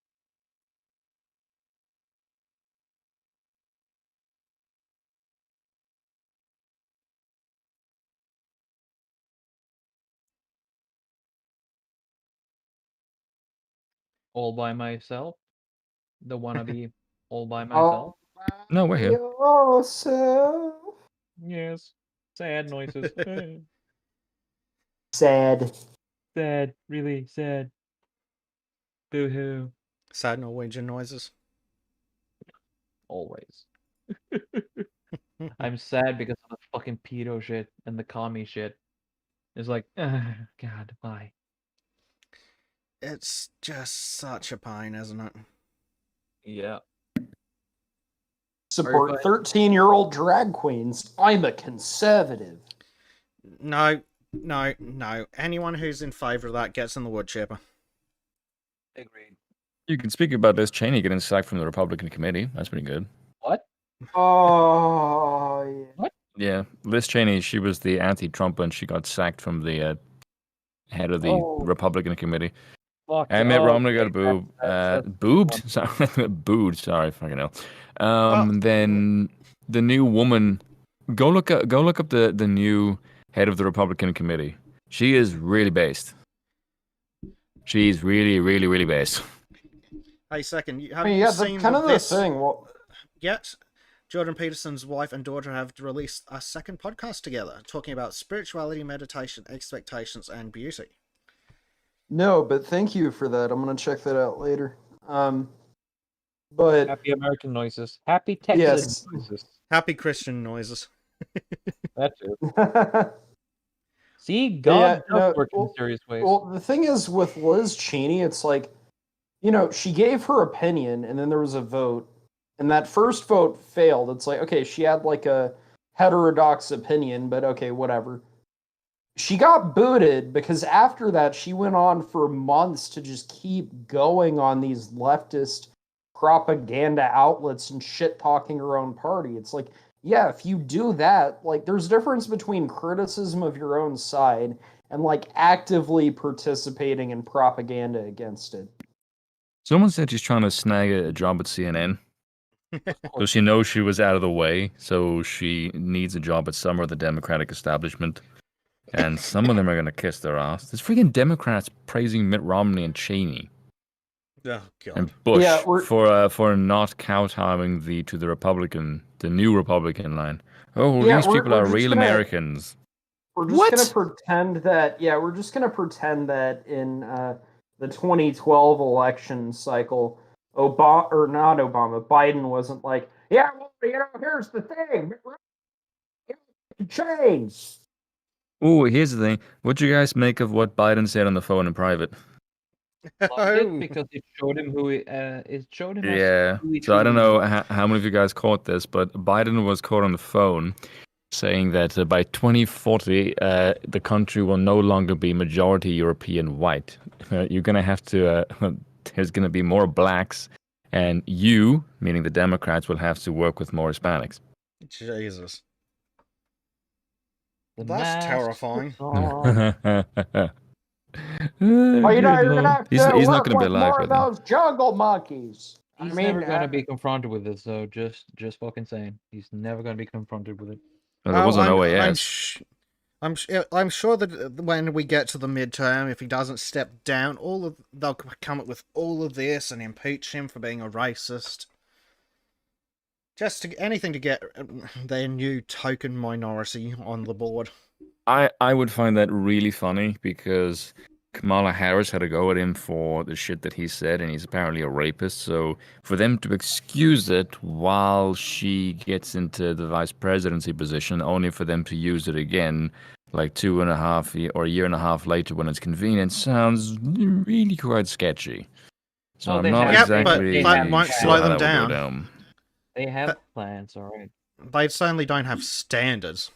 All by myself. The wannabe all by myself. No, we're here. Yourself. Yes. Sad noises. Sad. Sad. Really sad. Boo-hoo. Sad Norwegian noises. Always. I'm sad because of the fucking pedo shit and the commie shit. It's like, God, why? It's just such a pain, isn't it? Yeah. Support 13-year-old drag queens. I'm a conservative. No. Anyone who's in favour of that gets in the wood chipper. Agreed. You can speak about Liz Cheney getting sacked from the Republican committee. That's pretty good. What? Oh, yeah. What? Yeah, Liz Cheney, she was the anti-Trump and she got sacked from the head of the Republican committee. Fuck. And Mitt Romney got okay, boobed. Sorry, booed. Sorry, fucking hell. Then the new woman. Go look up the new head of the Republican committee. She is really based. She's really, really, really based. Hey, second, have I mean, you yeah, seen kind of the this? thing. Well, Yet, Jordan Peterson's wife and daughter have released a second podcast together, talking about spirituality, meditation, expectations, and beauty. no, but thank you for that. I'm gonna check that out later. But Happy American noises. Happy Texan Yes. noises. Happy Christian noises. That too. well, See, God Yeah, does no, work in well- mysterious ways. the thing is with Liz Cheney, it's like, she gave her opinion, and then there was a vote, and that first vote failed. It's like, okay, she had like a heterodox opinion, but okay, whatever. She got booted because after that, she went on for months to just keep going on these leftist propaganda outlets and shit talking her own party. It's like, yeah, if you do that, like, there's a difference between criticism of your own side and like actively participating in propaganda against it. Someone said she's trying to snag a job at CNN. So she knows she was out of the way, so she needs a job at some of the Democratic establishment. And some of them are going to kiss their ass. There's freaking Democrats praising Mitt Romney and Cheney Oh, God. and Bush Yeah, for not kowtowing the new Republican line. Oh, Yeah, these we're- people we're are just real gonna- Americans. We're just What? gonna pretend that, we're just gonna pretend that in the 2012 election cycle, Biden wasn't like, yeah, well, here's the thing, change. Oh, here's the thing. What do you guys make of what Biden said on the phone in private? Loved it because it showed him who it showed him as Yeah. who he So I don't truly know was. how many of you guys caught this, but Biden was caught on the phone saying that by 2040, the country will no longer be majority European white. You're going to have to, there's going to be more blacks, and you, meaning the Democrats, will have to work with more Hispanics. Jesus. The That's mask terrifying. was on. Well, you're gonna have He's to not work gonna be with alive more by of then. those jungle monkeys. He's never gonna be confronted with it, so just fucking saying. He's never gonna be confronted with it. Well, there was an OAS. I'm sure that when we get to the midterm, if he doesn't step down, they'll come up with all of this and impeach him for being a racist. Anything to get their new token minority on the board. I would find that really funny because Kamala Harris had to go at him for the shit that he said, and he's apparently a rapist. So for them to excuse it while she gets into the vice presidency position, only for them to use it again like 2.5 or a year and a half later when it's convenient, sounds really quite sketchy. So Well, I'm they not have- exactly but that won't sure slow how them that would down. go down. They have plans, alright. They certainly don't have standards.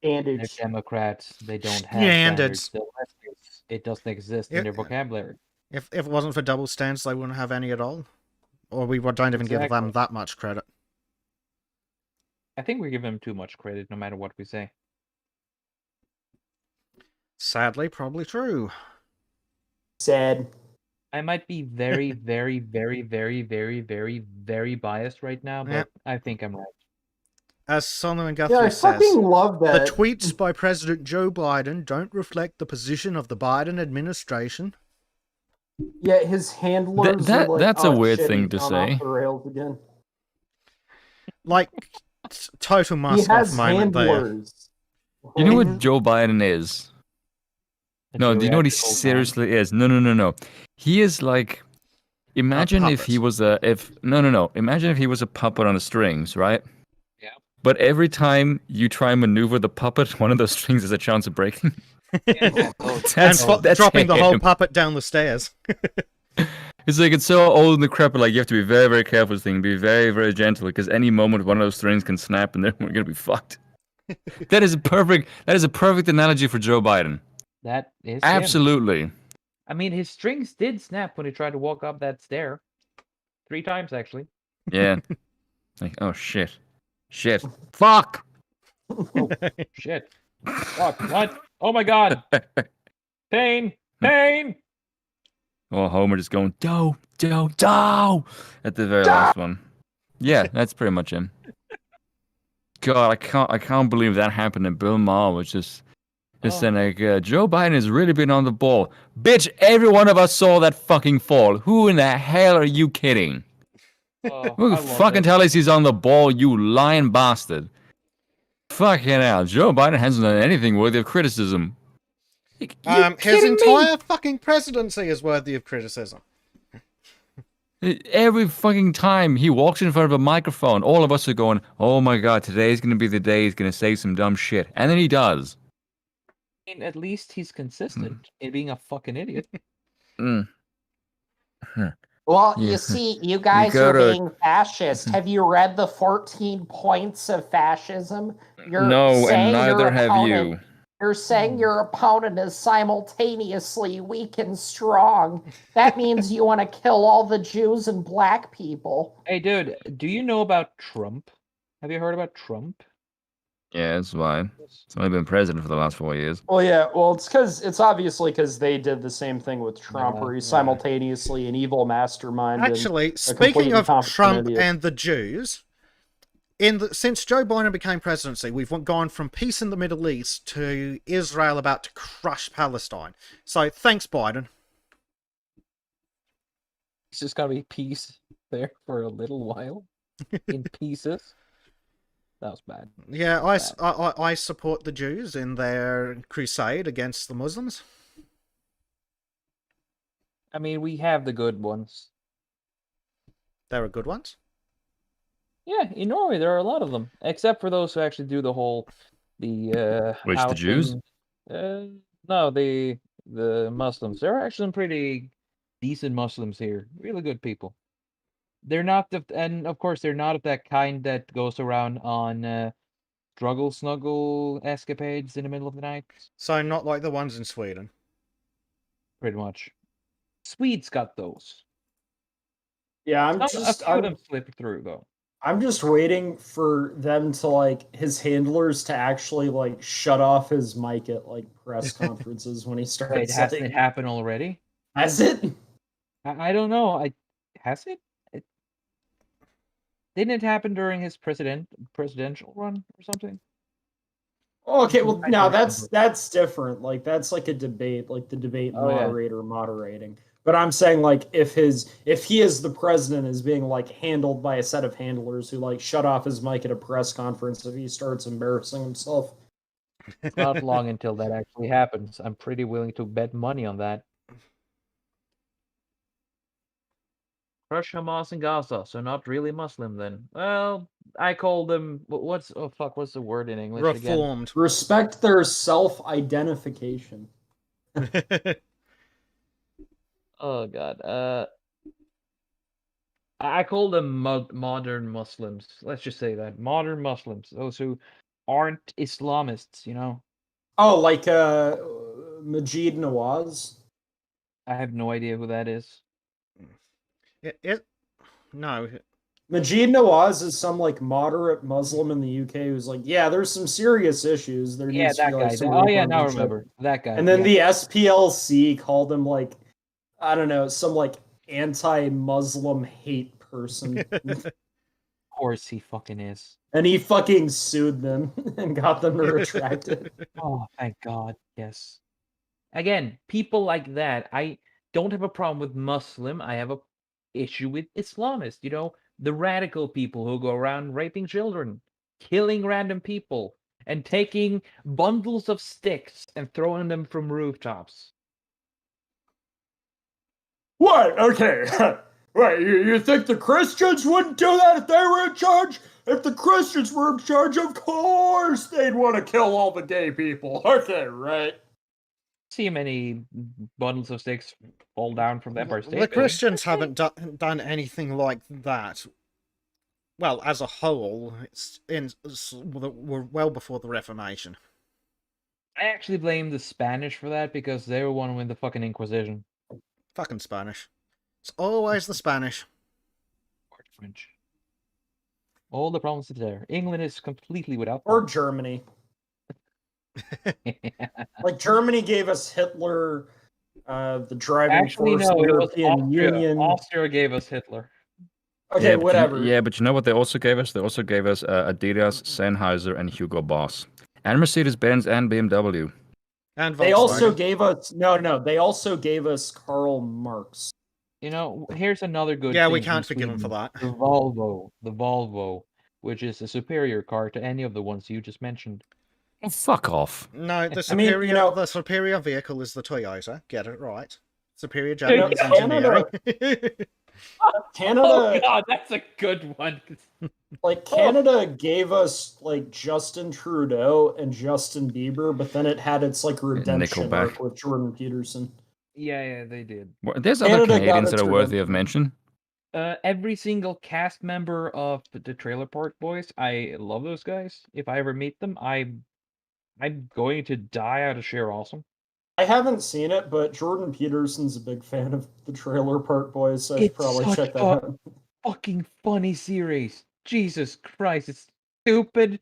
And They're it's Democrats. They don't have Standards. standards. It doesn't exist Yeah. in their vocabulary. If it wasn't for double standards, they wouldn't have any at all. Or we don't even give them Exactly. that much credit. I think we give them too much credit, no matter what we say. Sadly, probably true. sad. I might be very, very, very, very, very, very, very biased right now, but Yeah. I think I'm right. As Solomon Yeah, I Guthrie says, fucking love the that. tweets by President Joe Biden don't reflect the position of the Biden administration. Yeah, his handlers. That- are like, that's a "Oh, weird shit, thing he's to gone say." Off the rails again. Like, total He mask off has moment there. handlers. You know what Joe Biden is? A No, do you know what he geriatric old man. seriously is? No. He is like Imagine if he puppet. was a no. Imagine if he was a puppet on the strings, right? Yeah. But every time you try and maneuver the puppet, one of those strings has a chance of breaking. Yeah, That's dropping the whole him. puppet down the stairs. It's like it's so old and decrepit. Like you have to be very, very careful with this thing. Be very, very gentle because any moment one of those strings can snap and then we're gonna be fucked. That is a perfect analogy for Joe Biden. that is him. Absolutely. I mean, his strings did snap when he tried to walk up that stair. 3 times, actually. Yeah. Like, oh shit. Shit. Fuck. Oh, shit. Fuck, what? Oh my god. Pain! Pain! Oh, Homer just going, do, at the very last one. Yeah, that's pretty much him. God, I can't believe that happened. And Bill Maher was just saying like, Joe Biden has really been on the ball. Bitch, every one of us saw that fucking fall. Who in the hell are you kidding? Oh, Who I love fucking it. tell us he's on the ball, you lying bastard? Fucking hell, Joe Biden hasn't done anything worthy of criticism. His entire fucking presidency is worthy of criticism. Every fucking time he walks in front of a microphone, all of us are going, oh my god, today's going to be the day he's going to say some dumb shit. And then he does. I mean, at least he's consistent in being a fucking idiot. Mm. Well, Yeah. you see, you guys gotta- are being fascist. Have you read the 14 points of fascism? You're No, and saying your neither have opponent- you. You're saying your opponent is simultaneously weak and strong. That means you want to kill all the Jews and black people. Hey, dude, do you know about Trump? Have you heard about Trump? Yeah, that's why. He's only been president for the last 4 years. Well, yeah. Well, it's obviously because they did the same thing with Trump, where he's Yeah. simultaneously an evil mastermind. Actually, complete speaking of incompetent Trump idiot. and the Jews, since Joe Biden became presidency, we've gone from peace in the Middle East to Israel about to crush Palestine. So thanks, Biden. It's just gonna be peace there for a little while. In pieces. That was bad. Yeah, I support the Jews in their crusade against the Muslims. I mean, we have the good ones. There are good ones. Yeah, in Norway there are a lot of them, except for those who actually do the Which, the Jews? No, the Muslims. There are actually some pretty decent Muslims here. Really good people. They're not and of course they're not of that kind that goes around on struggle snuggle escapades in the middle of the night. So not like the ones in Sweden. Pretty much. Swedes got those. Yeah, A few of them slip through though. I'm just waiting for them to his handlers to actually shut off his mic at press conferences when he starts. Wait, hasn't it happened already? Has it? I don't know. Has it? Didn't it happen during his presidential run or something? Okay, well, I now don't that's different. That's like a debate, the debate Oh, yeah. moderator moderating. But I'm saying if he is the president is being handled by a set of handlers who shut off his mic at a press conference if he starts embarrassing himself. It's not long until that actually happens. I'm pretty willing to bet money on that. Crush Hamas and Gaza, so not really Muslim then. Well, I call them what's the word in English again? Reformed. Respect their self-identification. Oh god. I call them modern Muslims. Let's just say that. Modern Muslims. Those who aren't Islamists, you know? Oh, Majid Nawaz? I have no idea who that is. No. Majid Nawaz is some moderate Muslim in the UK who's there's some serious issues. There Yeah, needs to that be guy. some Oh yeah, now I reform. remember. That guy. And then yeah. the SPLC called him I don't know, some anti-Muslim hate person. Of course he fucking is. And he fucking sued them and got them to retract it. Oh, thank God. Yes. Again, people like that. I don't have a problem with Muslim. I have a issue with Islamist. You know, the radical people who go around raping children, killing random people, and taking bundles of sticks and throwing them from rooftops. What? Okay. Wait, you think the Christians wouldn't do that if they were in charge? If the Christians were in charge, of course they'd want to kill all the gay people. Okay, right? See many bundles of sticks fall down from the Empire State The Building. Christians haven't done anything like that. Well, as a whole, we're well before the Reformation. I actually blame the Spanish for that because they were one with the fucking Inquisition. Fucking Spanish. It's always the Spanish. Or French. All the problems are there. England is completely without Or Germany. Like Germany gave us Hitler, the driving force of the European Union. Austria gave us Hitler. Okay, whatever. But you know what they also gave us? They also gave us Adidas, Sennheiser, and Hugo Boss, and Mercedes-Benz and BMW. And they also Volkswagen. gave us They also gave us Karl Marx. You know, here's another good. Yeah, thing we can't from forgive him for Sweden. that. The Volvo, which is a superior car to any of the ones you just mentioned. Oh, fuck off. No, the I mean, superior the superior vehicle is the Toyota. Get it right. Superior You know, Japanese engineering. Canada, Oh god, that's a good one. like Canada gave us like Justin Trudeau and Justin Bieber, but then it had its like redemption Nickelback. arc with Jordan Peterson. Yeah, they did. There's Canada other got Canadians that its are worthy of redemption. mention. Every single cast member of the Trailer Park Boys, I love those guys. If I ever meet them, I'm going to die out of sheer awesome. I haven't seen it, but Jordan Peterson's a big fan of the Trailer Park Boys, so I should It's probably such check that a- out. Fucking funny series. Jesus Christ, it's stupid.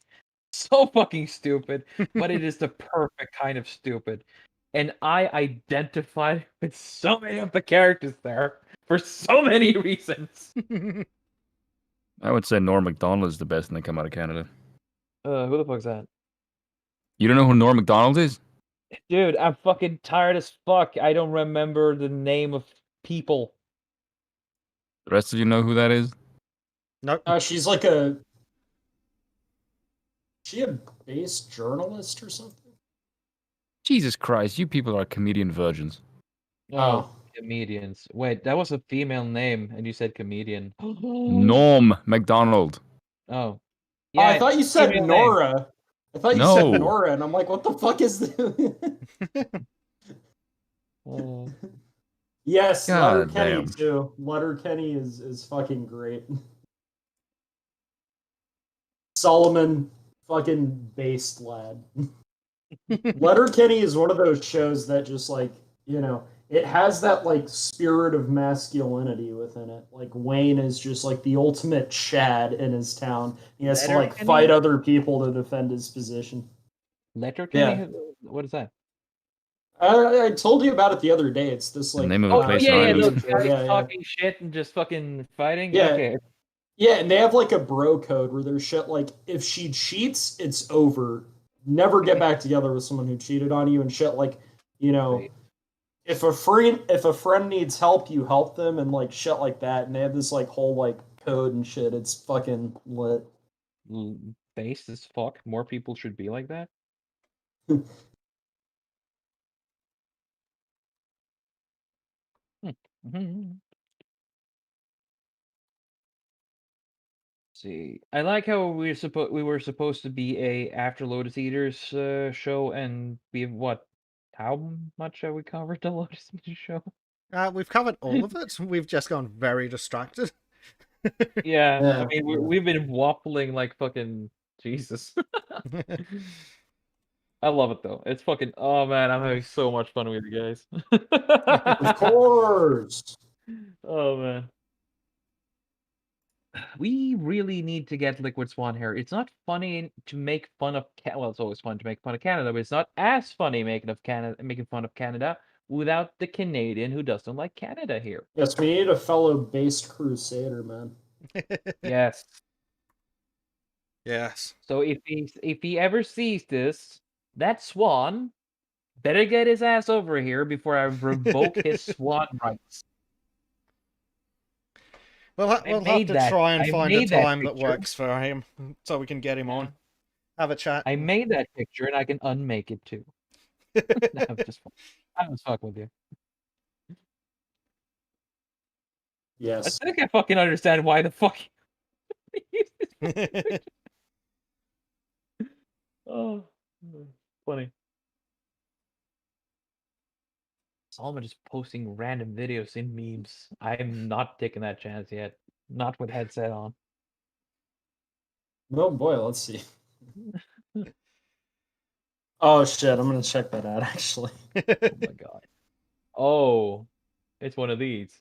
So fucking stupid, but it is the perfect kind of stupid. And I identified with so many of the characters there for so many reasons. I would say Norm Macdonald is the best thing to come out of Canada. Who the fuck's that? You don't know who Norm Macdonald is? Dude, I'm fucking tired as fuck. I don't remember the name of people. The rest of you know who that is? Nope. She's like a base journalist or something? Jesus Christ, you people are comedian virgins. Oh. Comedians. Wait, that was a female name, and you said comedian. Norm Macdonald. Oh. Oh, I thought you said female name. Nora. I thought you No. said Nora, and I'm like, what the fuck is this? Yes, God Letterkenny damn. too. Letterkenny is fucking great. Solomon, fucking based lad. Letterkenny is one of those shows that just like, it has that like spirit of masculinity within it. Like Wayne is just like the ultimate Chad in his town. He has to like Letterkenny? fight other people to defend his position. Letterkenny? What is that? I told you about it the other day. It's this The like name of a place in yeah, Ireland. those guys Yeah. talking shit and just fucking fighting? Yeah. Okay. Yeah, and they have like a bro code where there's shit like if she cheats, it's over. Never get back together with someone who cheated on you and shit like, Right. if a friend needs help, you help them and like shit like that. And they have this like whole like code and shit. It's fucking lit. Based as fuck. More people should be like that. See, I like how we were supposed to be a After Lotus Eaters show, and how much have we covered the Lotus Eaters show? We've covered all of it. We've just gone very distracted. Yeah, Yeah, I mean yeah. we've been waffling like fucking Jesus. I love it though. It's fucking oh man, I'm having so much fun with you guys. Of course. Oh man. We really need to get Liquid Swan here. It's not funny to make fun of well, it's always fun to make fun of Canada, but it's not as funny making fun of Canada without the Canadian who doesn't like Canada here. Yes, we need a fellow based crusader, man. Yes. Yes. So if he ever sees this, that Swan better get his ass over here before I revoke his Swan rights. We'll have made to that- try and I find a made that time that picture. works for him so we can get him on. Have a chat. I made that picture and I can unmake it too. No, I was fucking with you. Yes. I think I fucking understand why the fuck. Oh, funny. Solomon just posting random videos in memes. I'm not taking that chance yet. Not with headset on. Oh boy, let's see. Oh shit, I'm gonna check that out actually. Oh my god. Oh, it's one of these.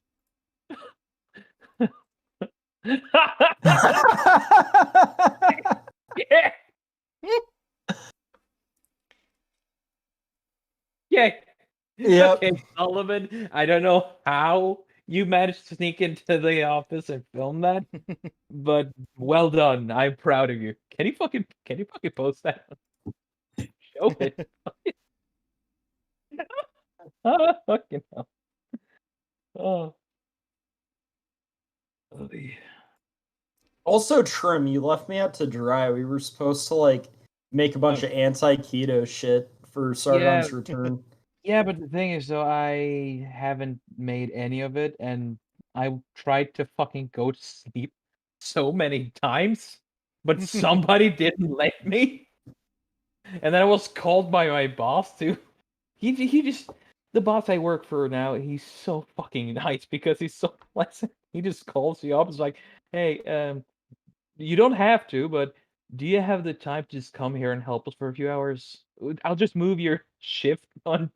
Yeah. Yeah. Yep. Okay, Solomon. I don't know how you managed to sneak into the office and film that, but well done. I'm proud of you. Can you fucking post that? Show it. Fucking hell. Oh. Oh, yeah. Also, Trim, you left me out to dry. We were supposed to like make a bunch of anti-keto shit for Sargon's return. Yeah, but the thing is, though, I haven't made any of it, and I tried to fucking go to sleep so many times, but somebody didn't let me. And then I was called by my boss too. He just the boss I work for now. He's so fucking nice because he's so pleasant. He just calls you up. It's like, hey, you don't have to, but do you have the time to just come here and help us for a few hours? I'll just move your shift on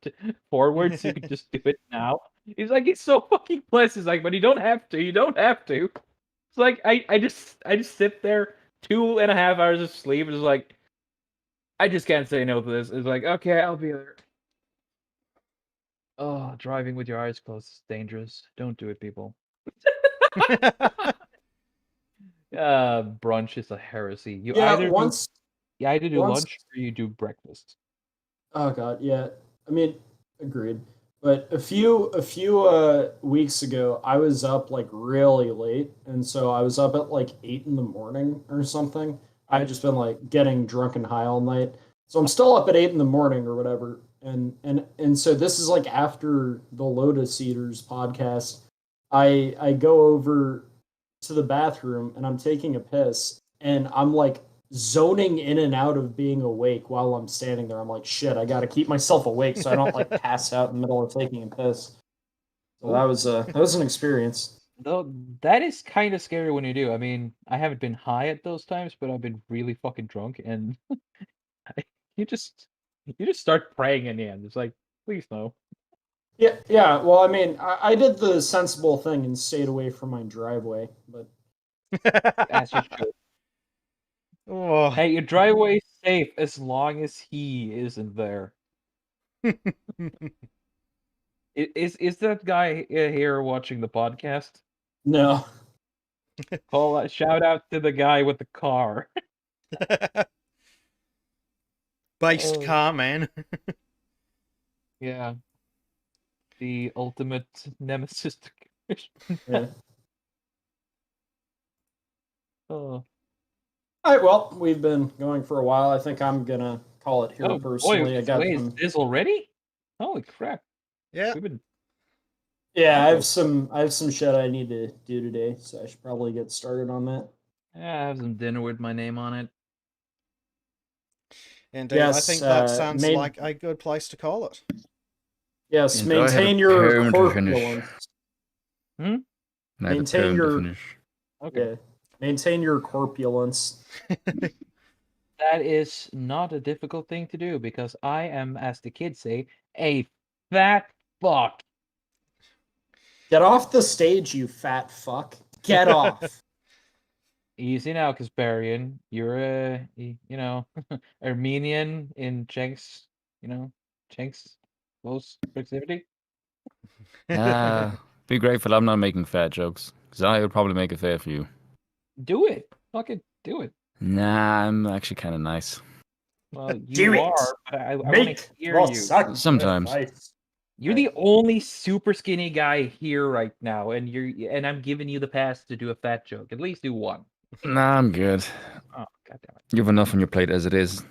forward so you can just do it now. He's like, he's so fucking blessed. He's like, but you don't have to. You don't have to. It's like I just sit there 2.5 hours of sleep. It's like I just can't say no to this. It's like, okay, I'll be there. Oh, driving with your eyes closed is dangerous. Don't do it, people. Brunch is a heresy. You either do lunch or you do breakfast. Oh god, yeah. I mean, agreed. But a few weeks ago, I was up like really late, and so I was up at like 8 in the morning or something. I've just been like getting drunk and high all night, so I'm still up at 8 in the morning or whatever. And so this is like after the Lotus Eaters podcast. I go over to the bathroom and I'm taking a piss, and I'm like zoning in and out of being awake while I'm standing there. I'm like, shit, I gotta keep myself awake so I don't like pass out in the middle of taking a piss. So that was an experience. Though that is kind of scary when you do. I mean, I haven't been high at those times, but I've been really fucking drunk, and you just start praying in the end. It's like, please no. Yeah, yeah. Well, I mean, I did the sensible thing and stayed away from my driveway, but As you should. Oh. Hey, your driveway's safe as long as he isn't there. Is that guy here watching the podcast? no. Shout out to the guy with the car. Based Oh. car, man. Yeah. The ultimate nemesis. Yeah. Oh. All right, well, we've been going for a while. I think I'm gonna call it here Oh personally. boy, I got wait, some. is this already? Holy crap. Yeah. We've been Yeah, I have some shit I need to do today, so I should probably get started on that. I have some dinner with my name on it. Indeed, I think that sounds like a good place to call it. Yes, And I had a maintain your poem to finish. corpulence. I had a Maintain poem your- to finish. Okay. Yeah, maintain your corpulence. That is not a difficult thing to do because I am, as the kids say, a fat fuck. Get off the stage, you fat fuck. Get off. Easy now, Kasparian. You're a, Armenian in Chenk's, Chenk's close proximity. Be grateful I'm not making fat jokes, because I would probably make it fair for you. Do it. Fucking do it. Nah, I'm actually kind of nice. Well, Do you it. are, but I want Make to hear the you. Sometimes. sacrifice. You're the only super skinny guy here right now, and I'm giving you the pass to do a fat joke. At least do one. Nah, I'm good. Oh, goddamn You have enough on your plate as it is.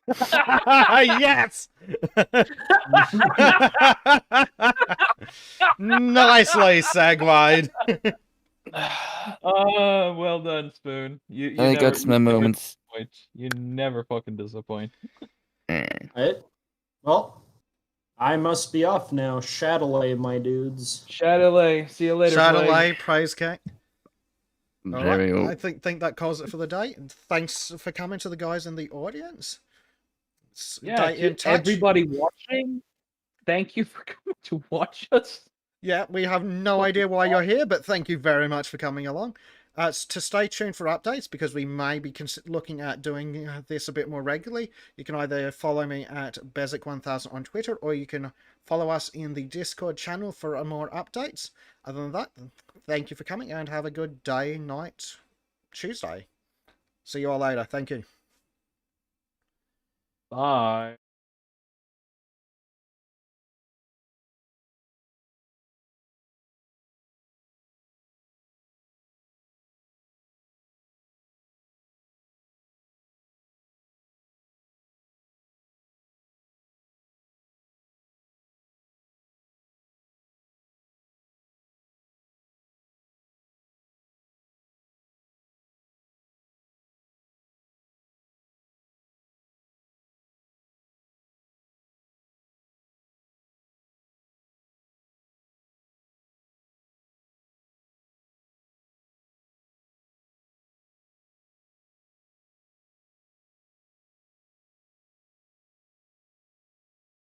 Yes! Nicely segued. Well done, Spoon. You I never, got my moments. disappoint. You never fucking disappoint. Right? Well, I must be off now. Shadilay, my dudes. Shadilay, see you later, Plague. Shadilay, praise Cat. All right, Cheerio. I think that calls it for the day. And thanks for coming to the guys in the audience. Yeah, Stay in to touch. everybody watching, thank you for coming to watch us. Yeah, we have no idea why you're here, but thank you very much for coming along. To stay tuned for updates, because we may be looking at doing this a bit more regularly, you can either follow me at Bezic1000 on Twitter, or you can follow us in the Discord channel for more updates. Other than that, thank you for coming, and have a good day, night, Tuesday. See you all later. Thank you. Bye.